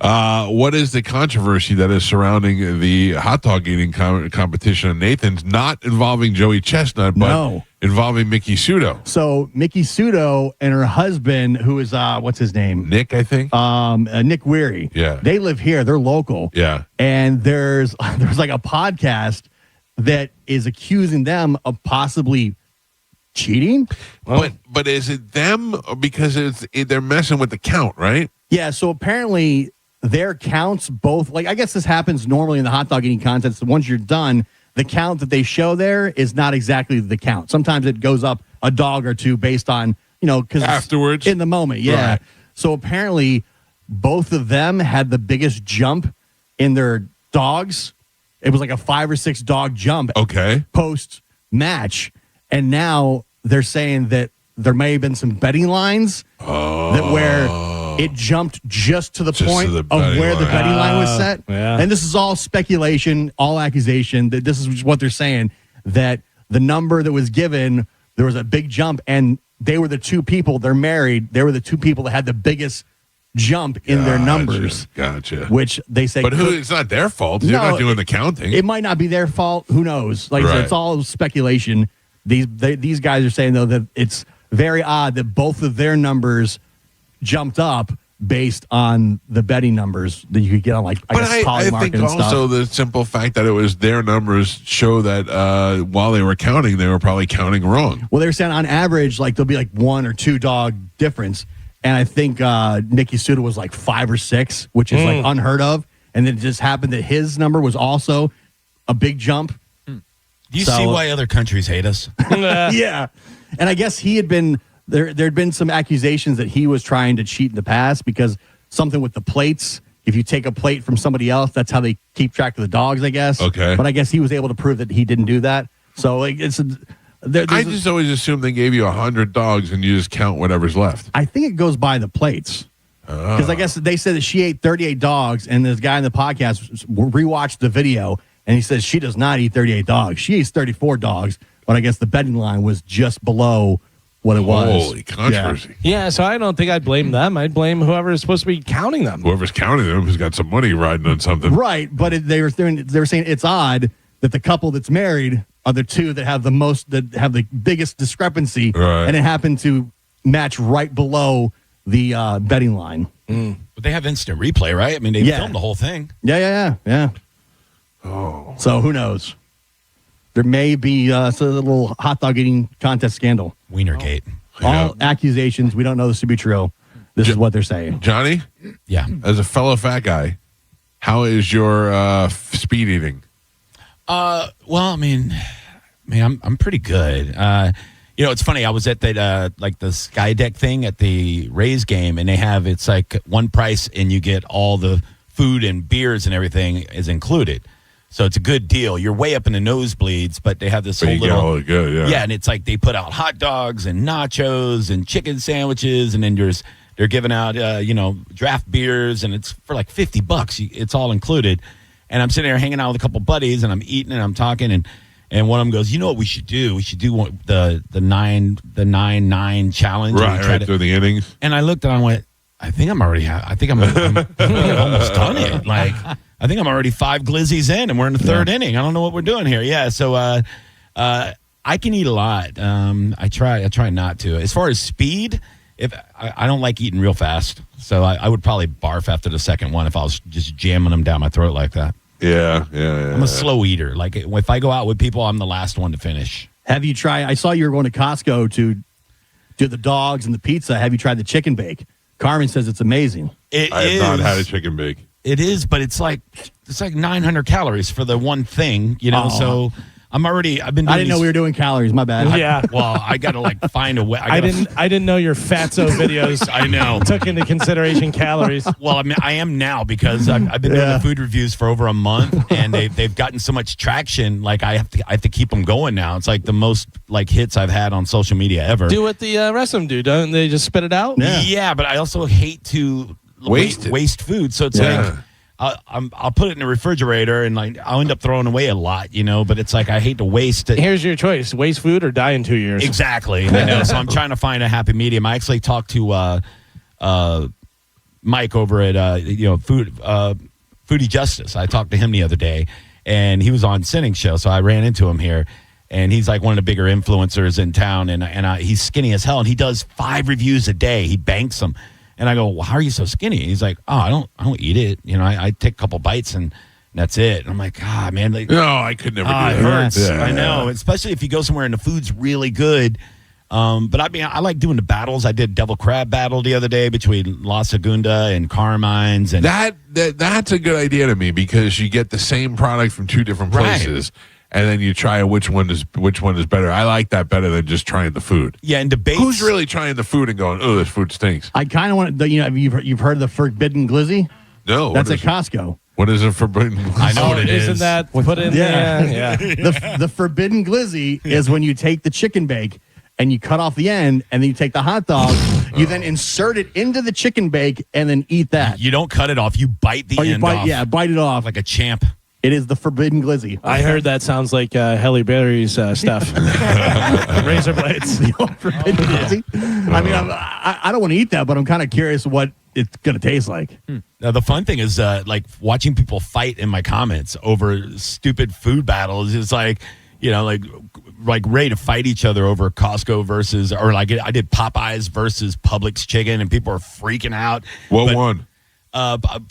What is the controversy that is surrounding the hot dog eating competition at Nathan's, not involving Joey Chestnut, but involving Mickey Sudo? So Mickey Sudo and her husband, who is what's his name? Nick, I think. Nick Weary. Yeah. They live here. They're local. Yeah. And there's like a podcast that is accusing them of possibly cheating. But is it them because they're messing with the count, right? Yeah. So apparently their counts both, like, I guess this happens normally in the hot dog eating contest. Once you're done, the count that they show there is not exactly the count. Sometimes it goes up a dog or two based on, because afterwards in the moment. Yeah. Right. So apparently both of them had the biggest jump in their dogs. It was like a 5 or 6 dog jump. Okay. Post match. And now they're saying that there may have been some betting lines that where it jumped just to the point of where the betting line was set. Yeah. And this is all speculation, all accusation. That this is what they're saying, that the number that was given, there was a big jump, and they were the two people, they're married, they were the two people that had the biggest jump in their numbers. Gotcha. Which they say, but it's not their fault. They're not doing the counting. It might not be their fault. Who knows? Like I said, it's all speculation. These guys are saying, though, that it's very odd that both of their numbers jumped up based on the betting numbers that you could get on, like, I think also the simple fact that it was their numbers show that while they were counting, they were probably counting wrong. Well, they were saying on average, like, there'll be like 1 or 2 dog difference. And I think Nicky Suda was like 5 or 6, which is like unheard of. And then it just happened that his number was also a big jump. Do you see why other countries hate us? Yeah. And I guess he had been, there'd been some accusations that he was trying to cheat in the past because something with the plates. If you take a plate from somebody else, that's how they keep track of the dogs, I guess. Okay. But I guess he was able to prove that he didn't do that. So like, I just always assumed they gave you 100 dogs and you just count whatever's left. I think it goes by the plates. Because I guess they said that she ate 38 dogs, and this guy in the podcast rewatched the video, and he says she does not eat 38 dogs. She eats 34 dogs, but I guess the betting line was just below what it was. Holy controversy. Yeah, so I don't think I'd blame them. I'd blame whoever is supposed to be counting them. Whoever's counting them has got some money riding on something. Right, but they were saying it's odd that the couple that's married are the two that have the biggest discrepancy, right. And it happened to match right below the betting line. But they have instant replay, right? I mean, they filmed the whole thing. Yeah. Oh. So who knows? There may be a little hot dog eating contest scandal. Wienergate. All accusations. We don't know this to be true. This is what they're saying. Johnny? Yeah. As a fellow fat guy, how is your speed eating? Well, I mean, I'm pretty good. It's funny. I was at that the Sky Deck thing at the Rays game, and it's like one price, and you get all the food and beers and everything is included. So it's a good deal. You're way up in the nosebleeds, but they have this whole little good, yeah, and it's like they put out hot dogs and nachos and chicken sandwiches, and then they're giving out draft beers, and it's for like $50. It's all included. And I'm sitting there hanging out with a couple buddies, and I'm eating and I'm talking, and one of them goes, "You know what we should do? We should do the 9-9 challenge." Right through the innings. And I looked and I went, I think I'm alreys almost done it. Like, I think I'm already 5 glizzies in, and we're in the third inning. I don't know what we're doing here. Yeah, so I can eat a lot. I try not to. As far as speed, if I don't like eating real fast, so I would probably barf after the second one if I was just jamming them down my throat like that. Yeah. I'm a slow eater. Like, if I go out with people, I'm the last one to finish. Have you tried? I saw you were going to Costco to do the dogs and the pizza. Have you tried the chicken bake? Carmen says it's amazing. I have not had a chicken bake. It is, but it's like 900 calories for the one thing, So I've been. I didn't know we were doing calories. My bad. Well, I got to find a way. I didn't know your Fatso videos. I know took into consideration calories. Well, I mean, I am now because I've been doing the food reviews for over a month, and they've gotten so much traction. Like I have to keep them going now. It's like the most hits I've had on social media ever. Do what the rest of them do, don't they? Just spit it out. Yeah, but I also hate to waste food. So it's like. I'll put it in the refrigerator and I'll end up throwing away a lot, but it's like I hate to waste it. Here's your choice: waste food or die in 2 years. Exactly. I know. So I'm trying to find a happy medium. I actually talked to Mike over at Foodie Justice. I talked to him the other day, and he was on Sinning's show, so I ran into him here. And he's like one of the bigger influencers in town, and he's skinny as hell, and he does 5 reviews a day. He banks them. And I go, well, how are you so skinny? He's like, oh, I don't eat it. I take a couple bites and that's it. And I'm like, man. No, I could never do that. It hurts. Yeah. I know. Especially if you go somewhere and the food's really good. But I mean, I like doing the battles. I did Devil Crab battle the other day between La Segunda and Carmine's. And that's a good idea to me because you get the same product from 2 different places. Right. And then you try which one is better. I like that better than just trying the food. Yeah, and debates. Who's really trying the food and going, oh, this food stinks? I kind of want to. You've heard of the forbidden glizzy? No, that's at Costco. What is a forbidden glizzy? I know what it is. Isn't that put in there? Yeah. The forbidden glizzy is when you take the chicken bake and you cut off the end, and then you take the hot dog, you then insert it into the chicken bake, and then eat that. You don't cut it off. You bite the end off. Yeah, bite it off like a champ. It is the forbidden glizzy. I heard that sounds like Halle Berry's stuff. Razor blades. The old forbidden glizzy. I mean, I don't want to eat that, but I'm kind of curious what it's going to taste like. Now, the fun thing is watching people fight in my comments over stupid food battles. It's like ready to fight each other over Costco versus, or I did Popeyes versus Publix chicken, and people are freaking out. What won?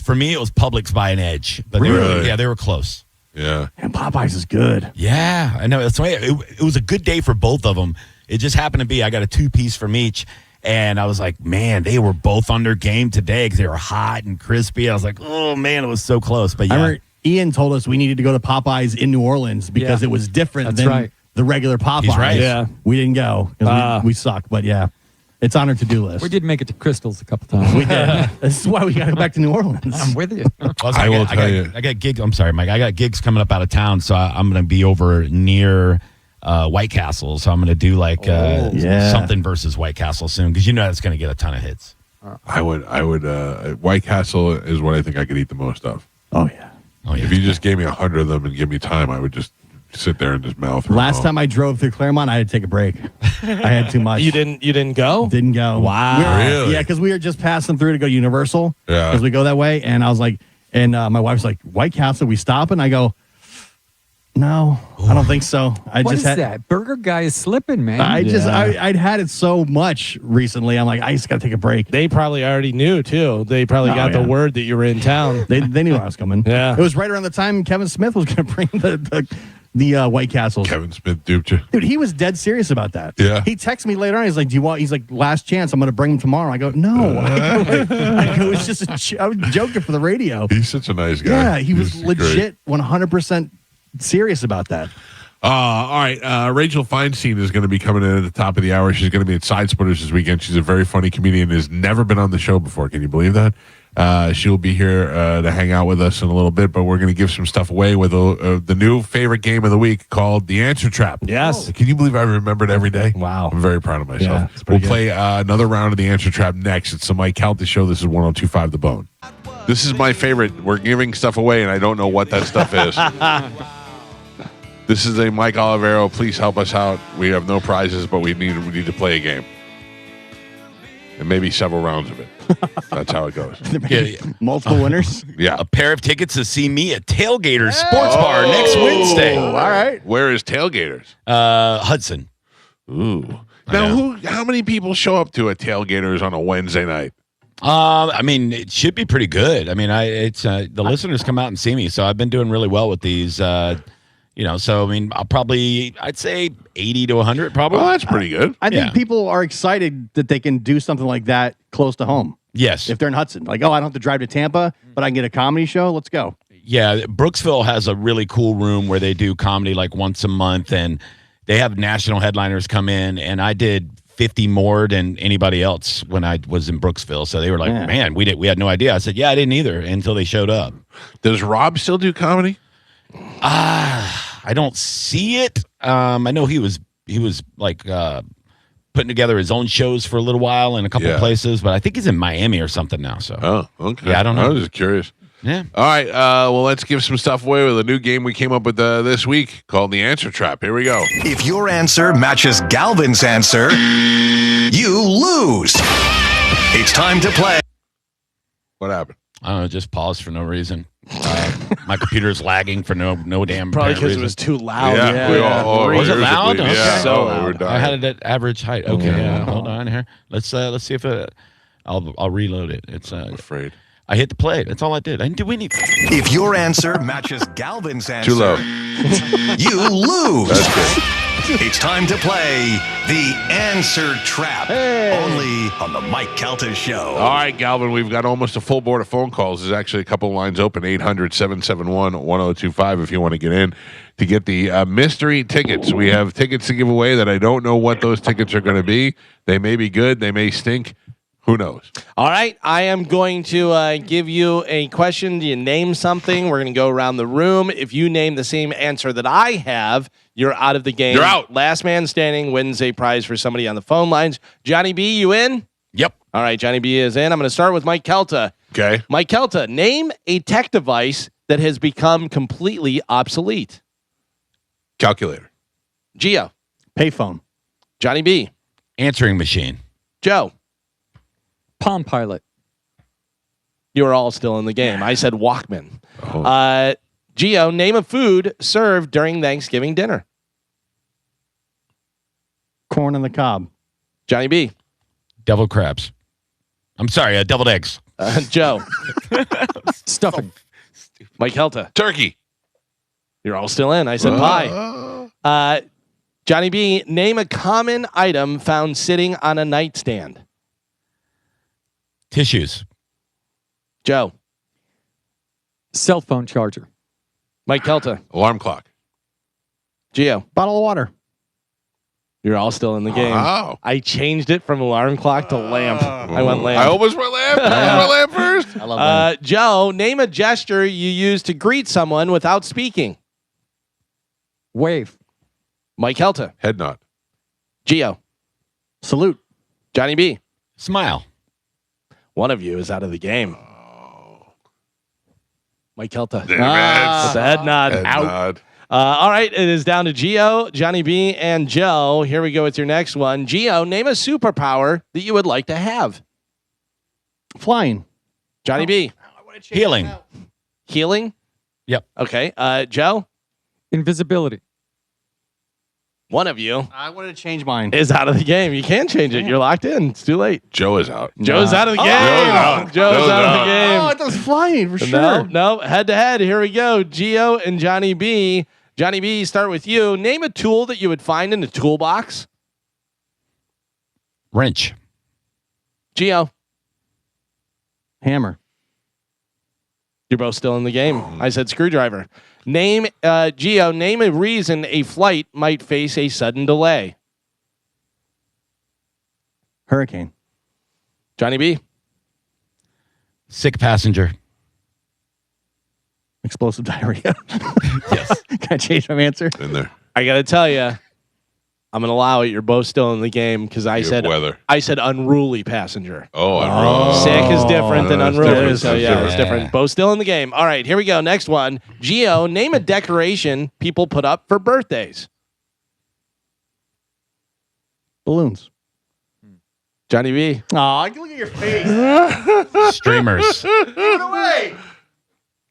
For me, it was Publix by an edge, but really? they were close. Yeah, and Popeyes is good. Yeah, I know. That's why it was a good day for both of them. It just happened to be I got a 2-piece from each, and I was like, man, they were both under game today because they were hot and crispy. I was like, oh man, it was so close. But yeah, I remember Ian told us we needed to go to Popeyes in New Orleans because it was different than the regular Popeyes. He's right. Yeah, we didn't go because we suck. But yeah. It's on our to-do list. We did make it to Crystals a couple times. We did. This is why we got to go back to New Orleans. I'm with you. I will tell you. I got gigs. I'm sorry, Mike. I got gigs coming up out of town, so I'm going to be over near White Castle. So I'm going to do like something versus White Castle soon because that's going to get a ton of hits. I would. White Castle is what I think I could eat the most of. Oh yeah. If you just gave me 100 of them and give me time, I would just sit there and just mouth. Last time I drove through Claremont, I had to take a break. I had too much. You didn't go? Didn't go. Wow. Really? Yeah, because we were just passing through to go Universal. Yeah. Because we go that way, and I was like, and my wife's like, White Castle, we stopping? I go, no, I don't think so. What is that? Burger guy is slipping, man. I'd had it so much recently. I'm like, I just got to take a break. They probably already knew too. They probably got the word that you were in town. They knew I was coming. Yeah. It was right around the time Kevin Smith was going to bring the White Castles. Kevin Smith duped you. Dude, he was dead serious about that. Yeah. He texted me later on. He's like, "Do you want?" He's like, "Last chance. I'm going to bring him tomorrow." I go, "No." I go, "It's just I was joking for the radio." He's such a nice guy. Yeah, he was He's legit 100% serious about that. All right. Rachel Feinstein is going to be coming in at the top of the hour. She's going to be at Side Splitters this weekend. She's a very funny comedian. Has never been on the show before. Can you believe that? She'll be here to hang out with us in a little bit, but we're going to give some stuff away with the new favorite game of the week called The Answer Trap. Yes. Can you believe I remember it every day? Wow. I'm very proud of myself. Yeah, we'll play another round of The Answer Trap next. It's the Mike Calta Show. This is 102.5 The Bone. This is my favorite. We're giving stuff away, and I don't know what that stuff is. This is a Mike Olivero. Please help us out. We have no prizes, but we need to play a game. And maybe several rounds of it. That's how it goes. Multiple winners? Yeah. A pair of tickets to see me at Tailgaters Sports Bar next Wednesday. All right. Where is Tailgaters? Hudson. Ooh. Now, how many people show up to a Tailgaters on a Wednesday night? I mean, it should be pretty good. I mean, the listeners come out and see me, so I've been doing really well with these. So I mean, I'd say 80 to 100 probably. Oh, that's pretty good. I think people are excited that they can do something like that close to home. Yes. If they're in Hudson. Like, I don't have to drive to Tampa, but I can get a comedy show. Let's go. Yeah, Brooksville has a really cool room where they do comedy like once a month, and they have national headliners come in, and I did 50 more than anybody else when I was in Brooksville. So they were like, man, we had no idea. I said, yeah, I didn't either until they showed up. Does Rob still do comedy? I don't see it. I know he was like putting together his own shows for a little while in a couple of places, but I think he's in Miami or something now. So okay. Yeah, I don't know. I was just curious. Yeah. All right. Well, let's give some stuff away with a new game we came up with this week called The Answer Trap. Here we go. If your answer matches Galvin's answer, you lose. It's time to play. What happened? I don't know, just paused for no reason. My computer's lagging for no damn probably because because it was too loud. Was it loud? Okay. Yeah, so loud. I had it at average height. Okay, hold on here. Let's see if I'll reload it. It's I'm afraid. I hit the play. That's all I did. I didn't do anything. If your answer matches Galvin's answer, Too low. You lose. That's good. It's time to play The Answer Trap. Only on the Mike Calta Show. All right, Galvin, we've got almost a full board of phone calls. There's actually a couple of lines open, 800-771-1025 if you want to get in to get the mystery tickets. We have tickets to give away that I don't know what those tickets are going to be. They may be good. They may stink. Who knows? All right. I am going to give you a question. Do you name something? We're going to go around the room. If you name the same answer that I have, you're out of the game. You're out. Last man standing wins a prize for somebody on the phone lines. Johnny B, you in? Yep. All right. Johnny B is in. I'm going to start with Mike Calta. Okay. Mike Calta, name a tech device that has become completely obsolete. Calculator. Gio. Payphone. Johnny B. Answering machine. Joe. Palm Pilot. You are all still in the game. I said Walkman. Oh. Gio, name a food served during Thanksgiving dinner. Corn on the cob. Johnny B. Deviled crabs. I'm sorry, deviled eggs. Joe. Stuffing. Mike Helta. Turkey. You're all still in. I said pie. Johnny B, name a common item found sitting on a nightstand. Tissues. Joe. Cell phone charger. Mike Kelta. Alarm clock. Gio. Bottle of water. You're all still in the game. Wow. I changed it from alarm clock to lamp. I went lamp. I almost went lamp. I went lamp first. I love that. Joe, name a gesture you use to greet someone without speaking. Wave. Mike Calta. Head nod. Gio. Salute. Johnny B. Smile. One of you is out of the game. Mike Calta. Damn it. With the head nod. Head Out. nod. All right, it is down to Gio, Johnny B, and Joe. Here we go with your next one. Gio, name a superpower that you would like to have. Flying. Johnny B. Healing. Healing? Yep. Okay. Joe? Invisibility. One of you I wanted to change mine. is out of the game. You can change it. You're locked in. It's too late. Joe is out. Joe's out of the game. Joe's Joe's out of the Oh, game. I thought it was flying for sure. No, head to head. Here we go. Gio and Johnny B. Johnny B, start with you. Name a tool that you would find in a toolbox. Wrench. Gio, Hammer. you're both still in the game. I said screwdriver. Gio, name a reason a flight might face a sudden delay. Hurricane. Johnny B, Sick passenger. Explosive diarrhea. Yes. Can I change my answer? In there. I got to tell you, I'm going to allow it. You're both still in the game because I You have said weather. I said unruly passenger. Oh, unruly. Sick is different than That's unruly. different. So That's yeah, it's different. different. Both still in the game. All right, here we go. Next one. Gio, name a decoration people put up for birthdays. Balloons. Johnny B. Oh, I can look at your face. Streamers. Give it away.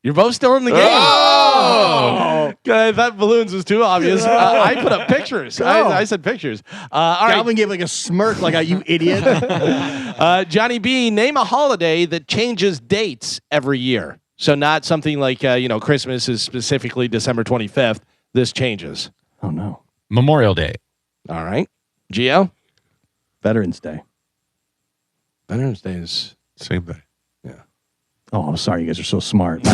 You're both still in the game. Oh! I thought balloons was too obvious. I put up pictures. I said pictures. All right. Calvin gave like a smirk, like a you idiot. Johnny B, name a holiday that changes dates every year. So not something like, Christmas is specifically December 25th. This changes. Oh no. Memorial Day. All right. Gio? Veterans Day. Veterans Day is... Same thing. Oh, I'm sorry. You guys are so smart. My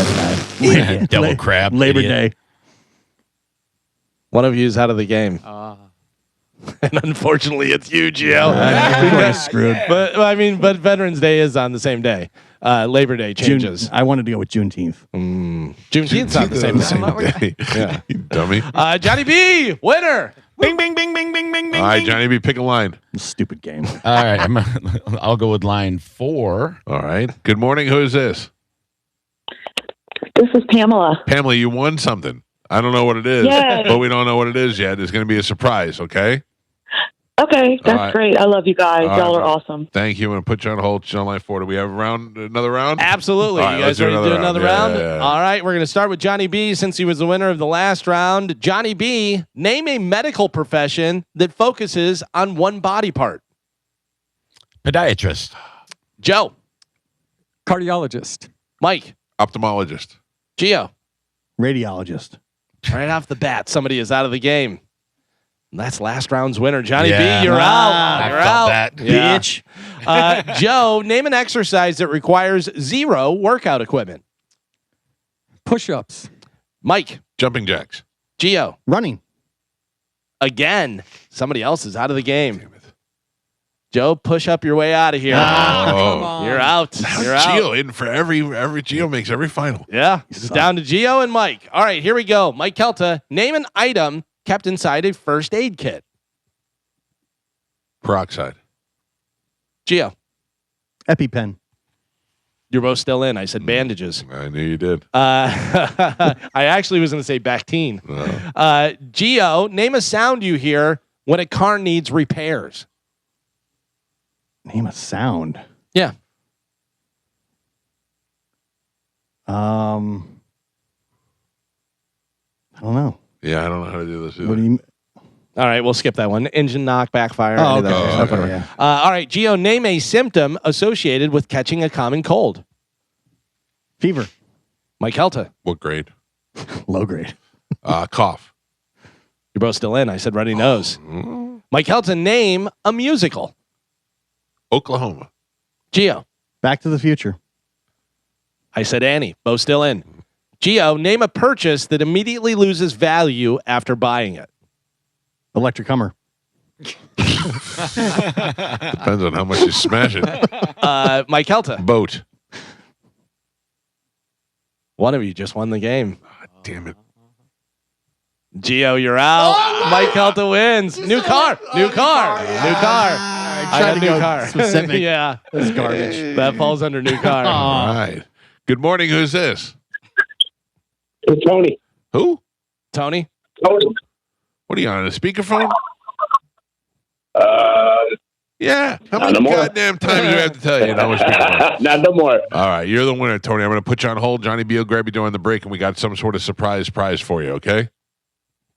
bad. Devil crab. Labor idiot. Day. One of you is out of the game. And unfortunately, it's you, Gio. I'm screwed. But Veterans Day is on the same day. Labor Day changes. I wanted to go with Juneteenth. Juneteenth's on the same day. day. Yeah. You dummy. Johnny B, winner. Bing, bing, bing, bing, bing, bing, bing. All right, bing. Johnny B, pick a line. Stupid game. All right. I'll go with line 4. All right. Good morning. Who is this? This is Pamela. Pamela, you won something. I don't know what it is, Yay. but we don't know what it is yet. It's going to be a surprise, okay? Okay, that's right. great. I love you guys. All Y'all right. are awesome. Thank you. I'm going to put you on hold. She's on line 4. Do we have another round? Absolutely. All right, You guys let's ready to do another Yeah, round? yeah, yeah. All right, we're going to start with Johnny B since he was the winner of the last round. Johnny B, name a medical profession that focuses on one body part. Podiatrist. Joe, Cardiologist. Mike, Ophthalmologist. Gio. Radiologist. Right off the bat, somebody is out of the game. And that's last round's winner. Johnny Yeah. B, you're out. I You're felt out. that. Yeah. Bitch. Joe, name an exercise that requires zero workout equipment. Push-ups. Mike, Jumping jacks. Gio. Running. Again, somebody else is out of the game. Joe, push up your way out of here. Oh. You're out. You're out. Gio in for every Gio makes every final. Yeah, it's down to Gio and Mike. All right, here we go. Mike Calta, name an item kept inside a first aid kit. Peroxide. Gio, EpiPen. you're both still in. I said bandages. I knew you did. I actually was going to say Bactine. Oh. Gio, name a sound you hear when a car needs repairs. Name a sound. Yeah. I don't know. Yeah, I don't know how to do this either. What do you? All right, we'll skip that one. Engine knock, backfire. Oh, any of that okay. stuff, Okay, whatever. yeah. All right, Gio, name a symptom associated with catching a common cold. Fever. Mike Calta, What grade? Low grade. Cough. you're both still in. I said runny nose. Mike Calta, name a musical. Oklahoma. Gio, Back to the Future. I said Annie. Both still in. Gio, name a purchase that immediately loses value after buying it. Electric Hummer. Depends on how much you smash it. Mike Calta, Boat. one of you just won the game. Damn it. Gio, you're out. Mike Calta wins. New car. New car. I got a new car. Specific. Yeah. That's garbage. That falls under new car. All right. Good morning. Who's this? It's Tony. Who? Tony? Tony. What are you on a speakerphone? Uh, Yeah. How Not many no more. goddamn times do I have to tell you? Not on speakerphone. Not no more. All right. You're the winner, Tony. I'm going to put you on hold. Johnny B will grab you during the break, and we got some sort of surprise prize for you, okay?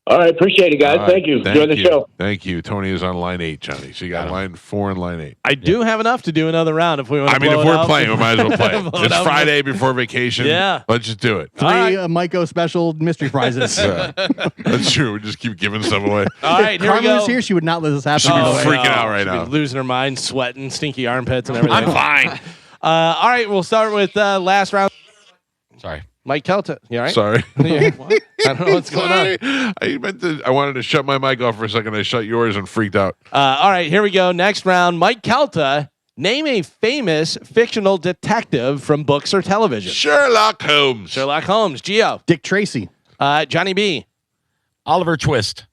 All right, appreciate it, guys. All right. Thank you. Enjoy the show. Thank you. Tony is on line 8, Johnny. So you got line 4 and line 8. I do have enough to do another round if we want to I mean, blow if it we're up. playing, we might as well play it. Blow it It's up. Friday before vacation. Yeah. Let's just do it. 3 right. Miko special mystery prizes. Yeah. That's true. We just keep giving stuff away. All right, here we Carmen go. was here, she would not let this happen. She'd be Oh, freaking no. out right She'd be now. losing her mind, sweating, stinky armpits, and everything. I'm fine. All right, we'll start with last round. Sorry. Mike Calta. You all right? Sorry. Yeah. I don't know what's going on. Sorry. I wanted to shut my mic off for a second. I shut yours and freaked out. All right, here we go. Next round. Mike Calta. Name a famous fictional detective from books or television. Sherlock Holmes. Sherlock Holmes. Gio. Dick Tracy. Johnny B. Oliver Twist.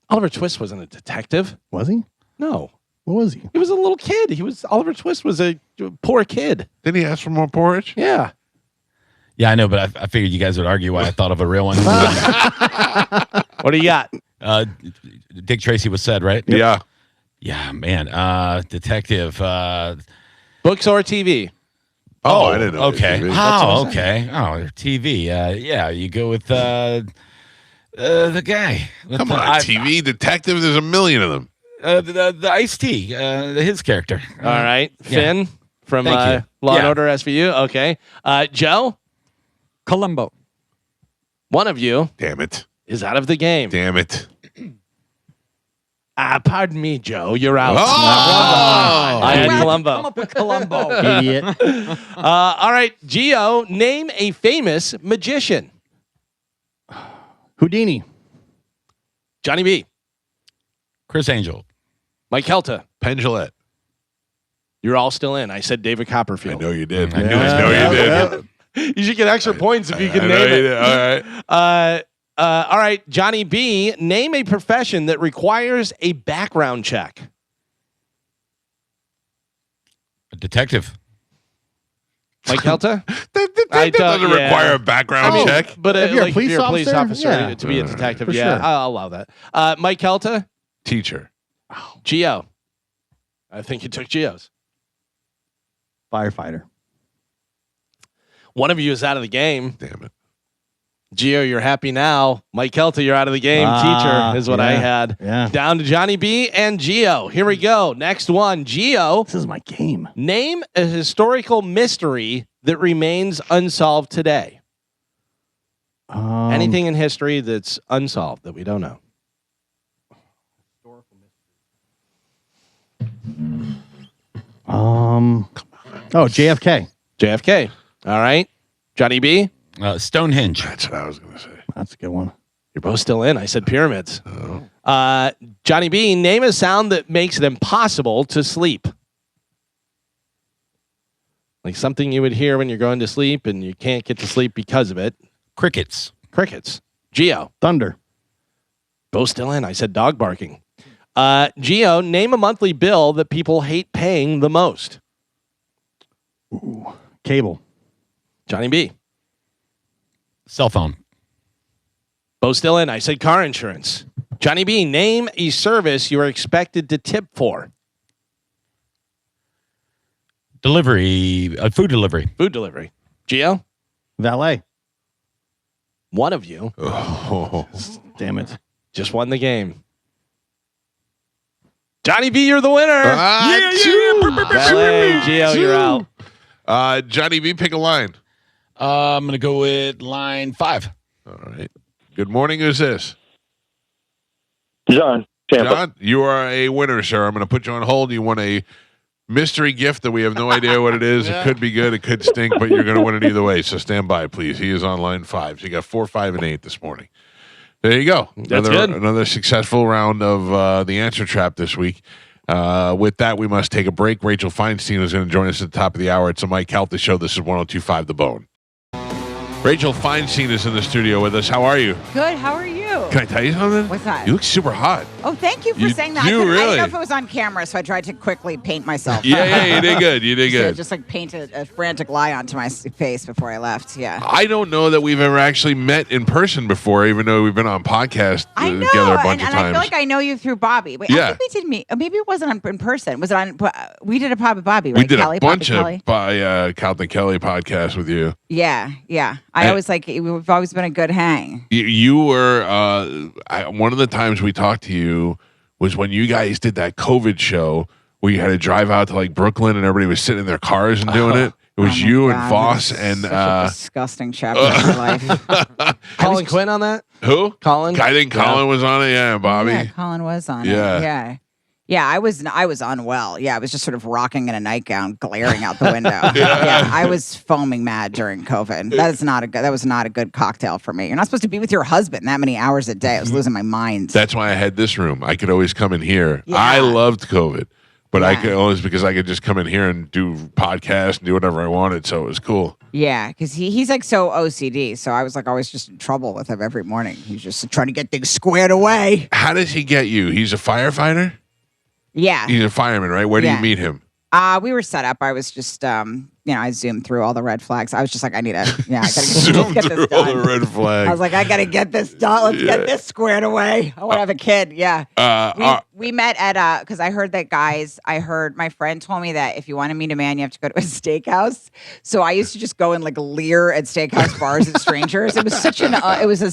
Oliver Twist wasn't a detective. Was he? No. What was he? He was a little kid. Oliver Twist was a poor kid. Did he ask for more porridge? Yeah. Yeah, I know, but I figured you guys would argue why I thought of a real one. What do you got? Dick Tracy was said, right? Yeah. Yeah, man. Detective. Books or TV? I didn't know. Okay. TV. Oh, okay. Oh, TV. Yeah, you go with the guy. With Come the, on, TV detective. There's a million of them. The Ice-T, his character. All right. Finn from Thank you. Law and Yeah. Order SVU. Okay. Joe, Columbo. one of you Damn it. is out of the game. Damn it. Pardon me, Joe. You're out. Oh! I had Come Columbo. up with Columbo. Idiot. All right. Gio, name a famous magician. Houdini. Johnny B. Chris Angel. Mike Calta. Pendulette. You're all still in. I said David I Copperfield. know you did. I knew I know you did. You should get extra points if you can I know name you it. did. All right. All right, Johnny B. Name a profession that requires a background check. A detective. Mike Calta? That doesn't yeah. require a background check. But If you're a like, police if you're a police officer, officer yeah. to be a detective, For yeah, sure. I'll allow that. Mike Calta? Teacher. Gio. I think you took Gio's. Firefighter. One of you is out of the game. Damn it. Gio, you're happy now. Mike Calta, you're out of the game. Teacher is what I yeah. had. Yeah. Down to Johnny B and Gio. Here we go. Next one. Gio, This is my game. name a historical mystery that remains unsolved today. Anything in history that's unsolved that we don't know. JFK. JFK. All right. Johnny B, Stonehenge. That's what I was going to say. That's a good one. you're both still in. I said pyramids. Johnny B, name a sound that makes it impossible to sleep. Like something you would hear when you're going to sleep and you can't get to sleep because of it. Crickets. Crickets. Gio. Thunder. Both still in. I said dog barking. Gio, name a monthly bill that people hate paying the most. Cable. Johnny B. Cell phone. Both still in. I said car insurance. Johnny B, name a service you are expected to tip for. Delivery. Food delivery. Food delivery. Gio, Valet. one of you Oh. Damn it. just won the game. Johnny B, you're the winner. Valet, Gio, you're out. Johnny B, pick a line. I'm going to go with line 5. All right. Good morning. Who's this? John. Tampa. John, you are a winner, sir. I'm going to put you on hold. You won a mystery gift that we have no idea what it is. It could be good. It could stink, but you're going to win it either way. So stand by, please. He is on line 5. So you got 4, 5, and 8 this morning. There you go. That's good. Another successful round of the answer trap this week. With that, we must take a break. Rachel Feinstein is going to join us at the top of the hour. It's a Mike Calta show. This is 102.5 The Bone. Rachel Feinstein is in the studio with us. How are you? Good. How are you? Can I tell you something? What's that? You look super hot. Oh, thank you for You saying that. do I didn't really. know if it was on camera, so I tried to quickly paint myself. Yeah, you did good. You did good. Just like paint a frantic lie onto my face before I left. Yeah. I don't know that we've ever actually met in person before, even though we've been on podcast I know, together a bunch and of times. I feel like I know you through Bobby. Wait, Yeah. I think we did meet. Maybe it wasn't in person. Was it on? We did a pod with Bobby, right? we did Kelly, a bunch Bobby of Kelly? Calta Kelly podcasts with you. Yeah, yeah. I And- always like. We've always been a good hang. You were one of the times we talked to you was when you guys did that COVID show where you had to drive out to like Brooklyn and everybody was sitting in their cars and doing it. It was Oh my you God, and Voss that's and such a disgusting chapter of my life. Colin Quinn on that? who? Colin? I think Colin was on it. Yeah, Bobby. Yeah, Colin was on Yeah. it. Yeah. Yeah, I was unwell. Yeah, I was just sort of rocking in a nightgown, glaring out the window. Yeah, I was foaming mad during COVID. That was not a good cocktail for me. You're not supposed to be with your husband that many hours a day. I was losing my mind. That's why I had this room. I could always come in here. Yeah. I loved COVID, but I Yeah. could always because I could just come in here and do podcasts and do whatever I wanted. So it was cool. Yeah, because he's like so OCD. So I was like always just in trouble with him every morning. He's just trying to get things squared away. How does he get you? He's a firefighter? Yeah. He's a fireman, right? Where do Yeah. you meet him? We were set up. I was just, I zoomed through all the red flags. I was just like, I gotta Zoom get through this all the done. red flags. I was like, I gotta get this done. Let's Yeah. get this squared away. I want to have a kid. Yeah. We met at because I heard that my friend told me that if you want to meet a man, you have to go to a steakhouse. So I used to just go and like leer at steakhouse bars at strangers. It was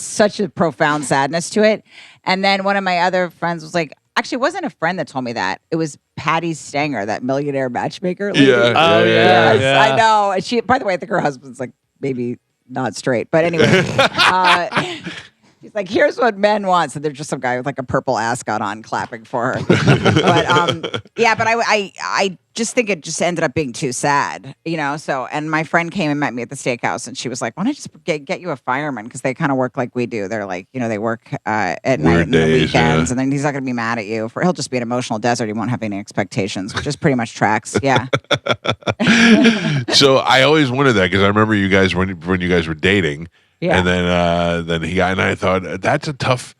such a profound sadness to it. And then one of my other friends was like, actually, it wasn't a friend that told me that. It was Patty Stanger, that millionaire matchmaker lady. Yeah. Oh, yeah. Yes, Yeah. I know. And she, by the way, I think her husband's like maybe not straight, but anyway, he's like, "Here's what men want." So there's just some guy with like a purple ascot on clapping for her. But I just think it just ended up being too sad, So, and my friend came and met me at the steakhouse, and she was like, "Why don't I just get you a fireman? Because they kind of work like we do. They're like, they work at night and the days, weekends, yeah. and then he's not going to be mad at you. He'll just be an emotional desert. He won't have any expectations, which is pretty much tracks. Yeah." So I always wondered that because I remember you guys when you guys were dating, Yeah. and then he got, and I thought that's a tough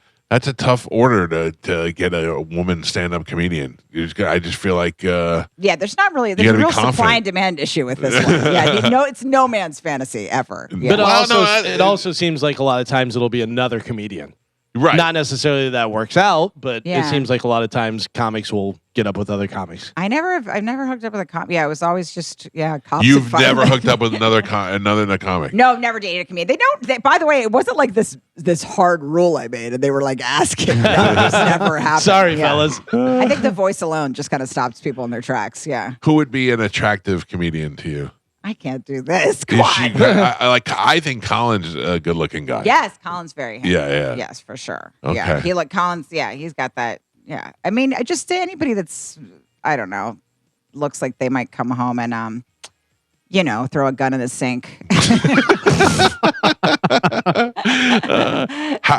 order to get a woman stand-up comedian. I just feel like Yeah, there's a gotta be real supply confident. and demand issue with this one. Yeah, it's no man's fantasy ever. Yeah. But Well, it also seems like a lot of times it'll be another comedian. right. Not necessarily that works out, but it Yeah. seems like a lot of times comics will get up with other comics. I've never hooked up with a cop. Yeah, it was always just cops. You've and firemen. never hooked up with another comic. No, I've never dated a comedian. By the way, it wasn't like this hard rule I made, and they were like asking. That just never happened. Sorry, Yeah. fellas. I think the voice alone just kind of stops people in their tracks. Yeah, Who would be an attractive comedian to you? I can't do this. Come Is on. she, I think Colin's a good-looking guy. Yes, Colin's very handsome. Yeah. Yes, for sure. Okay. Yeah, Colin's. Yeah, he's got that. Yeah, I mean, just anybody that's I don't know, looks like they might come home and throw a gun in the sink.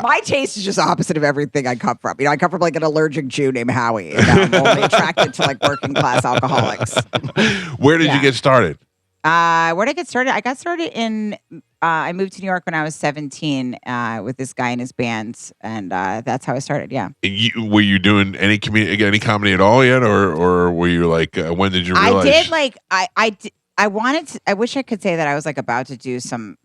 My taste is just opposite of everything I come from. I come from like an allergic Jew named Howie, and I'm only attracted to like working class alcoholics. Where did you Yeah. get started? Where did I get started? I got started in. I moved to New York when I was 17 with this guy in his band, and that's how I started. Yeah. Were you doing any comedy at all yet, or were you like when did you realize? I did like I wanted to. I wish I could say that I was like about to do some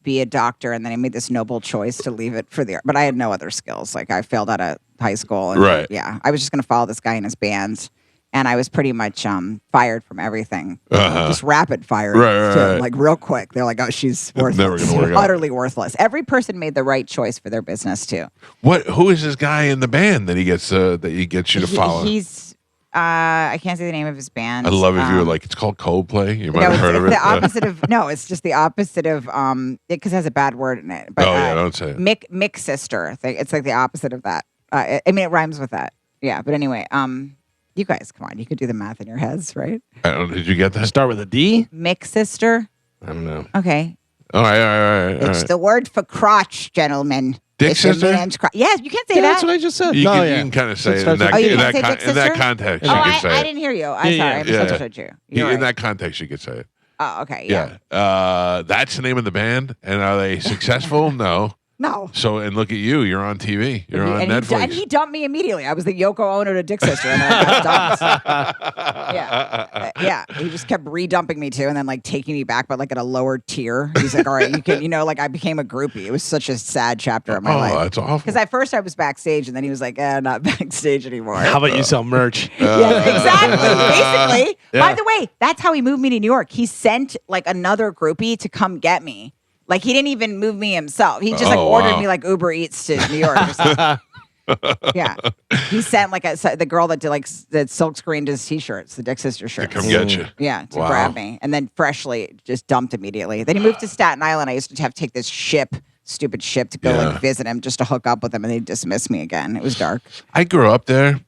be a doctor, and then I made this noble choice to leave it for the art. But I had no other skills. Like I failed out of high school, and Right. yeah, I was just going to follow this guy in his band. And I was pretty much fired from everything. Just rapid fired, Right. like real quick. They're like, "Oh, she's worthless, never gonna work out. utterly worthless." Every person made the right choice for their business too. Who is this guy in the band that he gets you to follow? He's I can't say the name of his band. I love if you were like, it's called Coldplay. You might No, have heard of it. the opposite of no. It's just the opposite of because it has a bad word in it. But, don't say it. Mick sister. It's like the opposite of that. I mean, it rhymes with that. Yeah, but anyway, you guys, come on, you could do the math in your heads, right? Did you get that? Start with a D? Mick sister. I don't know. Okay, All right. it's the word for crotch, gentlemen. Dick It's a sister? man's crotch. Yes, you can't say Yeah, that. that's what I just said. You No, can, yeah. you can kind of say it in starts that, with- you in, can't that say dick in that sister? context. Oh, you can say I it. didn't hear you. I'm Yeah, sorry. yeah. I misunderstood you. You're In right. that context, you could say it. Oh, okay. Yeah. That's the name of the band. And are they successful? No. No. So, and look at you. You're on TV. You're on Netflix. And he dumped me immediately. I was the Yoko Ono to Dick Sister, and then I got dumped. Yeah. He just kept re-dumping me too, and then like taking me back, but like at a lower tier. He's like, all right, you can, like I became a groupie. It was such a sad chapter of my life. Oh, that's awful. Because at first I was backstage, and then he was like, not backstage anymore. How about you sell merch? Yeah, exactly. Basically. By the way, that's how he moved me to New York. He sent like another groupie to come get me. Like he didn't even move me himself. He just ordered me like Uber Eats to New York or something. Yeah. He sent like the girl that did like that silk screened his t-shirts, the Dick Sister shirts. To come get you. Yeah, to grab me. And then freshly just dumped immediately. Then he moved to Staten Island. I used to have to take this stupid ship to go like visit him just to hook up with him, and they dismissed me again. It was dark. I grew up there.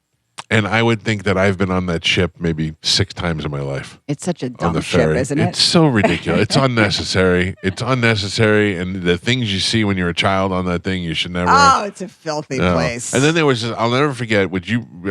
And I would think that I've been on that ship maybe 6 times in my life. It's such a dumb ship, isn't it? It's so ridiculous. It's unnecessary. It's unnecessary. And the things you see when you're a child on that thing, you should never. Oh, it's a filthy place. And then there was I'll never forget,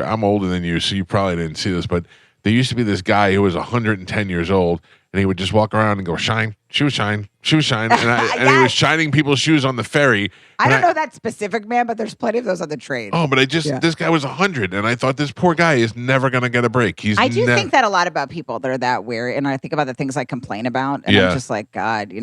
I'm older than you, so you probably didn't see this, but there used to be this guy who was 110 years old, and he would just walk around and go, shine, shoe shine, shoe shine. And he was shining people's shoes on the ferry. I don't know that specific man, but there's plenty of those on the train. Oh, but this guy was 100, and I thought this poor guy is never going to get a break. I do think that a lot about people that are that weird, and I think about the things I complain about, and I'm just like, God,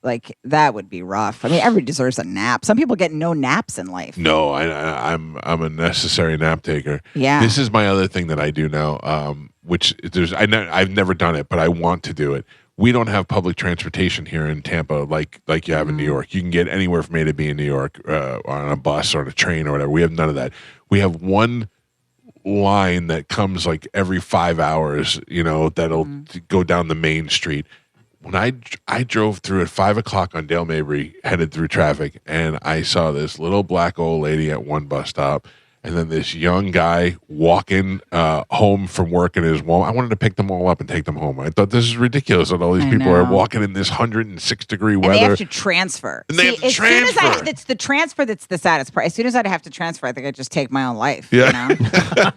like that would be rough. I mean, everybody deserves a nap. Some people get no naps in life. No, I'm a necessary nap taker. Yeah. This is my other thing that I do now, which I've never done it, but I want to do it. We don't have public transportation here in Tampa like you have in New York. You can get anywhere from A to B in New York on a bus or on a train or whatever. We have none of that. We have one line that comes like every 5 hours, that'll go down the main street. When I drove through at 5 o'clock on Dale Mabry, headed through traffic, and I saw this little black old lady at one bus stop, and then this young guy walking home from work in his Walmart. I wanted to pick them all up and take them home. I thought this is ridiculous that all these people are walking in this 106-degree weather. And they have to transfer. And they have to transfer. It's the transfer that's the saddest part. As soon as I'd have to transfer, I think I'd just take my own life. Yeah.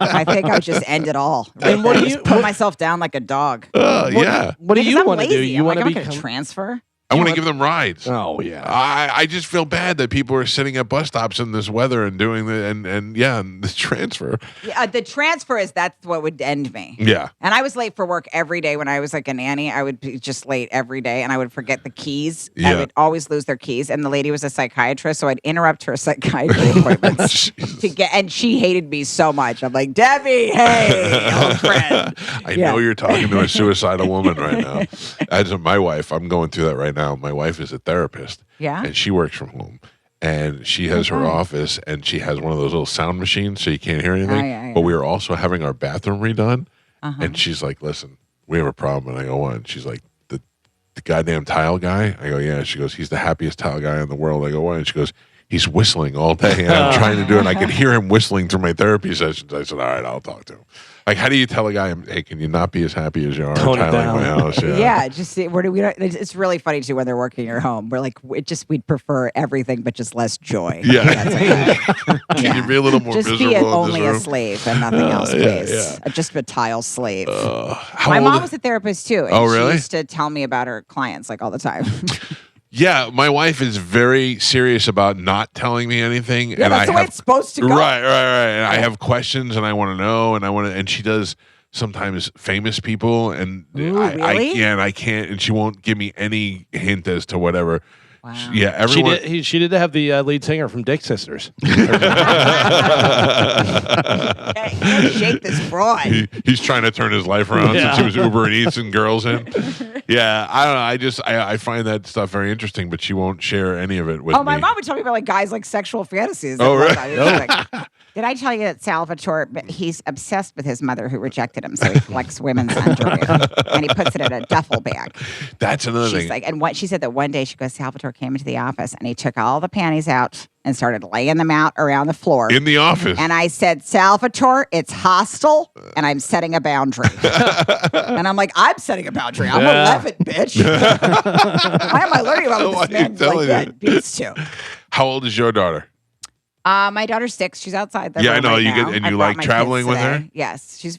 I think I would just end it all. And what do you put myself down like a dog? What do you want to do? You want to become transfer? I want to give them rides. Oh yeah. I just feel bad that people are sitting at bus stops in this weather and doing and the transfer. Yeah, the transfer that's what would end me. Yeah. And I was late for work every day when I was like a nanny. I would be just late every day, and I would forget the keys. Yeah. I would always lose their keys. And the lady was a psychiatrist, so I'd interrupt her psychiatry appointments and she hated me so much. I'm like, Debbie, hey, old friend. I know you're talking to a suicidal woman right now. As my wife, I'm going through that right now. My wife is a therapist. Yeah. And she works from home. And she has her office, and she has one of those little sound machines so you can't hear anything. Yeah. But we are also having our bathroom redone. And she's like, listen, we have a problem. And I go, what? And she's like, the goddamn tile guy? I go, yeah. She goes, he's the happiest tile guy in the world. I go, why? And she goes, he's whistling all day. And I'm trying to do it. I could hear him whistling through my therapy sessions. I said, all right, I'll talk to him. Like, how do you tell a guy, hey, can you not be as happy as you are Tone it tiling down. my house? Yeah, just it's really funny too when they're working in your home. We're like, we'd prefer everything, but just less joy. Yeah. That's okay. Can you be a little more just miserable be in only this room? a slave and nothing else, please. Yeah. Just a tile slave. How My old- mom was a therapist too. And really? She used to tell me about her clients like all the time. Yeah, my wife is very serious about not telling me anything. Yeah, and that's the way it's supposed to go. Right. And I have questions, and I want to know, and she does sometimes famous people, and Ooh, really? and I can't, and she won't give me any hint as to whatever. Wow. Everyone. She did have the lead singer from Dick Sisters. Can't shake this broad. He's trying to turn his life around since he was Uber Eats and girls in. Yeah, I don't know. I find that stuff very interesting, but she won't share any of it with me. Oh, my mom would tell me about like guys like sexual fantasies. Oh, really? Did I tell you that Salvatore, he's obsessed with his mother who rejected him, so he collects women's underwear and he puts it in a duffel bag. That's another She's thing. like, and she said that one day she goes, Salvatore came into the office and he took all the panties out and started laying them out around the floor. In the office. And I said, Salvatore, it's hostile and I'm setting a boundary. And I'm like, I'm setting a boundary. I'm 11, bitch. Why am I learning about what this man beats to? How old is your daughter? My daughter's 6. She's outside there. Yeah, I know. Right you now. get, and I you brought like my traveling kids with today. her? Yes, she's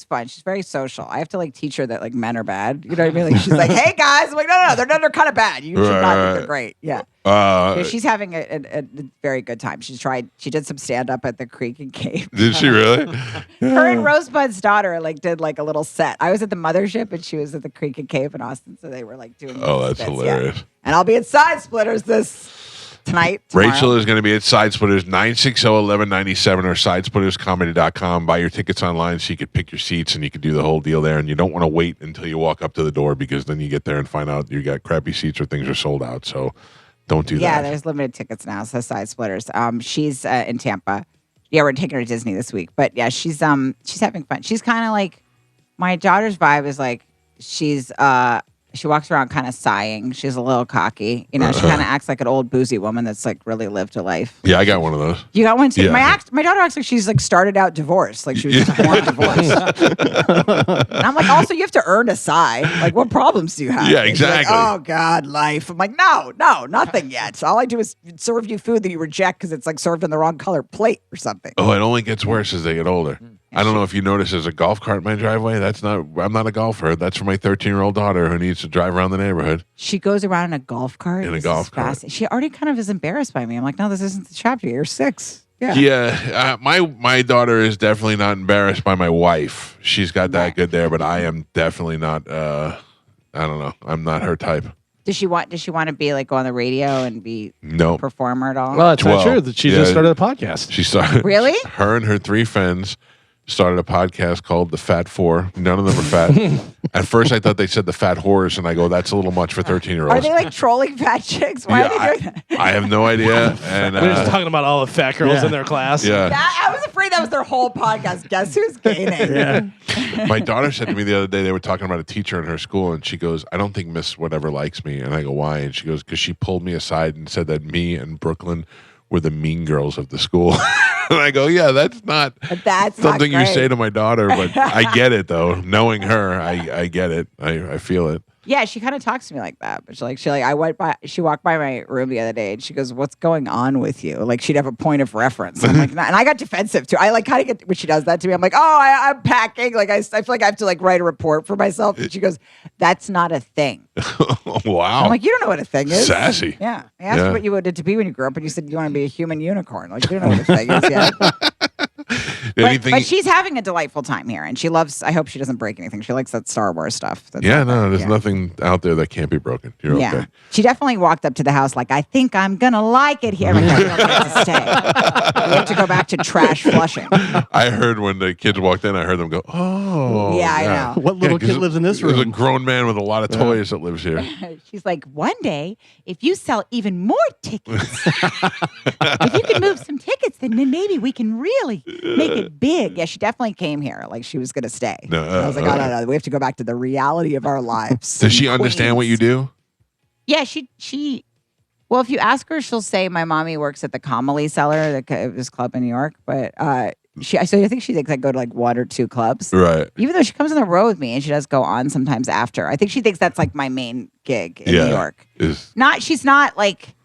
fun. She's very social. I have to like teach her that like men are bad. You know what I mean? Like she's like, hey guys, I'm like, no, they're kind of bad. You should not think they're great. Yeah. She's having a very good time. She did some stand up at the Creek and Cave. Did she really? Her and Rosebud's daughter like did like a little set. I was at the mothership and she was at the Creek and Cave in Austin, so they were like doing. Oh, that's bits, hilarious. yeah. And I'll be at Side Splitters tonight. Tomorrow. Rachel is going to be at Side Splitters 960-1197 or sidesplitterscomedy.com. Buy your tickets online so you could pick your seats and you could do the whole deal there. And you don't want to wait until you walk up to the door because then you get there and find out you got crappy seats or things are sold out. So don't do that. Yeah, there's limited tickets now. So Side Splitters. She's in Tampa. Yeah, we're taking her to Disney this week. But yeah, she's having fun. She's kind of like my daughter's vibe is like she walks around kind of sighing. She's a little cocky. You know, she kind of acts like an old boozy woman that's like really lived her life. Yeah, I got one of those. You got one too? Yeah. My daughter acts like she's like started out divorced. Like she was just born divorced. And I'm like, also you have to earn a sigh. Like what problems do you have? Yeah, And she's like, exactly. oh God, life. I'm like, no, nothing yet. So all I do is serve you food that you reject because it's like served in the wrong color plate or something. Oh, it only gets worse as they get older. I don't know if you notice there's a golf cart in my driveway. I'm not a golfer. That's for my 13-year-old daughter who needs to drive around the neighborhood. She goes around in a golf cart. In a golf cart. She already kind of is embarrassed by me. I'm like, no, this isn't the chapter. You're 6. Yeah. Yeah. My daughter is definitely not embarrassed by my wife. She's got that good there, but I am definitely not. I don't know. I'm not her type. Does she want to be like go on the radio and be a performer at all? Well, that's not true. She just started a podcast. She started. Really? Her and her 3 friends started a podcast called The Fat Four. None of them are fat. At first, I thought they said The Fat Whores, and I go, that's a little much for 13-year-olds. Are they like trolling fat chicks? Why are they doing that? I have no idea. And We're just talking about all the fat girls in their class. Yeah. I was afraid that was their whole podcast. Guess who's gaining? My daughter said to me the other day, they were talking about a teacher in her school, and she goes, I don't think Miss Whatever likes me. And I go, why? And she goes, because she pulled me aside and said that me and Brooklyn were the mean girls of the school. And I go, yeah, that's something you say to my daughter, but I get it though. Knowing her, I get it. I feel it. Yeah, she kind of talks to me like that. But she walked by my room the other day and she goes, "What's going on with you?" Like she'd have a point of reference. I'm like, and I got defensive too. I like kind of get when she does that to me. I'm like, "Oh, I'm packing." Like I feel like I have to like write a report for myself. And she goes, "That's not a thing." Wow. I'm like, "You don't know what a thing is." Sassy. Yeah. I asked you what you wanted to be when you grew up, and you said you want to be a human unicorn. Like you don't know what a thing is yet. But she's having a delightful time here, and she loves. I hope she doesn't break anything. She likes that Star Wars stuff. There's nothing out there that can't be broken. You're okay. She definitely walked up to the house like, I think I'm gonna like it here. I'm like, no, you don't get to stay. We have to go back to trash flushing. I heard when the kids walked in, I heard them go, "Oh, yeah, I know." What little kid lives in this room? There's a grown man with a lot of toys that lives here. She's like, one day, if you sell even more tickets, if you can move some tickets, then maybe we can really make it big. Yeah, she definitely came here like she was going to stay. No, I was like, no. We have to go back to the reality of our lives. Does she understand what you do? Yeah, she. Well, if you ask her, she'll say, my mommy works at the Comely Cellar, this club in New York. But I think she thinks I go to like 1 or 2 clubs. Right. Even though she comes on the road with me and she does go on sometimes after. I think she thinks that's like my main gig in New York. She's not like,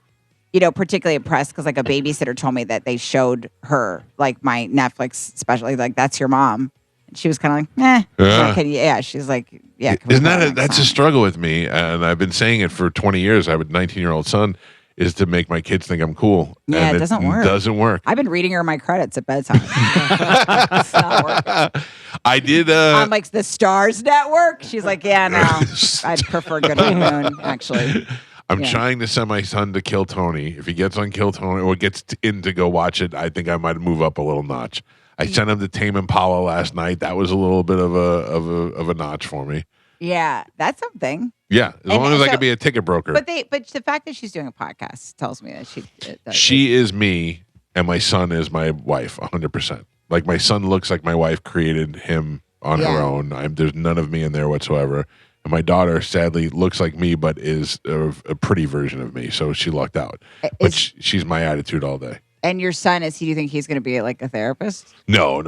particularly impressed because like a babysitter told me that they showed her like my Netflix special. Like, that's your mom. And she was kind of like, she's like, yeah. Isn't that's a struggle with me? And I've been saying it for 20 years. I have a 19-year-old son. Is to make my kids think I'm cool. Yeah, and it doesn't work. Doesn't work. I've been reading her my credits at bedtime. It's not working. I did. I'm like, the Stars Network? She's like, yeah, no. I'd prefer Good Moon, actually. I'm trying to send my son to Kill Tony. If he gets on Kill Tony or gets in to go watch it, I think I might move up a little notch. I sent him to Tame Impala last night. That was a little bit of a notch for me. Yeah, that's something. Yeah, as long as I could be a ticket broker. But the fact that she's doing a podcast tells me that she is me, and my son is my wife, 100%. Like my son looks like my wife created him on her own. There's none of me in there whatsoever. And my daughter, sadly, looks like me, but is a pretty version of me. So she lucked out. But she's my attitude all day. And your son, do you think he's going to be like a therapist? No.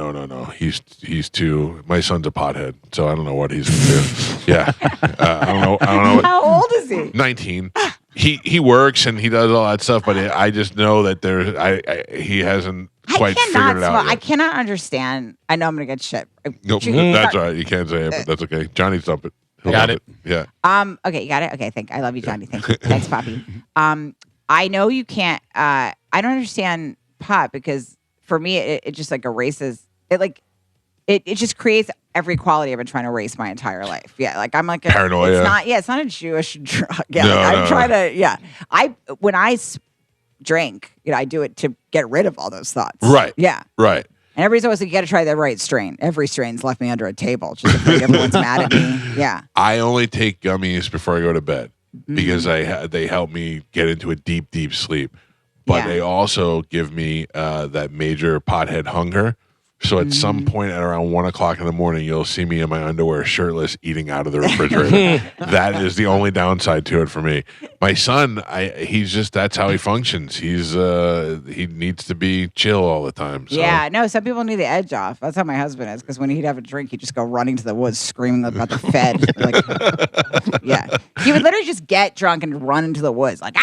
He's too. My son's a pothead, so I don't know what he's going to do. Yeah, I don't know. How old is he? 19. he works and he does all that stuff, but I just know that he hasn't quite figured it out yet. I cannot understand. I know I'm gonna get shit. Nope, that's all right. You can't say it, but that's okay. Johnny, dump it. Got it. Yeah. Okay, you got it. Okay, I love you, Johnny. Thank you. Thanks, Poppy. I know you can't. I don't understand pot because for me, it just like erases it. Like it just creates every quality I've been trying to erase my entire life. Yeah, like I'm like paranoia. It's not a Jewish drug. Yeah, I'm trying to. Yeah, when I drink, I do it to get rid of all those thoughts. Right. Yeah. Right. And everybody's always like, you got to try the right strain. Every strain's left me under a table. Just afraid everyone's mad at me. Yeah. I only take gummies before I go to bed because they help me get into a deep, deep sleep. But they also give me that major pothead hunger. So at some point at around 1 o'clock in the morning, you'll see me in my underwear, shirtless, eating out of the refrigerator. That is the only downside to it for me. My son, that's how he functions. He needs to be chill all the time. So. Yeah, no, some people need the edge off. That's how my husband is, because when he'd have a drink, he'd just go running to the woods screaming about the Fed. Yeah. He would literally just get drunk and run into the woods, like,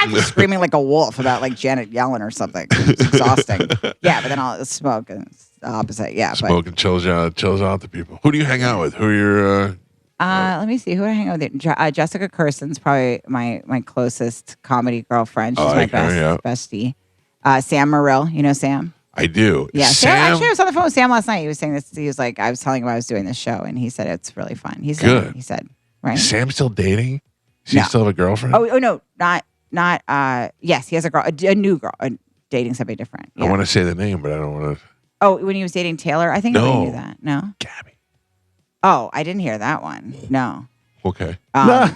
just screaming like a wolf about like Janet Yellen or something. It's exhausting. Yeah, but then I'll smoke and it's the opposite. Yeah. Smoke and chills out the people. Who do you hang out with? Who are your let me see. Who do I hang out with? Jessica Kirsten's probably my closest comedy girlfriend. She's my bestie. Sam Morrill. You know Sam? I do. Yeah. Sam, actually, I was on the phone with Sam last night. He was saying this. He was like, I was telling him I was doing this show, and he said it's really fun. He said, good. He said, right? Is Sam still dating? Does he still have a girlfriend? Oh no, not. Yes, he has a new girl, dating somebody different. Yeah. I want to say the name, but I don't want to. Oh, when he was dating Taylor, I think I knew that. No, Gabby. Oh, I didn't hear that one. No. Okay. But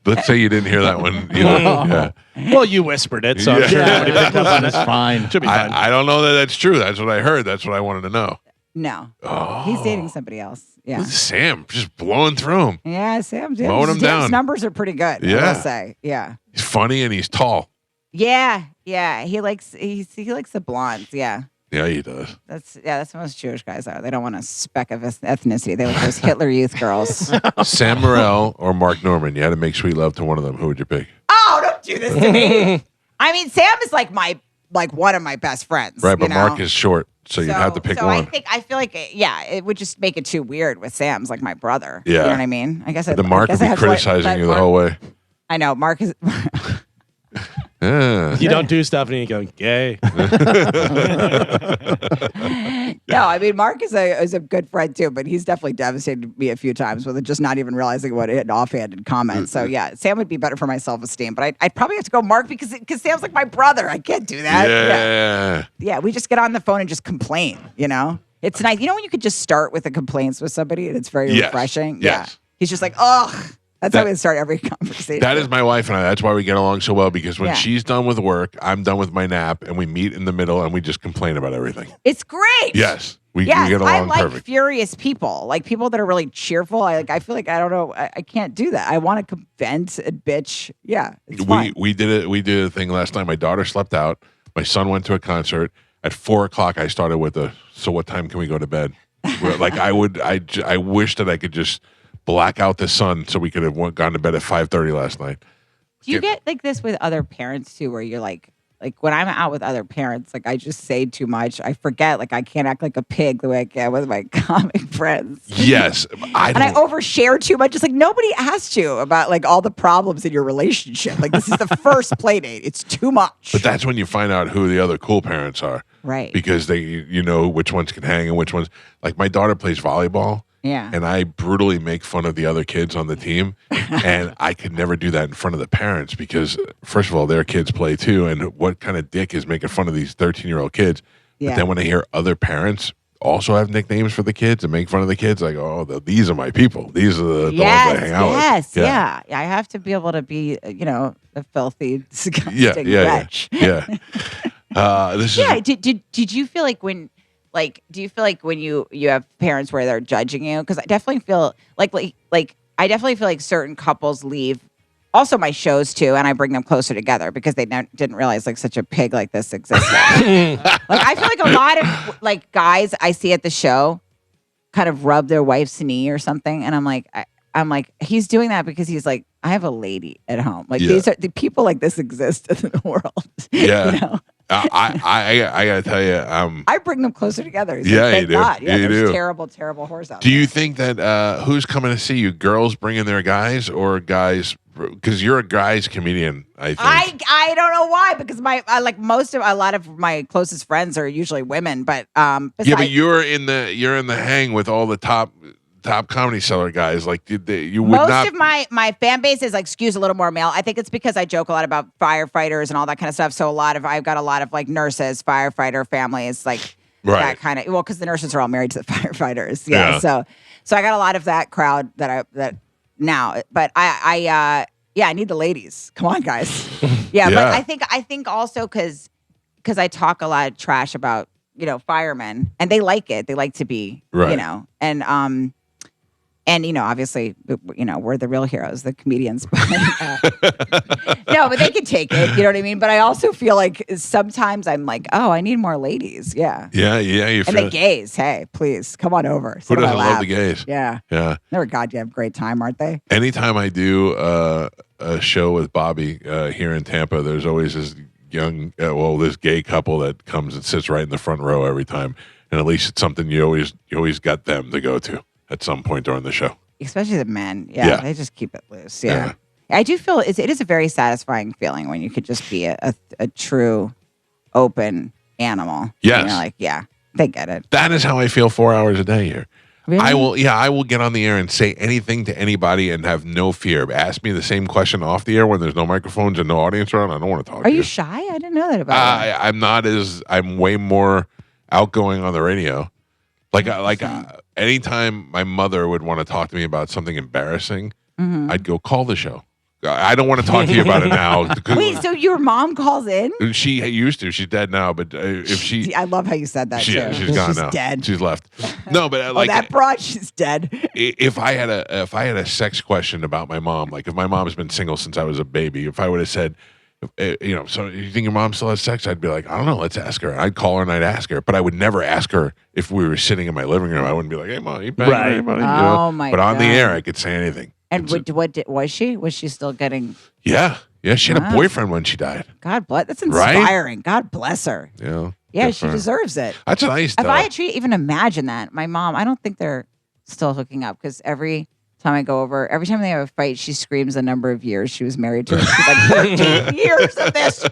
let's say you didn't hear that one. Yeah. Well, you whispered it, so I'm sure nobody picked up on it. That's fine. Should be fine. I don't know that that's true. That's what I heard. That's what I wanted to know. No. Oh. He's dating somebody else. Yeah. Sam just blowing through him. Yeah, Sam's mowing him down. His numbers are pretty good. Yeah. I will say. Yeah. He's funny and he's tall. Yeah. Yeah. He likes the blondes. Yeah. Yeah, he does. That's most Jewish guys are. They don't want a speck of ethnicity. They like those Hitler Youth girls. Sam Morril or Mark Norman. You had to make sweet love to one of them. Who would you pick? Oh, don't do this to me. I mean, Sam is like one of my best friends. Right, but Mark is short, so you'd have to pick one. I feel like it would just make it too weird with Sam's like my brother. Yeah. You know what I mean? I guess the Mark would be criticizing you the whole way. I know. Mark is Yeah. You don't do stuff and you go, gay. No, I mean, Mark is a good friend too, but he's definitely devastated me a few times with it just not even realizing what an offhanded comment. So yeah, Sam would be better for my self-esteem, but I'd probably have to go Mark because Sam's like my brother. I can't do that. Yeah, we just get on the phone and just complain, It's nice. You know when you could just start with the complaints with somebody and it's very refreshing? Yes. Yeah. He's just like, ugh. That's how we start every conversation. That is my wife and I. That's why we get along so well, because when she's done with work, I'm done with my nap, and we meet in the middle and we just complain about everything. It's great. Yes. We get along I like perfect. furious people, like people that are really cheerful. I feel like I don't know. I can't do that. I want to vent and bitch. Yeah, it's fun. We did it. We did a thing last night. My daughter slept out. My son went to a concert. At 4 o'clock, I started with so what time can we go to bed? Like I wish that I could just black out the sun so we could have gone to bed at 5:30 last night. Do you get like this with other parents too, where you're like when I'm out with other parents, like I just say too much. I forget, like I can't act like a pig the way I can with my comic friends. Yes. I overshare too much. It's like nobody asked you about like all the problems in your relationship. Like this is the first play date. It's too much. But that's when you find out who the other cool parents are. Right. Because you know which ones can hang and which ones. Like my daughter plays volleyball. Yeah. And I brutally make fun of the other kids on the team. And I could never do that in front of the parents because, first of all, their kids play too. And what kind of dick is making fun of these 13-year-old kids? Yeah. But then when I hear other parents also have nicknames for the kids and make fun of the kids, I go, oh, these are my people. These are the ones I hang out with. Yeah. I have to be able to be, a filthy, disgusting wretch. Yeah. Did you feel like when... Like, do you feel like when you have parents where they're judging you? Because I definitely feel like certain couples leave also my shows too, and I bring them closer together because they didn't realize like such a pig like this existed. Like I feel like a lot of like guys I see at the show kind of rub their wife's knee or something, and I'm like he's doing that because he's like I have a lady at home. Like Yeah. these are the people like this exist in the world. Yeah. You know? I gotta tell you, I bring them closer together. It's Yeah, like, you thank do. God. Yeah, You there's do. terrible, terrible whores out do there. you think that who's coming to see you? Girls bringing their guys or guys? Because you're a guys comedian, I think. I don't know why, because a lot of my closest friends are usually women, but yeah, but besides- you're in the hang with all the top Comedy Cellar guys. Like you would most not. of my fan base is like skews a little more male. I think it's because I joke a lot about firefighters and all that kind of stuff. So I've got a lot of like nurses, firefighter families, like that kind of. Well, because the nurses are all married to the firefighters. Yeah. So I got a lot of that crowd that now. But I need the ladies. Come on, guys. Yeah. But I think also because I talk a lot of trash about firemen, and they like it. They like to be and obviously, we're the real heroes, the comedians. No, but they can take it. You know what I mean? But I also feel like sometimes I'm like, oh, I need more ladies. Yeah. Yeah. You And the gays, hey, please come on over. Who doesn't love the gays? Yeah. Yeah. They're a goddamn great time, aren't they? Anytime I do a show with Bobby here in Tampa, there's always this this gay couple that comes and sits right in the front row every time, and at least it's something you always got them to go to at some point during the show. Especially the men. Yeah. They just keep it loose. Yeah. I do feel it is a very satisfying feeling when you could just be a true, open animal. Yes. And you're like, yeah, they get it. That is how I feel 4 hours a day here. Really? I will get on the air and say anything to anybody and have no fear. Ask me the same question off the air when there's no microphones and no audience around. I don't want to talk to you. Are you shy? I didn't know that about you. I'm way more outgoing on the radio. Anytime my mother would want to talk to me about something embarrassing, I'd go call the show. I don't want to talk to you about it now. Wait, so your mom calls in? She used to. She's dead now. But if she, I love how you said that. Too. She's gone now. Dead. She's left. No, but that broad, she's dead. If I had a sex question about my mom, like if my mom has been single since I was a baby, if I would have said, so you think your mom still has sex? I'd be like, I don't know. Let's ask her. I'd call her and I'd ask her, but I would never ask her if we were sitting in my living room. I wouldn't be like, hey, mom, you bang, Right. hey, buddy, Oh, my But on the God. air, I could say anything. And was she? Was she still getting? Yeah. She had Wow. a boyfriend when she died. God bless. That's Right? inspiring. God bless her. Yeah. Yeah, Good she for her. deserves it. That's what I used to If I had even imagine that, my mom, I don't think they're still hooking up because every time I go over, every time they have a fight, she screams the number of years she was married to him. She's like, 13 years of this.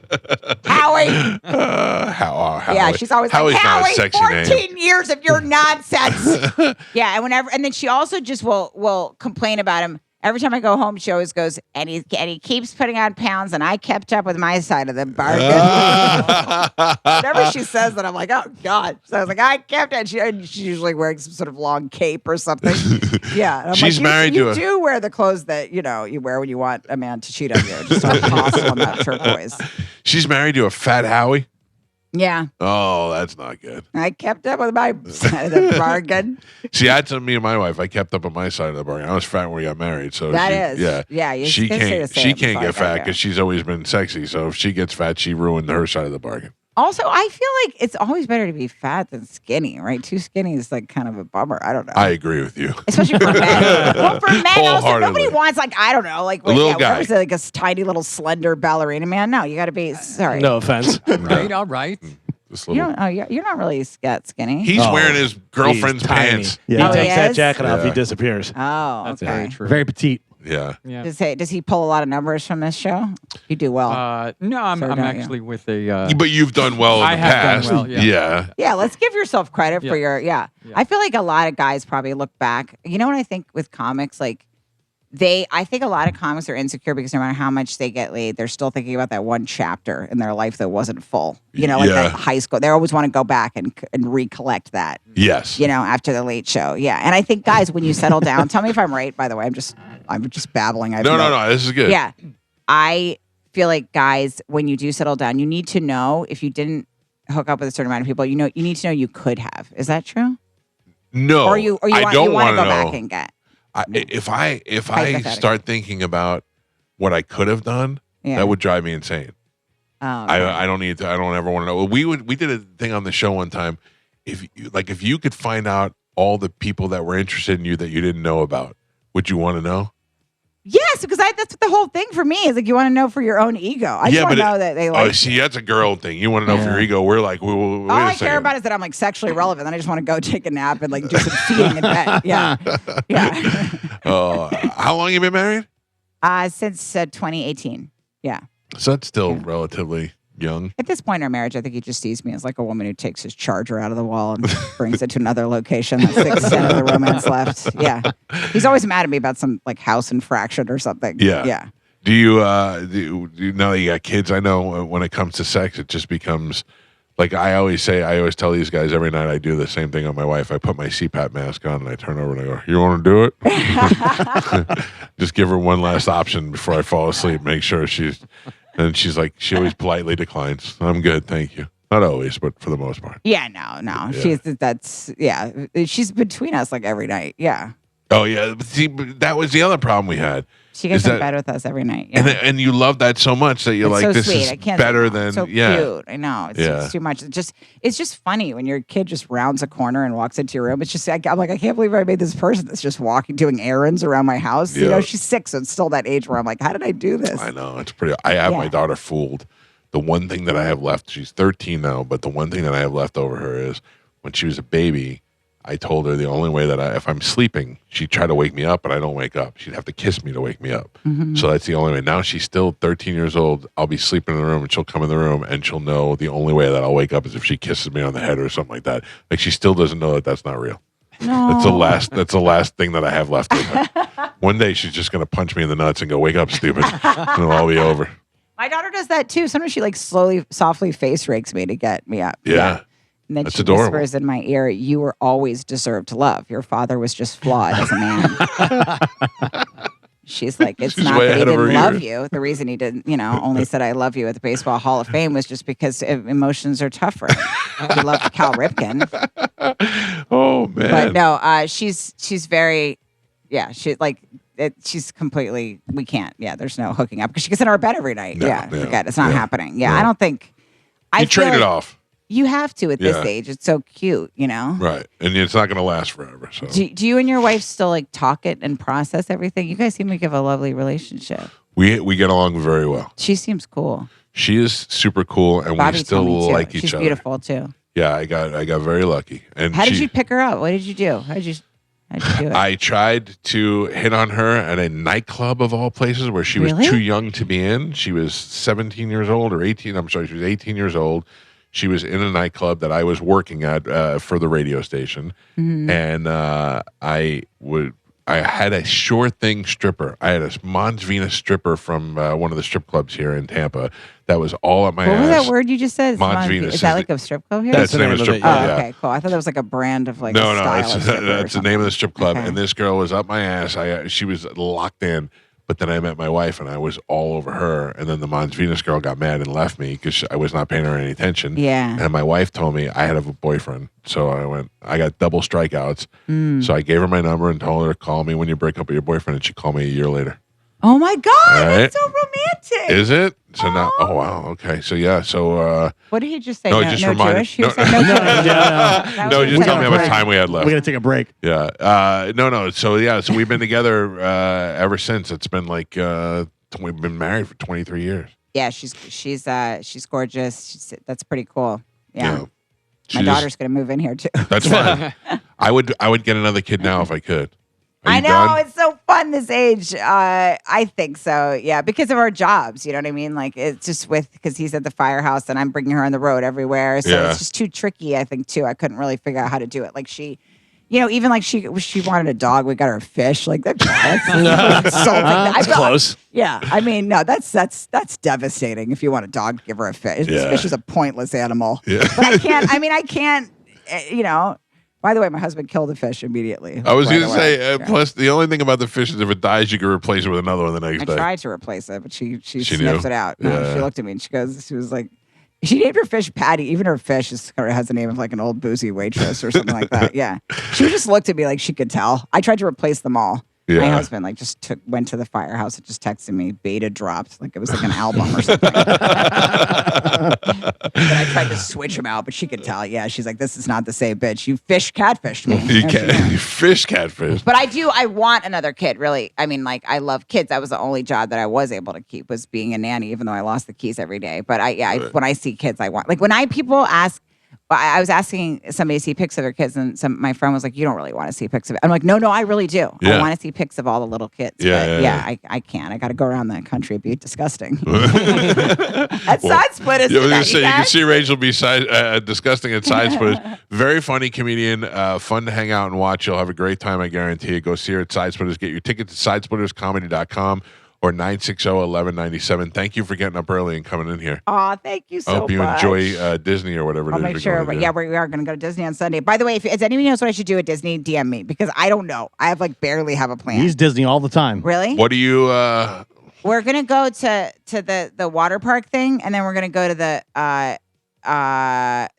Howie. Howie. Yeah, she's always Howie's like, not a Howie, sexy 14 name. years of your nonsense. Yeah, and then she also just will complain about him. Every time I go home, she always goes, and he keeps putting on pounds, and I kept up with my side of the bargain. Whenever she says that, I'm like, oh, God. So I was like, I kept it. She's usually wearing some sort of long cape or something. Yeah. And I'm She's like, married you to a- do wear the clothes that, you wear when you want a man to cheat on you. Just don't toss on that turquoise. She's married to a fat Howie. Yeah. Oh, that's not good. I kept up with my side of the bargain. See, that's me and my wife. I kept up on my side of the bargain. I was fat when we got married, so That she, is. Yeah, you she can say can't. the same She can't before I get got fat here. because she's always been sexy. So if she gets fat, she ruined her side of the bargain. Also, I feel like it's always better to be fat than skinny, right? Too skinny is like kind of a bummer. I don't know. I agree with you. Especially for men. Well, for men, also, Wholeheartedly. nobody wants like A little guy. what is it, like a tiny little slender ballerina man? No, you got to be. Sorry, No offense. Right, all right. This you little. don't. Oh, you're not really that skinny. He's wearing his girlfriend's He's tiny. pants. He Yeah. Oh, takes he that is? jacket off, he Yeah. disappears. Oh, That's okay. very true. Very petite. Yeah. Yeah. Does he pull a lot of numbers from this show? You do well. No, I'm So don't you? actually with a. But you've done well in I the have done past. well, yeah. Yeah, let's give yourself credit for Yeah. your. Yeah, I feel like a lot of guys probably look back. You know what I think with comics, like I think a lot of comics are insecure because no matter how much they get laid, they're still thinking about that one chapter in their life that wasn't full. Like Yeah. that high school. They always want to go back and recollect that. Yes. After the late show. Yeah, and I think guys, when you settle down, tell me if I'm right. By the way, I'm just babbling. No. This is good. Yeah, I feel like guys, when you do settle down, you need to know if you didn't hook up with a certain amount of people. You need to know you could have. Is that true? No. Or you I don't want to go know. back and get. If I Hypothetically. start thinking about what I could have done, Yeah. that would drive me insane. Oh, I don't need to. I don't ever want to know. We did a thing on the show one time. If you could find out all the people that were interested in you that you didn't know about, would you want to know? Yes, because that's the whole thing for me is like you want to know for your own ego. I just want to know that they like. Oh, see, that's a girl thing. You want to know for your ego. We're like, wait all I care about is that I'm like sexually relevant. Then I just want to go take a nap and like do some feeding in bed. Yeah, yeah. How long you been married? Since 2018. Yeah. So that's still relatively young. At this point in our marriage, I think he just sees me as like a woman who takes his charger out of the wall and brings it to another location. That's the extent of the romance left. Yeah. He's always mad at me about some like house infraction or something. Yeah. Yeah. Do you now that you got kids? I know when it comes to sex, it just becomes like I always tell these guys every night I do the same thing on my wife. I put my CPAP mask on and I turn over and I go, "You want to do it?" Just give her one last option before I fall asleep. Make sure she's like, she always politely declines. I'm good, thank you. Not always, but for the most part. Yeah, no. Yeah. She's between us like every night. Yeah. Oh yeah, but see, that was the other problem we had. She gets in bed with us every night. Yeah. And you love that so much that you're it's like, so this sweet. is I can't better than so cute. I know it's too much. It's just funny when your kid just rounds a corner and walks into your room. It's just I'm like, I can't believe I made this person that's just walking, doing errands around my house. Yeah. You know, she's 6, so it's still that age where I'm like, how did I do this? I know it's pretty. I have my daughter fooled. The one thing that I have left, she's 13 now, but the one thing that I have left over her is when she was a baby. I told her the only way that if I'm sleeping, she'd try to wake me up, but I don't wake up. She'd have to kiss me to wake me up. Mm-hmm. So that's the only way. Now she's still 13 years old. I'll be sleeping in the room and she'll come in the room and she'll know the only way that I'll wake up is if she kisses me on the head or something like that. Like she still doesn't know that that's not real. No. That's the last thing that I have left with her. One day she's just going to punch me in the nuts and go, "Wake up, stupid." And it'll all be over. My daughter does that too. Sometimes she like softly face rakes me to get me up. Yeah. And then That's she adorable. whispers in my ear, "You were always deserved love. Your father was just flawed as a man." She's like, "It's She's not way that he ahead of her didn't love years. you. The reason he didn't, only said I love you at the Baseball Hall of Fame was just because emotions are tougher. He loved Cal Ripken." Oh man. But no, she's very, she's completely, we can't. Yeah, there's no hooking up because she gets in our bed every night. Forget it's not happening. Yeah, I don't think. You trade it off. You have to at this age. It's so cute, Right. And it's not going to last forever. So do you and your wife still like talk it and process everything? You guys seem like you have a lovely relationship. we get along very well. She seems cool. She is super cool, and Bobby we still told me too. like each She's other. beautiful too. Yeah, I got very lucky. And How did you pick her up? What did you do? How'd you do it? I tried to hit on her at a nightclub of all places where she was too young to be in. She was 17 years old or 18. I'm sorry, she was 18 years old. She was in a nightclub that I was working at for the radio station, and I had a sure thing stripper. I had a Mons Venus stripper from one of the strip clubs here in Tampa. That was all at my ass. What was that word you just said? Mons Venus. Is that like a strip club here? That's the name of the strip club. Oh, okay, cool. I thought that was like a brand of like no, a style of stripper that's the name of the strip club. Okay. And this girl was up my ass. She was locked in. But then I met my wife, and I was all over her. And then the Mons Venus girl got mad and left me because I was not paying her any attention. Yeah. And my wife told me I had a boyfriend. So I got double strikeouts. So I gave her my number and told her to call me when you break up with your boyfriend. And she called me a year later. Oh my God, All right. that's so romantic. Is it? So now, oh wow, okay. So yeah, so what did he just say? no, No, just no reminded. Jewish? He was saying no Jewish. No, just tell me how much time we had left. We got to take a break. Yeah. No. So yeah, so we've been together ever since. It's been like we've been married for 23 years. Yeah, she's gorgeous. That's pretty cool. Yeah. My She's- daughter's gonna move in here too. That's fine. I would get another kid now if I could. Are I you know done? it's so fun this age. I think so. Yeah, because of our jobs. You know what I mean? Like it's just because he's at the firehouse and I'm bringing her on the road everywhere. So Yeah. it's just too tricky. I think too. I couldn't really figure out how to do it. Like she, even like she wanted a dog. We got her a fish. Like that's That's close. Yeah, I mean, no, that's devastating. If you want a dog, give her a fish. This Yeah. fish is a pointless animal. Yeah. But I can't. By the way, my husband killed the fish immediately. I was right going to away. say. Yeah. Plus, the only thing about the fish is if it dies, you can replace it with another one the next I day. tried to replace it, but she She sniffs knew? it out. No, Yeah. she looked at me and she was like, she named her fish Patty. Even her fish has the name of like an old boozy waitress or something like that. Yeah. She just looked at me like she could tell. I tried to replace them all. Yeah. My husband like just went to the firehouse and just texted me, beta dropped, like it was like an album or something. But I tried to switch him out, but she could tell. Yeah, she's like, this is not the same bitch. You catfished me. You fish catfish. But I want another kid, really. I mean, like, I love kids. That was the only job that I was able to keep, was being a nanny, even though I lost the keys every day. But when I see kids, I want, like, when people ask, I was asking somebody to see pics of their kids, and my friend was like, you don't really want to see pics of it. I'm like, no, I really do. Yeah. I want to see pics of all the little kids. Yeah. I can't. I got to go around the country. It'd be disgusting. That's Side Splitters. I was going to say, you can see Rachel be disgusting at Side Splitters. Very funny comedian. Fun to hang out and watch. You'll have a great time, I guarantee you. Go see her at Side Splitters. Get your tickets at sidesplitterscomedy.com or 960-1197. Thank you for getting up early and coming in here. Aw, thank you so much. I hope you enjoy Disney or whatever I'll it is. make sure. We are going to go to Disney on Sunday. By the way, if anybody knows what I should do at Disney, DM me, because I don't know. I have barely have a plan. He's Disney all the time. Really? What do you... We're going to go to the water park thing, and then we're going to go to the...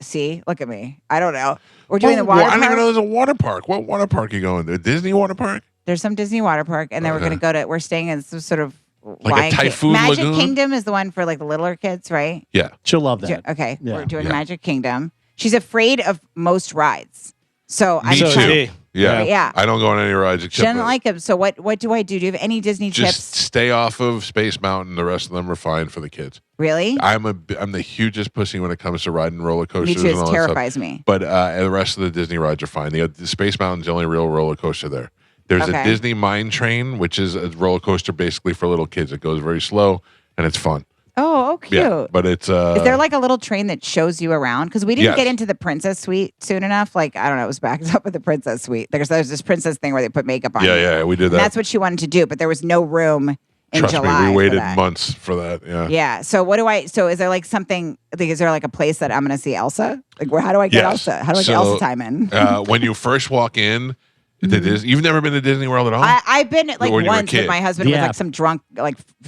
see? Look at me. I don't know. We're doing the water park. I didn't even know there's a water park. What water park are you going to? Disney water park? There's some Disney water park, and then we're going to go to... We're staying in some sort of... Like a Typhoon Magic Lagoon? Kingdom is the one for the littler kids, right? Yeah. She'll love that. Okay. Yeah. We're doing Magic Kingdom. She's afraid of most rides. So Me too. Yeah. Yeah. I don't go on any rides She except doesn't like them. So what do I do? Do you have any Disney just tips? stay off of Space Mountain. The rest of them are fine for the kids. Really? I'm the hugest pussy when it comes to riding roller coasters. Me too. And all It that terrifies stuff. me. But the rest of the Disney rides are fine. The Space Mountain's the only real roller coaster there. There's a Disney Mine Train, which is a roller coaster basically for little kids. It goes very slow and it's fun. Oh, cute. Yeah, but it's is there like a little train that shows you around? Because we didn't Yes. get into the princess suite soon enough. Like, I don't know, it was backed up with the princess suite. There's this princess thing where they put makeup on you. Yeah, we did that. And that's what she wanted to do, but there was no room in Trust July. me, we waited for that. months for that. Yeah. Yeah. So is there like something, is there like a place that I'm going to see Elsa? Like, how do I get Yes. Elsa? How do I get So, Elsa time in? When you first walk in, you've never been to Disney World at all? I've been like When you were a once with kid? my husband with Yeah. like some drunk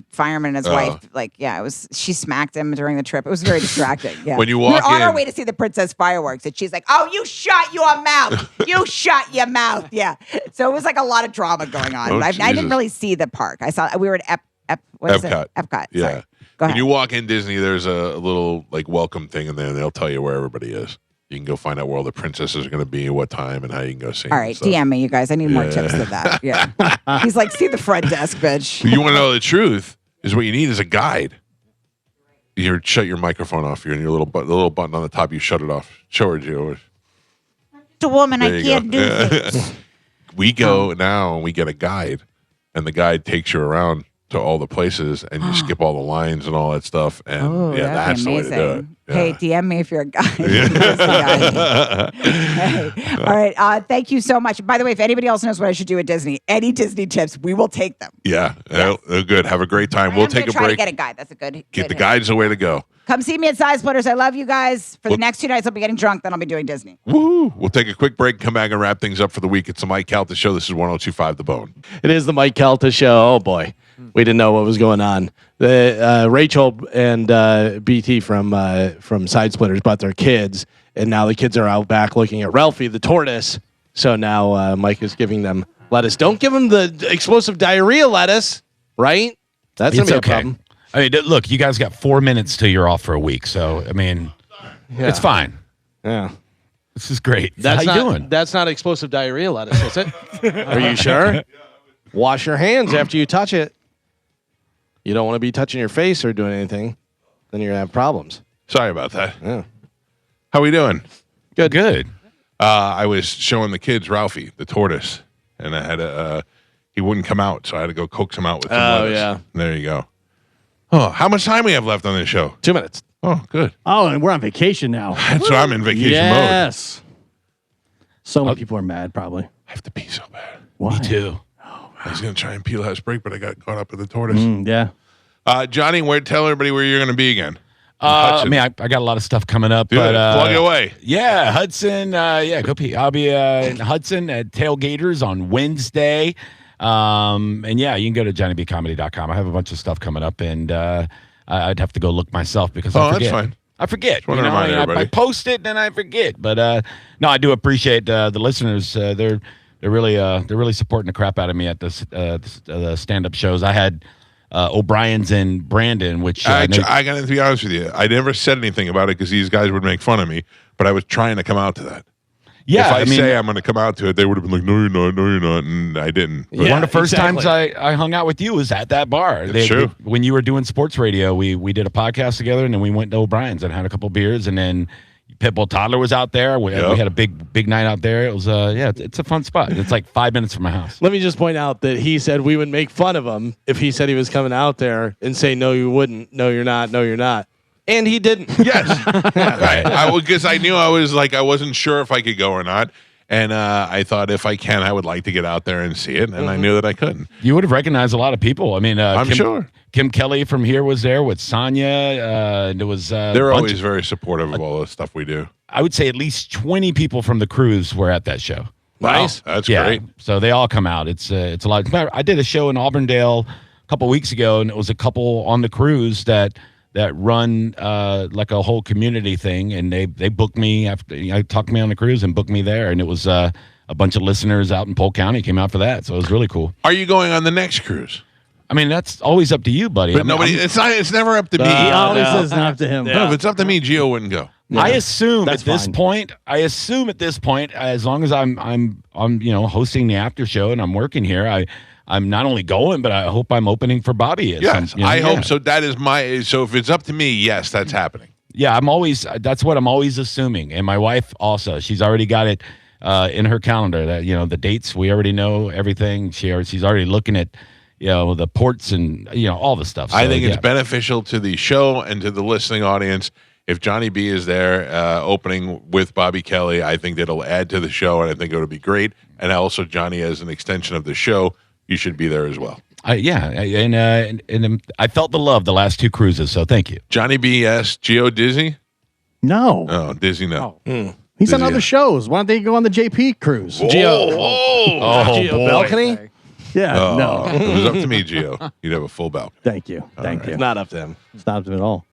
fireman and his wife. Like, yeah, she smacked him during the trip. It was very distracting. Yeah. When you we were walk on our in- way to see the princess fireworks, and she's like, "Oh, you shut your mouth! You shut your mouth!" Yeah. So it was like a lot of drama going on. Oh, But I Jesus. didn't really see the park. We were at what is it? Epcot. Epcot. Yeah. Sorry. Go When ahead. you walk in Disney, there's a little welcome thing in there, and they'll tell you where everybody is. You can go find out where all the princesses are going to be, what time, and how you can go see them. All right, DM me, you guys. I need more tips than that. Yeah. He's like, see the front desk, bitch. You want to know the truth? Is what you need is a guide. You shut your microphone off. You're in your the little button on the top. You shut it off. Show her, Joe. The woman, There I you can't go. do this. We go now and we get a guide, and the guide takes you around to all the places, and you skip all the lines and all that stuff. And Oh, yeah, that'd that's be the way to do it. amazing. Hey, DM me if you're a guy. Hey. All right. Thank you so much. By the way, if anybody else knows what I should do at Disney, any Disney tips, we will take them. Yeah, good. Have a great time. I'm We'll gonna take a try break. to get a guide. That's a good. Get the hint. guide's the way to go. Come see me at Side Splitters. I love you guys. For the next 2 nights, I'll be getting drunk. Then I'll be doing Disney. Woo! We'll take a quick break, come back and wrap things up for the week. It's the Mike Calta Show. This is 102.5 The Bone. It is the Mike Calta Show. Oh, boy. We didn't know what was going on. Rachel and BT from Side Splitters brought their kids, and now the kids are out back looking at Ralphie, the tortoise. So now Mike is giving them lettuce. Don't give them the explosive diarrhea lettuce, right? That's going to be a problem. I mean, look, you guys got 4 minutes till you're off for a week. So, I mean, it's fine. Yeah. This is great. That's How not, you doing? That's not explosive diarrhea lettuce, is it? Are you sure? Wash your hands after you touch it. You don't want to be touching your face or doing anything. Then you're going to have problems. Sorry about that. Yeah. How we doing? Good. I was showing the kids Ralphie, the tortoise, and I had he wouldn't come out, so I had to go coax him out with some lettuce. yeah. There you go. Oh, how much time we have left on this show? 2 minutes. Oh, good. Oh, and we're on vacation now. That's why I'm in vacation mode. Yes. So many people are mad, probably. I have to pee so bad. Why? Me too. I was going to try and pee last break, but I got caught up with the tortoise. Yeah. Johnny, tell everybody where you're going to be again. I mean, I got a lot of stuff coming up. Yeah, But, plug it away. Yeah, Hudson. Go pee. I'll be in Hudson at Tailgaters on Wednesday. And yeah, you can go to johnnybcomedy.com. I have a bunch of stuff coming up, and I'd have to go look myself because I forget. That's fine. I forget. Just want to remind everybody. I post it and I forget. But no, I do appreciate the listeners. They're they're really supporting the crap out of me at the stand-up shows. I had O'Brien's in Brandon, which I got to be honest with you. I never said anything about it because these guys would make fun of me, but I was trying to come out to that. Yeah, if I say I'm going to come out to it, they would have been like, "No, you're not," and I didn't. But one of the first times I hung out with you was at that bar. True. When you were doing sports radio, we did a podcast together, and then we went to O'Brien's and had a couple beers, and then Pitbull Toddler was out there. We had a big night out there. It was it's a fun spot. It's like 5 minutes from my house. Let me just point out that he said we would make fun of him if he said he was coming out there and say, "No, you wouldn't. No, you're not. No, you're not." And he didn't. Yes. Right. Because I knew I wasn't sure if I could go or not. And I thought if I can, I would like to get out there and see it. And I knew that I couldn't. You would have recognized a lot of people. I mean, I'm sure. Kim Kelly from here was there with Sonya. There was. They're always very supportive of all the stuff we do. I would say at least 20 people from the cruise were at that show. Nice. Wow, that's great. So they all come out. It's a lot. I did a show in Auburndale a couple weeks ago, and it was a couple on the cruise that run like a whole community thing, and they booked me after talked to me on the cruise and booked me there, and it was a bunch of listeners out in Polk County came out for that, so it was really cool. Are you going on the next cruise? I mean, that's always up to you, buddy. But it's never up to me. He always says it's not up to him. No, if it's up to me, Gio wouldn't go. Yeah. I assume at this point, as long as I'm hosting the after show and I'm working here, I'm not only going, but I hope I'm opening for Bobby. Yes, I hope so. That is so if it's up to me, yes, that's happening. Yeah, that's what I'm always assuming. And my wife also, she's already got it in her calendar that, the dates, we already know everything. She's already looking at, the ports and, all the stuff. So, I think it's beneficial to the show and to the listening audience. If Johnny B is there opening with Bobby Kelly, I think that'll add to the show, and I think it'll be great. And also, Johnny, as an extension of the show, you should be there as well. And I felt the love the last two cruises, so thank you. Johnny B, yes. Gio Dizzy? No. Oh, Dizzy, no. He's Dizzy, on other shows. Why don't they go on the JP cruise? Gio. Gio balcony? Yeah, no. If it was up to me, Gio, you'd have a full balcony. Thank you. Thank you. Not up to him. It's not up to him at all.